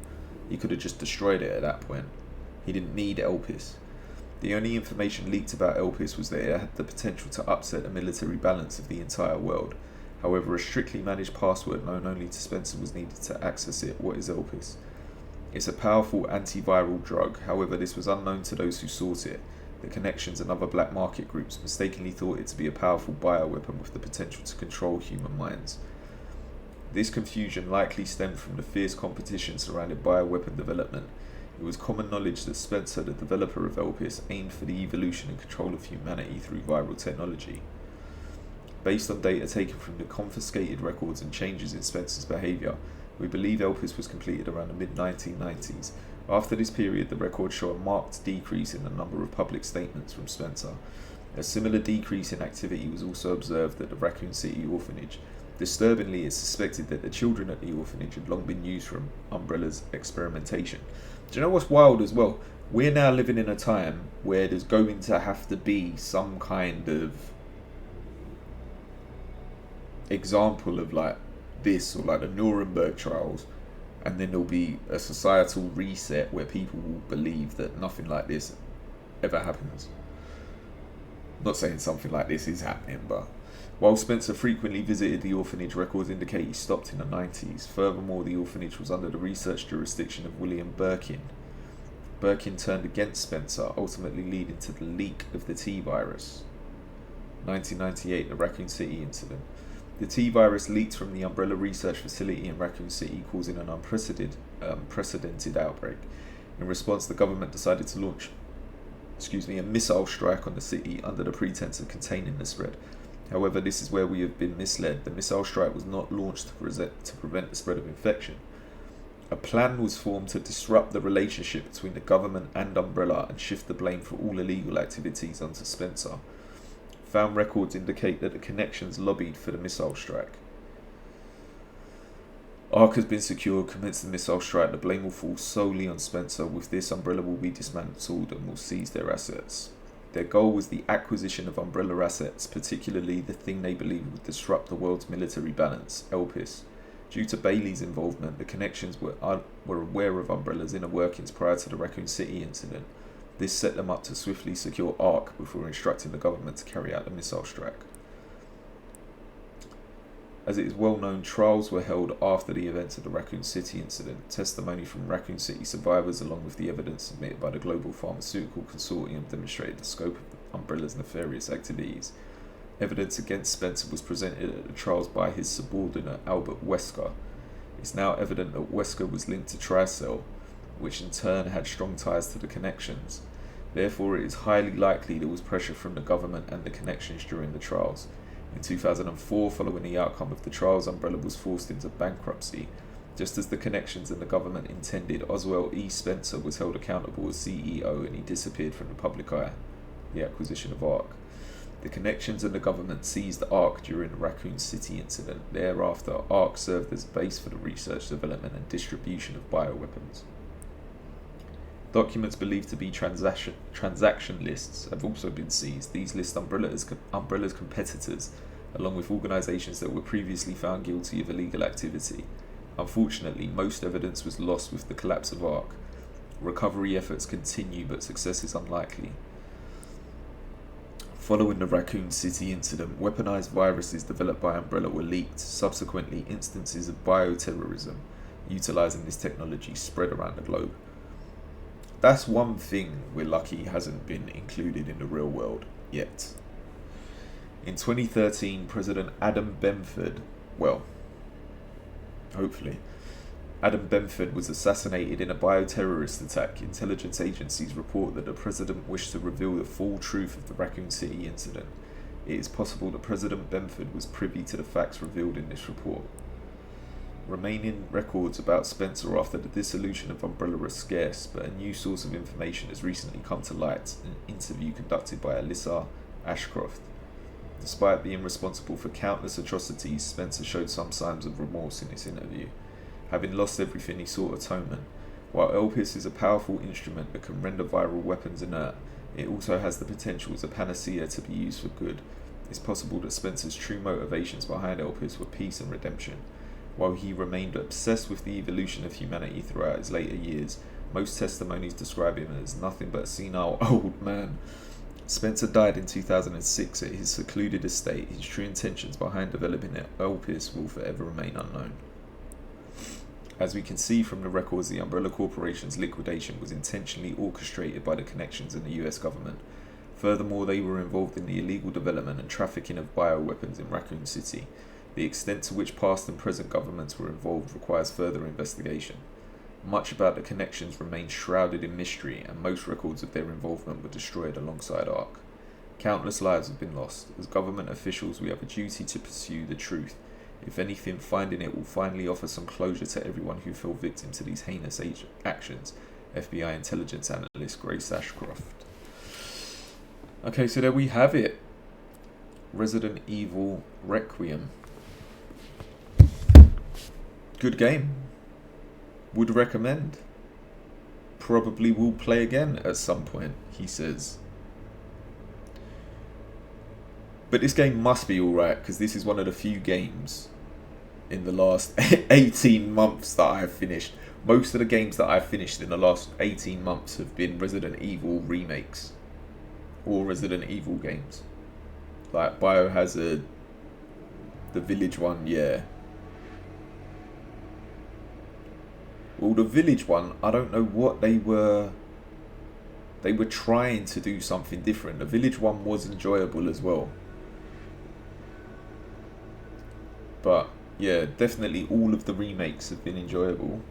He could have just destroyed it at that point. He didn't need ELPIS. The only information leaked about Elpis was that it had the potential to upset the military balance of the entire world. However, a strictly managed password known only to Spencer was needed to access it. What is Elpis? It's a powerful antiviral drug. However, this was unknown to those who sought it. The Connections and other black market groups mistakenly thought it to be a powerful bioweapon with the potential to control human minds. This confusion likely stemmed from the fierce competition surrounding bioweapon development. It was common knowledge that Spencer, the developer of Elpis, aimed for the evolution and control of humanity through viral technology. Based on data taken from the confiscated records and changes in Spencer's behaviour, we believe Elpis was completed around the mid-1990s. After this period, the records show a marked decrease in the number of public statements from Spencer. A similar decrease in activity was also observed at the Raccoon City orphanage. Disturbingly, it's suspected that the children at the orphanage had long been used for Umbrella's experimentation. Do you know what's wild as well? We're now living in a time where there's going to have to be some kind of example of like this, or like the Nuremberg trials, and then there'll be a societal reset where people will believe that nothing like this ever happens. I'm not saying something like this is happening, but while Spencer frequently visited the orphanage, records indicate he stopped in the 90s. Furthermore, the orphanage was under the research jurisdiction of William Birkin. Birkin turned against Spencer, ultimately leading to the leak of the T-virus. 1998, the Raccoon City incident. The T-virus leaked from the Umbrella Research Facility in Raccoon City, causing an unprecedented outbreak. In response, the government decided to launch a missile strike on the city under the pretense of containing the spread. However, this is where we have been misled. The missile strike was not launched to prevent the spread of infection. A plan was formed to disrupt the relationship between the government and Umbrella and shift the blame for all illegal activities onto Spencer. Found records indicate that the Connections lobbied for the missile strike. Ark has been secured. Commence the missile strike. The blame will fall solely on Spencer. With this, Umbrella will be dismantled and will seize their assets. Their goal was the acquisition of Umbrella assets, particularly the thing they believed would disrupt the world's military balance, Elpis. Due to Bailey's involvement, the Connections were aware of Umbrella's inner workings prior to the Raccoon City incident. This set them up to swiftly secure Ark before instructing the government to carry out the missile strike. As it is well known, trials were held after the events of the Raccoon City incident. Testimony from Raccoon City survivors, along with the evidence submitted by the Global Pharmaceutical Consortium, demonstrated the scope of Umbrella's nefarious activities. Evidence against Spencer was presented at the trials by his subordinate Albert Wesker. It's now evident that Wesker was linked to Tricell, which in turn had strong ties to the Connections. Therefore, it is highly likely there was pressure from the government and the Connections during the trials. In 2004, following the outcome of the trials, Umbrella was forced into bankruptcy. Just as the Connections and the government intended, Oswell E. Spencer was held accountable as CEO and he disappeared from the public eye. The acquisition of Ark. The Connections and the government seized Ark during the Raccoon City incident. Thereafter, Ark served as a base for the research, development and distribution of bioweapons. Documents believed to be transaction lists have also been seized. These list Umbrella's competitors, along with organisations that were previously found guilty of illegal activity. Unfortunately, most evidence was lost with the collapse of Ark. Recovery efforts continue, but success is unlikely. Following the Raccoon City incident, weaponized viruses developed by Umbrella were leaked. Subsequently, instances of bioterrorism utilising this technology spread around the globe. That's one thing we're lucky hasn't been included in the real world yet. In 2013, President Adam Benford, Adam Benford was assassinated in a bioterrorist attack. Intelligence agencies report that the president wished to reveal the full truth of the Raccoon City incident. It is possible that President Benford was privy to the facts revealed in this report. Remaining records about Spencer after the dissolution of Umbrella are scarce, but a new source of information has recently come to light, an interview conducted by Alyssa Ashcroft. Despite being responsible for countless atrocities, Spencer showed some signs of remorse in this interview. Having lost everything, he sought atonement. While Elpis is a powerful instrument that can render viral weapons inert, it also has the potential as a panacea to be used for good. It's possible that Spencer's true motivations behind Elpis were peace and redemption. While he remained obsessed with the evolution of humanity throughout his later years, Most testimonies describe him as nothing but a senile old man. Spencer died in 2006 at his secluded estate. His true intentions behind developing Elpis will forever remain unknown. As we can see from the records, the Umbrella Corporation's liquidation was intentionally orchestrated by the connections in the US government. Furthermore, they were involved in the illegal development and trafficking of bioweapons in Raccoon City. The extent to which past and present governments were involved requires further investigation. Much about the connections remains shrouded in mystery, and most records of their involvement were destroyed alongside ARC. Countless lives have been lost. As government officials, we have a duty to pursue the truth. If anything, finding it will finally offer some closure to everyone who fell victim to these heinous actions. FBI intelligence analyst Grace Ashcroft. Okay, so there we have it. Resident Evil Requiem. Good game. Would recommend. Probably will play again at some point, he says. But this game must be alright, because this is one of the few games in the last 18 months that I have finished. Most of the games that I've finished in the last 18 months have been Resident Evil remakes. Or Resident Evil games. Like Biohazard, the Village one, yeah. Well, the Village one, I don't know what they were trying to do something different. The Village one was enjoyable as well. But yeah, definitely all of the remakes have been enjoyable.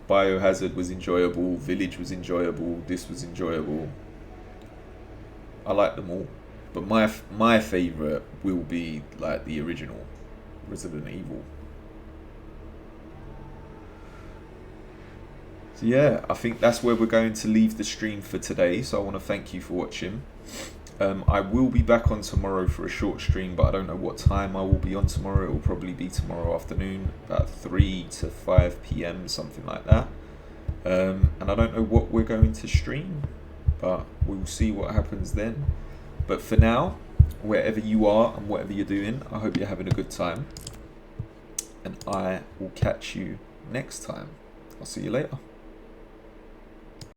Biohazard was enjoyable, Village was enjoyable, this was enjoyable. I like them all. But my favourite will be like the original Resident Evil. So yeah, I think that's where we're going to leave the stream for today. So I want to thank you for watching. I will be back on tomorrow for a short stream, but I don't know what time I will be on tomorrow. It will probably be tomorrow afternoon, about 3 to 5 p.m, something like that. And I don't know what we're going to stream, but we'll see what happens then. But for now, wherever you are and whatever you're doing, I hope you're having a good time. And I will catch you next time. I'll see you later.